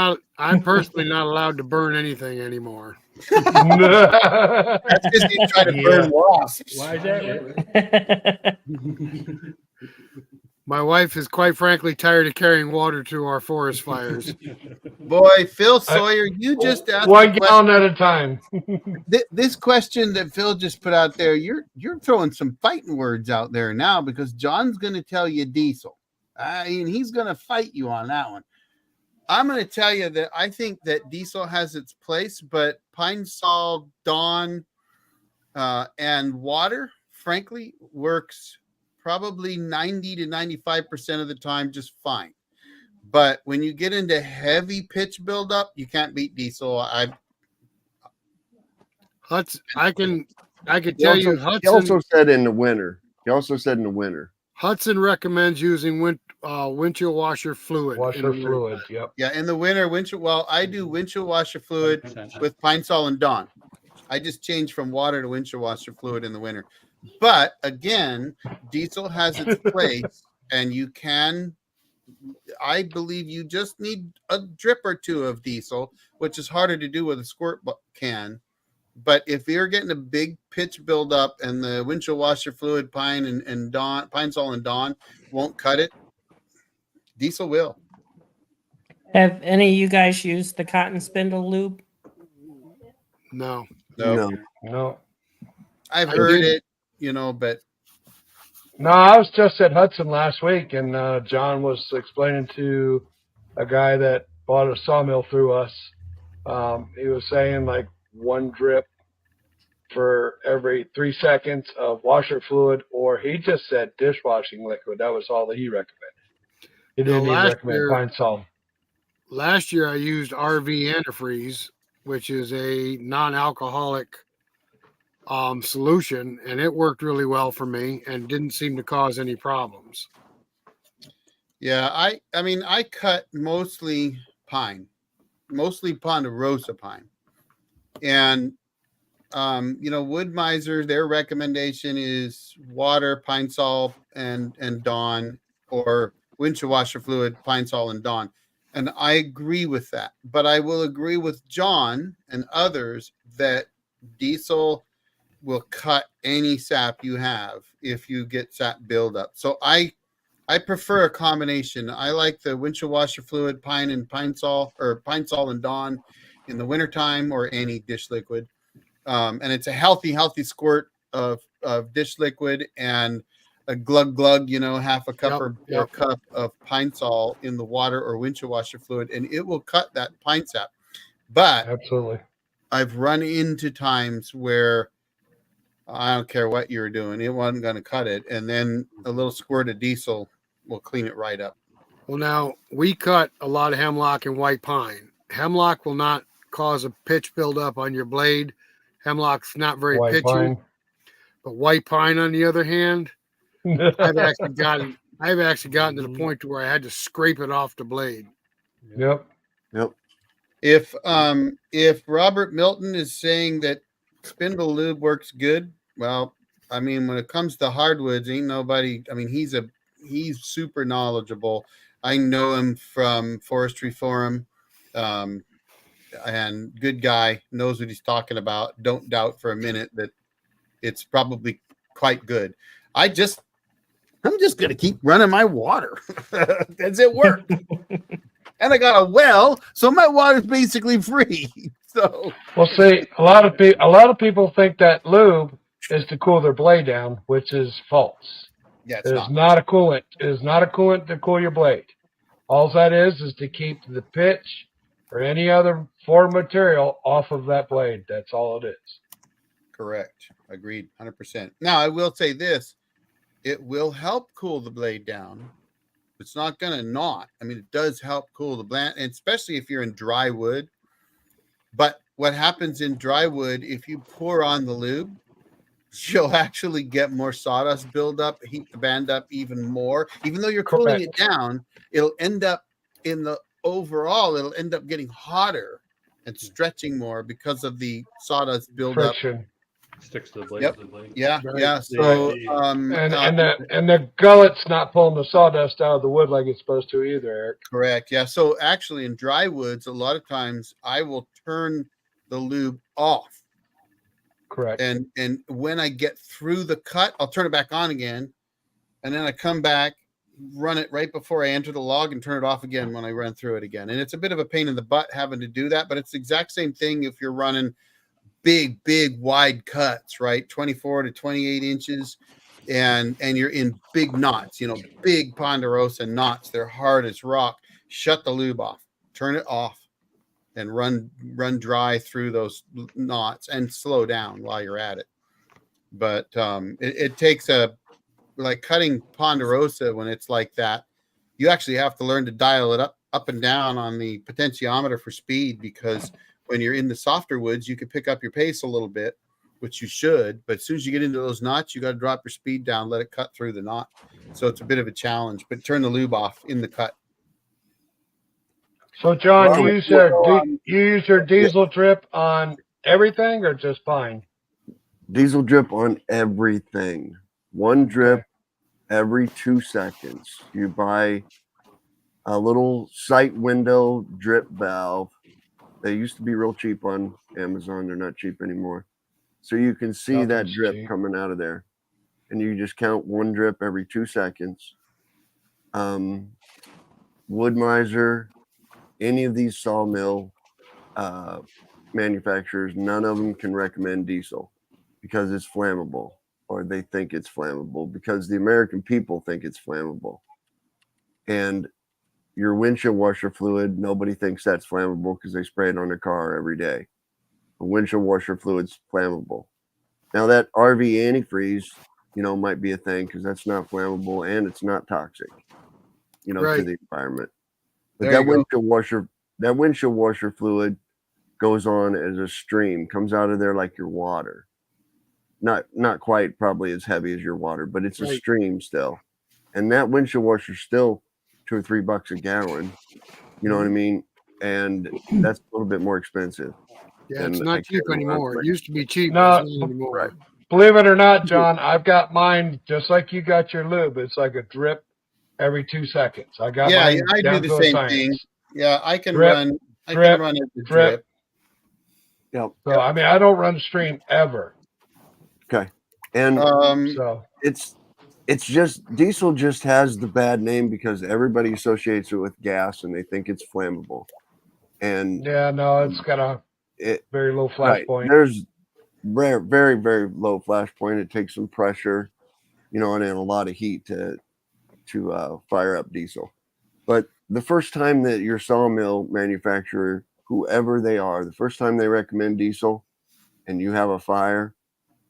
personally not allowed to burn anything anymore. That's because he's trying to burn wasps. Why is that? My wife is quite frankly tired of carrying water to our forest fires. Boy, Phil Sawyer, you just asked One gallon at a time. this question that Phil just put out there. You're throwing some fighting words out there now because John's going to tell you diesel. I mean, he's going to fight you on that one. I'm going to tell you that I think that diesel has its place, but pine sol, dawn, and water, frankly, works probably 90 to 95% of the time just fine. But when you get into heavy pitch buildup, you can't beat diesel. I can tell you, He also said in the winter. Hudson recommends using windshield washer fluid. Washer fluid, yep. Yeah, in the winter, I do windshield washer fluid with pine sol and dawn. I just change from water to windshield washer fluid in the winter. But again, diesel has its place, and I believe you just need a drip or two of diesel, which is harder to do with a squirt can. But if you're getting a big pitch buildup and the windshield washer fluid, pine and dawn, pine sol and dawn won't cut it, diesel will. Have any of you guys used the cotton spindle lube? No. I've heard it, but No, I was just at Hudson last week, and John was explaining to a guy that bought a sawmill through us. He was saying like one drip for every 3 seconds of washer fluid, or he just said dishwashing liquid. That was all that he recommended. He didn't even recommend pine sol. Last year, I used RV antifreeze, which is a non-alcoholic solution, and it worked really well for me and didn't seem to cause any problems. Yeah, I mean I cut mostly ponderosa pine, and Wood Miser, their recommendation is water, pine sol, and dawn, or windshield washer fluid, pine sol, and dawn. And I agree with that, but I will agree with John and others that diesel will cut any sap you have if you get sap buildup. So I prefer a combination. I like the windshield washer fluid, pine sol and dawn in the wintertime, or any dish liquid. And it's a healthy squirt of dish liquid and a glug, half a cup or a cup of pine sol in the water or windshield washer fluid, and it will cut that pine sap. But absolutely, I've run into times where I don't care what you're doing, it wasn't going to cut it, and then a little squirt of diesel will clean it right up. Well, now we cut a lot of hemlock and white pine. Hemlock will not cause a pitch buildup on your blade. Hemlock's not very pitchy, but white pine, on the other hand, I've actually gotten to the point to where I had to scrape it off the blade. Yep. If Robert Milton is saying that spindle lube works good, well, I mean, when it comes to hardwoods, ain't nobody. I mean, he's super knowledgeable. I know him from Forestry Forum, and good guy, knows what he's talking about. Don't doubt for a minute that it's probably quite good. I'm just going to keep running my water. Does it work? And I got a well, so my water's basically free. So, well, see, a lot of people think that lube is to cool their blade down, which is false. Yeah, it's It is not. not a coolant. It is not a coolant to cool your blade. All that is to keep the pitch or any other foreign material off of that blade. That's all it is. Correct. Agreed. 100%. Now, I will say this. It will help cool the blade down. It's not going to not. I mean, it does help cool the blade, and especially if you're in dry wood. But what happens in dry wood, if you pour on the lube, you'll actually get more sawdust buildup, heat the band up even more. Even though you're cooling it down, it'll end up it'll end up getting hotter and stretching more because of the sawdust buildup. Friction. Sticks to the blade. Yep. Yeah, Right. yeah. So, And the gullet's not pulling the sawdust out of the wood like it's supposed to either, Eric. correct. Yeah. So actually, in dry woods, a lot of times I will turn the lube off, Correct. and when I get through the cut, I'll turn it back on again, and then I come back, run it right before I enter the log, and turn it off again when I run through it again. And it's a bit of a pain in the butt having to do that, but it's the exact same thing if you're running big wide cuts, right? 24 to 28 inches, and you're in big knots, big ponderosa knots. They're hard as rock. Shut the lube off, turn it off, and run dry through those knots and slow down while you're at it. But it takes like cutting ponderosa when it's like that, you actually have to learn to dial it up and down on the potentiometer for speed, because when you're in the softer woods, you can pick up your pace a little bit, which you should. But as soon as you get into those knots, you got to drop your speed down, let it cut through the knot. So it's a bit of a challenge, but turn the lube off in the cut. So, John, Well, you use your diesel drip on everything or just pine? Diesel drip on everything. One drip every 2 seconds. You buy a little sight window drip valve. They used to be real cheap on Amazon. They're not cheap anymore. So you can see that Nothing's drip cheap. coming out of there. And you just count one drip every 2 seconds. Wood Miser, any of these sawmill manufacturers, none of them can recommend diesel because it's flammable, or they think it's flammable, because the American people think it's flammable. And your windshield washer fluid, nobody thinks that's flammable because they spray it on their car every day. The windshield washer fluid's flammable. Now that RV antifreeze, might be a thing because that's not flammable and it's not toxic, to Right. the environment. But There that you go. windshield washer fluid goes on as a stream, comes out of there like your water. Not quite probably as heavy as your water, but it's a Right. stream still. And that windshield washer's still $2 or $3 a gallon. You know what I mean? And that's a little bit more expensive. Yeah, it's And not I cheap can't anymore. remember. It used to be cheap. No, But it's not anymore. right. Believe it or not, John, I've got mine just like you got your lube. It's like a drip every 2 seconds. I got Yeah, mine I do down the to a same science. thing. Yeah, I can Drip, run as a drip. drip. Yep. So, I mean, I don't run stream ever. Okay. And So, it's just diesel just has the bad name because everybody associates it with gas and they think it's flammable. And yeah, no, it's got a it very low flash right. point. There's very, very low flash point. It takes some pressure, and a lot of heat to fire up diesel. But the first time that your sawmill manufacturer, whoever they are, the first time they recommend diesel and you have a fire,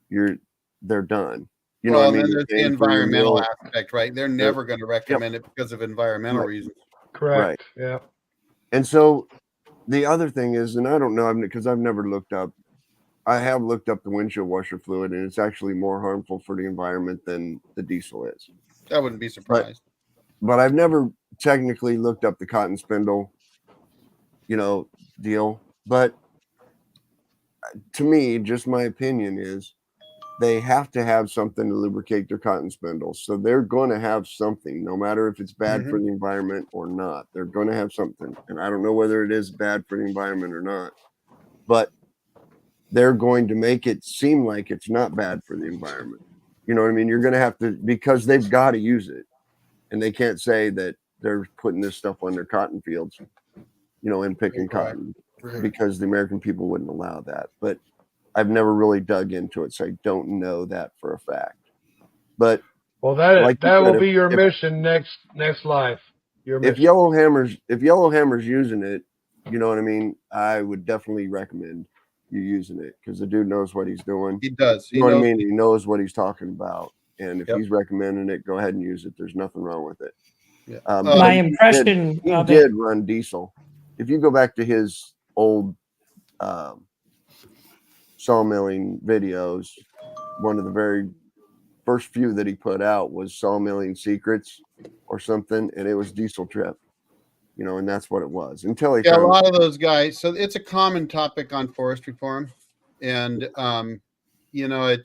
they're done. You know Well, what I then mean? there's the You're paying for your environmental mill. aspect, right? They're never going to recommend it because of environmental Right. reasons. Correct. Yeah. And so the other thing is, and I don't know because I've never looked up. I have looked up the windshield washer fluid, and it's actually more harmful for the environment than the diesel is. I wouldn't be surprised. But I've never technically looked up the cotton spindle, deal. But to me, just my opinion is they have to have something to lubricate their cotton spindles. So they're going to have something, no matter if it's bad for the environment or not. They're going to have something. And I don't know whether it is bad for the environment or not. But they're going to make it seem like it's not bad for the environment. You know what I mean? You're going to have to, because they've got to use it. And they can't say that they're putting this stuff on their cotton fields, and picking cotton, Right. because the American people wouldn't allow that. But I've never really dug into it, so I don't know that for a fact. But Well, that like you that will said, be your if, mission next life. Your if mission. Yellowhammer's using it, you know what I mean. I would definitely recommend you using it because the dude knows what he's doing. He does. You know what I mean? He knows what he's talking about, and if Yep. he's recommending it, go ahead and use it. There's nothing wrong with it. Yeah. But My he impression he of did it. run diesel. If you go back to his old sawmilling videos, one of the very first few that he put out was Sawmilling Secrets or something, and it was diesel trip, you know, and that's what it was until he Yeah, a found lot of those guys. So it's a common topic on Forestry Forum, and you know,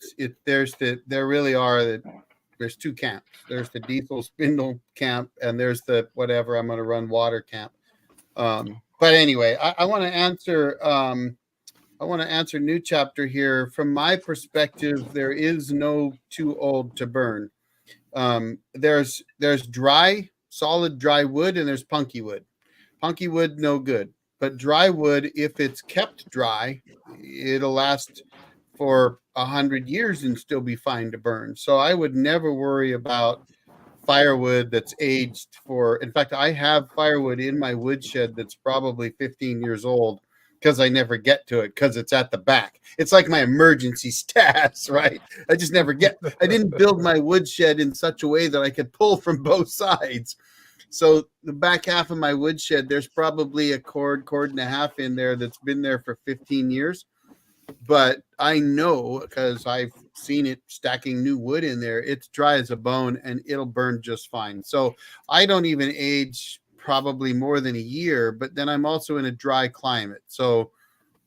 there's two camps. There's the diesel spindle camp, and there's the whatever I'm going to run water camp. But anyway, I want to answer. I want to answer New Chapter here. From my perspective, there is no too old to burn. There's dry, solid dry wood, and there's punky wood. Punky wood, no good. But dry wood, if it's kept dry, it'll last for 100 years and still be fine to burn. So I would never worry about firewood that's aged for. In fact, I have firewood in my woodshed that's probably 15 years old because I never get to it because it's at the back. It's like my emergency stash, right? I just never get. I didn't build my woodshed in such a way that I could pull from both sides. So the back half of my woodshed, there's probably a cord and a half in there that's been there for 15 years. But I know because I've seen it stacking new wood in there, it's dry as a bone and it'll burn just fine. So I don't even age probably more than a year, but then I'm also in a dry climate. So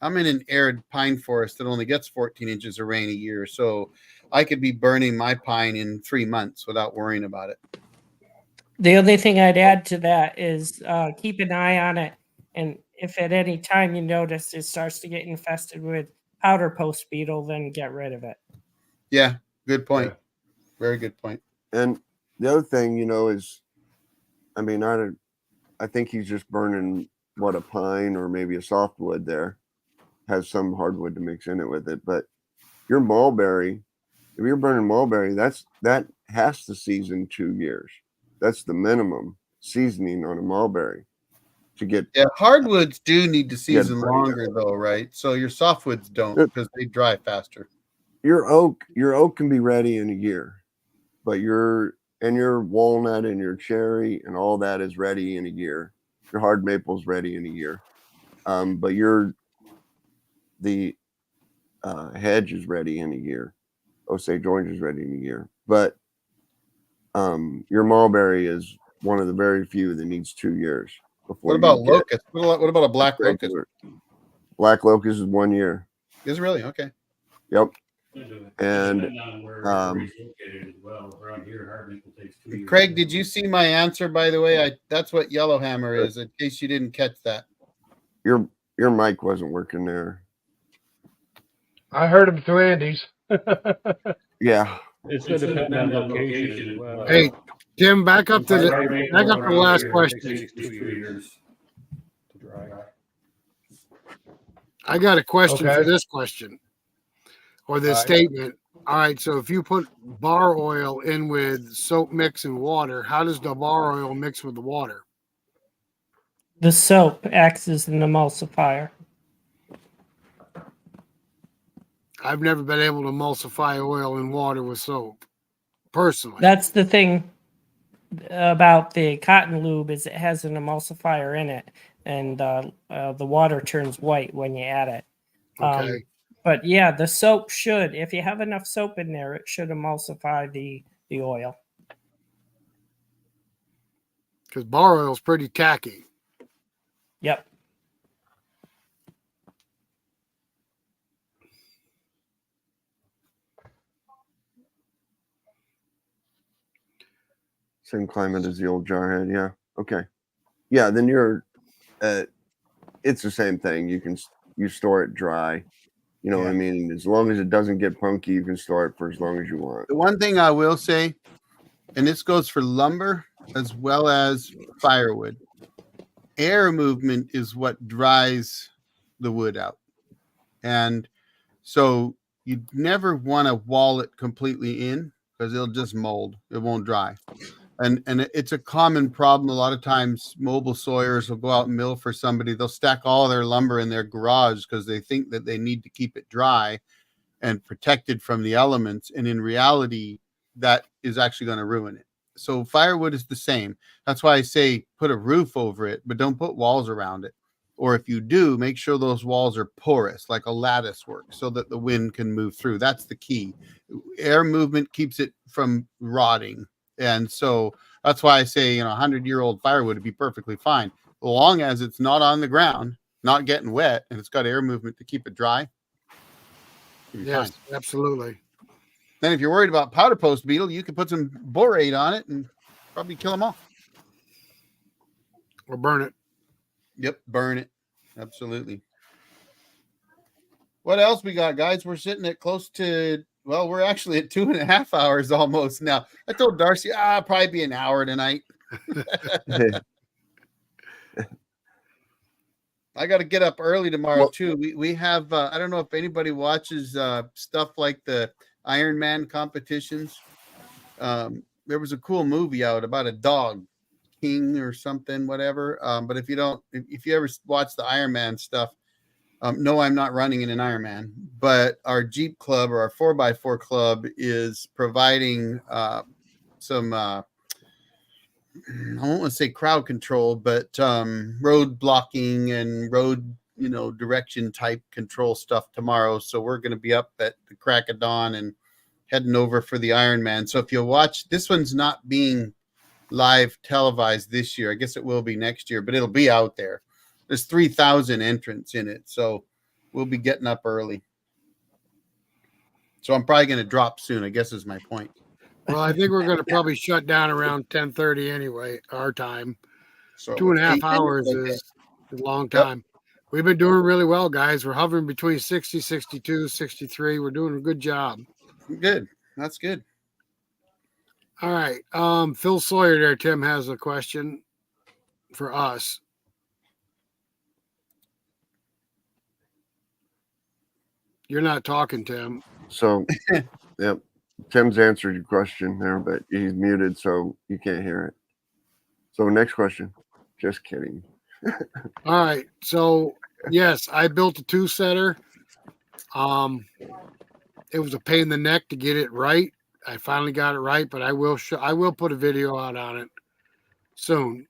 I'm in an arid pine forest that only gets 14 inches of rain a year. So I could be burning my pine in 3 months without worrying about it. The only thing I'd add to that is keep an eye on it. And if at any time you notice it starts to get infested with powder post beetle, then get rid of it. Yeah, good point. Yeah. Very good point. And the other thing, you know, is, I mean, I think he's just burning what, a pine or maybe a softwood there, has some hardwood to mix in it with it. But your mulberry, if you're burning mulberry, that has to season 2 years. That's the minimum seasoning on a mulberry to get. Yeah, hardwoods do need to Yeah, season longer though, right? So your softwoods don't because they dry faster. Your oak can be ready in a year, but your walnut and your cherry and all that is ready in a year. Your hard maple's ready in a year, but the hedge is ready in a year. Osage orange is ready in a year, but your mulberry is one of the very few that needs 2 years before. What about locust? What about a black locust? Black locust is 1 year. Is it really? Okay. Yep. And Craig, did you see my answer? By the way, that's what Yellowhammer is. In case you didn't catch that, your mic wasn't working there. I heard him through Andy's. Yeah. It's going to depend on location as well. Hey, Tim, back up to the last question. 2 years to dry. I got a question Okay. for this question or this All right. statement. All right, so if you put bar oil in with soap mix and water, how does the bar oil mix with the water? The soap acts as an emulsifier. I've never been able to emulsify oil in water with soap, personally. That's the thing about the cotton lube is it has an emulsifier in it, and the water turns white when you add it. Okay. But yeah, the soap should, if you have enough soap in there, it should emulsify the oil. Because bar oil is pretty tacky. Yep. Same climate as the old jarhead. Yeah. Okay. Yeah. Then it's the same thing. You store it dry. You know what I mean? As long as it doesn't get punky, you can store it for as long as you want. the one thing I will say, and this goes for lumber as well as firewood, air movement is what dries the wood out. And So you never want to wall it completely in because it'll just mold. It won't dry. And it's a common problem. A lot of times mobile sawyers will go out and mill for somebody. They'll stack all their lumber in their garage because they think that they need to keep it dry and protected from the elements. And in reality, that is actually going to ruin it. So firewood is the same. That's why I say put a roof over it, but don't put walls around it. Or if you do, make sure those walls are porous, like a lattice work, so that the wind can move through. That's the key. Air movement keeps it from rotting. And so that's why I say, 100-year-old firewood would be perfectly fine. As long as it's not on the ground, not getting wet, and it's got air movement to keep it dry. Yes, Fine. absolutely. Then if you're worried about powder post beetle, you can put some borate on it and probably kill them all. Or burn it. Yep, burn it. Absolutely. What else we got, guys? We're sitting at close to, well, we're actually at 2.5 hours almost now. I told Darcy, probably be an hour tonight. I got to get up early tomorrow too. We have, I don't know if anybody watches stuff like the Iron Man competitions. There was a cool movie out about a dog, King or something, whatever. But if you ever watch the Iron Man stuff, no, I'm not running in an Iron Man, but our Jeep club or our 4x4 club is providing some, I won't want to say crowd control, but road blocking and road, direction type control stuff tomorrow. So we're going to be up at the crack of dawn and heading over for the Ironman. So if you watch, this one's not being live televised this year. I guess it will be next year, but it'll be out there. There's 3,000 entrants in it. So we'll be getting up early. So I'm probably going to drop soon, I guess is my point. Well, I think we're going to probably shut down around 10:30 anyway, our time. So 2.5 hours is a long time. We've been doing really well, guys. We're hovering between 60, 62, 63. We're doing a good job. Good. That's good. All right. Phil Sawyer there, Tim, has a question for us. You're not talking, Tim. So, yep. Tim's answered your question there, but he's muted, so you can't hear it. So next question. Just kidding. All right. So yes, I built a 2-setter. It was a pain in the neck to get it right. I finally got it right, but I will put a video out on it soon.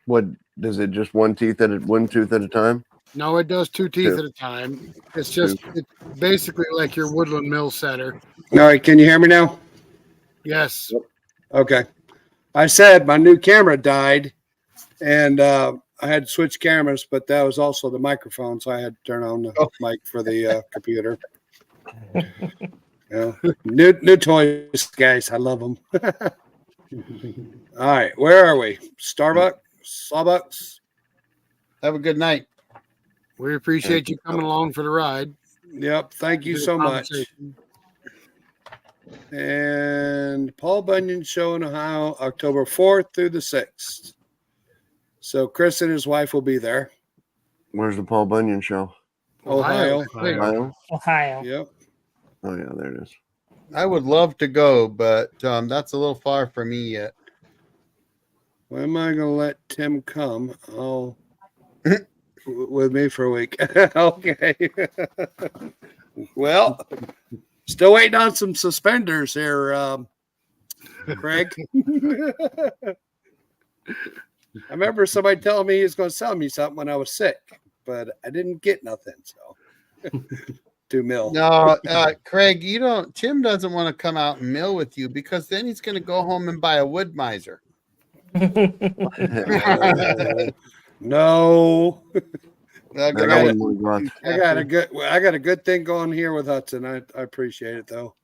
What does it just one tooth at a time? No, it does 2 teeth at a time. It's basically like your woodland mill setter. All right, can you hear me now? Yes. Okay. I said my new camera died, and I had to switch cameras, but that was also the microphone, so I had to turn on the mic for the computer. Yeah. New toys, guys. I love them. All right, where are we? Sawbucks. Have a good night. We appreciate you coming along for the ride. Yep. Thank you so much. And Paul Bunyan Show in Ohio, October 4th through the 6th. So Chris and his wife will be there. Where's the Paul Bunyan show? Ohio. Ohio. Yep. Oh yeah, there it is. I would love to go, but that's a little far for me yet. When am I going to let Tim come? I'll with me for a week. Okay. Well, still waiting on some suspenders here, Craig. I remember somebody telling me he was going to sell me something when I was sick, but I didn't get nothing. So, to mill. No, Craig, Tim doesn't want to come out and mill with you because then he's going to go home and buy a wood miser. No. I I got a good thing going here with Hudson. I appreciate it though.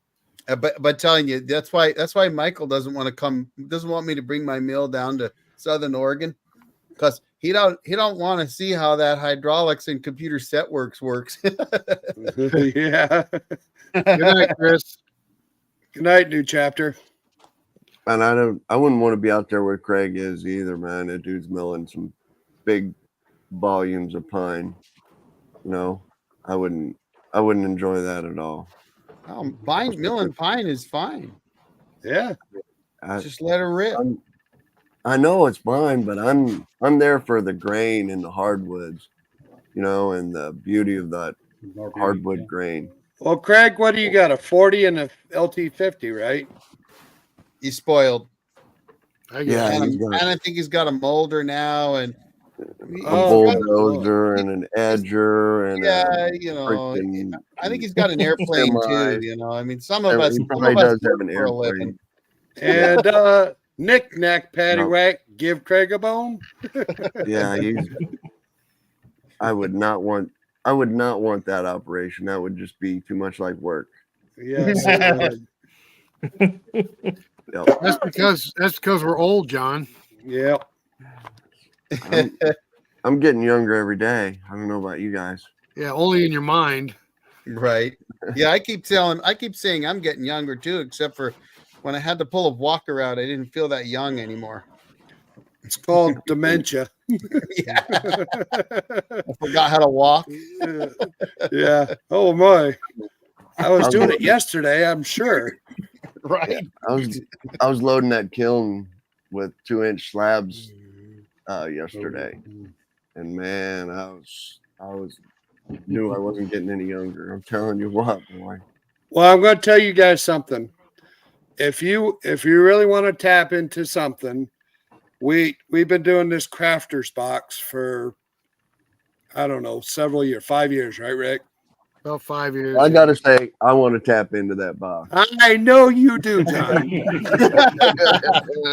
But telling you, that's why Michael doesn't want me to bring my mill down to Southern Oregon, because he don't want to see how that hydraulics and computer set works. Yeah. Good night, Chris. Good night, new chapter. And I wouldn't want to be out there where Craig is either, man. That dude's milling some big volumes of pine. You know, I wouldn't enjoy that at all. Milling pine is fine. Yeah. Just let her rip. I know it's fine, but I'm there for the grain and the hardwoods, you know, and the beauty of that hardwood grain. Well, Craig, what do you got? A 40 and a LT50, right? He's spoiled. Yeah, And I think he's got a molder now, and a bulldozer and an edger and I think he's got an airplane too. You know, I mean, some of us probably does have an airplane. And knick-knack, paddywhack, give Craig a bone. Yeah, I would not want that operation. That would just be too much like work. Yes. Yep. That's because we're old, John. Yep. I'm getting younger every day. I don't know about you guys. Yeah, only in your mind. Right. Yeah, I keep saying I'm getting younger too, except for when I had to pull a walker out, I didn't feel that young anymore. It's called dementia. Yeah. I forgot how to walk. Yeah. Oh my. I was doing it yesterday, I'm sure. Right. I was loading that kiln with 2-inch slabs yesterday, and man, I knew I wasn't getting any younger. I'm telling you what, boy. Well, I'm going to tell you guys something. If you really want to tap into something, we've been doing this crafters box for, I don't know, several years, 5 years, right, Rick? About 5 years. I gotta say, I want to tap into that box. I know you do, John.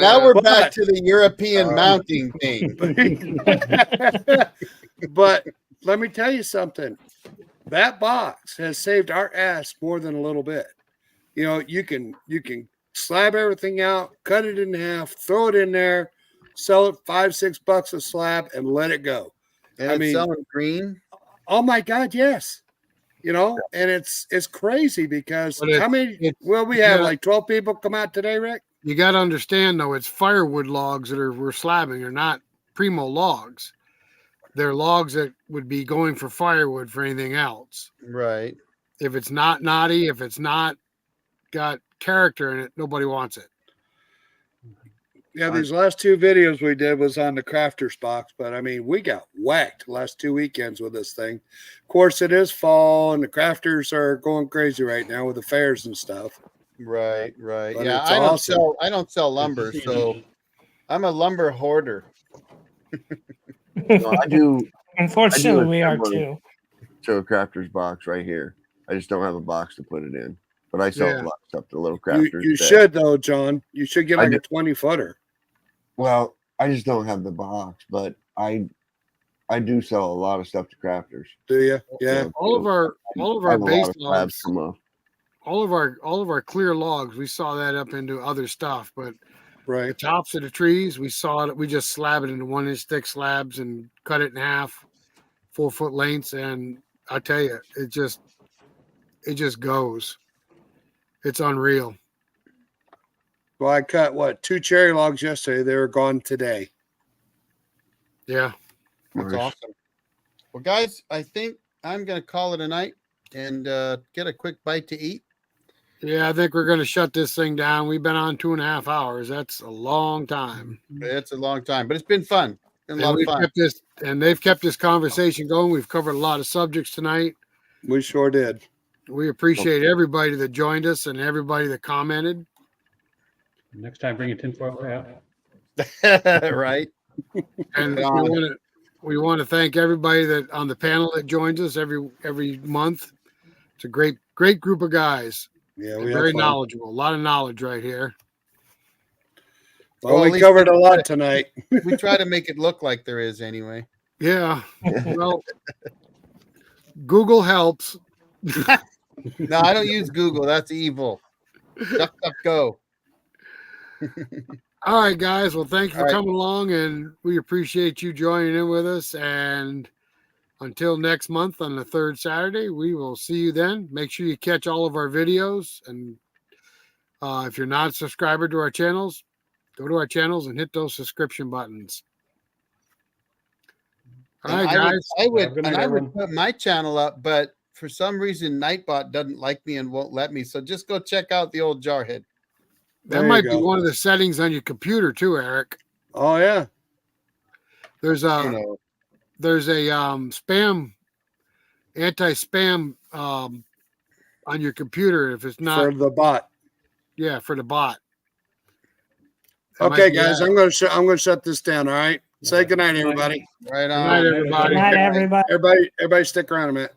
Now we're back to the European mounting thing. But let me tell you something. That box has saved our ass more than a little bit. You know, you can slab everything out, cut it in half, throw it in there, sell it $5-6 a slab, and let it go. And it's selling green. Oh my God, yes. You know, and it's crazy because how many will we have? Like 12 people come out today, Rick? You got to understand though, it's firewood logs that we're slabbing. They're not primo logs. They're logs that would be going for firewood for anything else. Right. If it's not knotty, if it's not got character in it, nobody wants it. Yeah, these last 2 videos we did was on the crafters box, but I mean, we got whacked the last 2 weekends with this thing. Of course, it is fall, and the crafters are going crazy right now with the fairs and stuff. Right. But Yeah, I don't sell lumber, so I'm a lumber hoarder. No, I do. Unfortunately, we are too. To a crafter's box right here. I just don't have a box to put it in. But I sell a lot of stuff to little crafters. You should though, John. You should get like a 20-footer. Well, I just don't have the box, but I do sell a lot of stuff to crafters. Do you? Yeah. All of our base logs, all of our clear logs, we saw that up into other stuff, but the tops of the trees, we saw it. We just slab it into 1-inch thick slabs and cut it in half, 4-foot lengths, and I tell you, it just goes. It's unreal. Well, I cut 2 cherry logs yesterday. They were gone today. Yeah. That's awesome. Well, guys, I think I'm going to call it a night and get a quick bite to eat. Yeah, I think we're going to shut this thing down. We've been on 2.5 hours. That's a long time. It's a long time, but it's been fun. It's been a lot of fun. They've kept this conversation going. We've covered a lot of subjects tonight. We sure did. We appreciate everybody that joined us and everybody that commented. Next time, bring a tinfoil hat. Right. And we want to thank everybody that on the panel that joins us every month. It's a great group of guys. Yeah, we're very knowledgeable. A lot of knowledge right here. Well, we covered a lot tonight. We try to make it look like there is anyway. Yeah. Well, Google helps. No, I don't use Google. That's evil. DuckDuckGo. All right, guys. Well, thank you for coming along, and we appreciate you joining in with us. And until next month on the 3rd Saturday, we will see you then. Make sure you catch all of our videos and If you're not a subscriber to our channels, go to our channels and hit those subscription buttons. All And right, guys. I Have a would, good night, and I would everyone. put my channel up, but for some reason, Nightbot doesn't like me and won't let me. So just go check out the old Jarhead. That There you might be go. one of the settings on your computer too, Eric. Oh yeah. There's You a know, spam anti-spam on your computer if it's not For the bot. for the bot. That might Okay, be guys, that. I'm gonna shut this down. All right. Say goodnight, Good night. everybody. right Good night, on. everybody. Good night, everybody. Everybody stick around a minute.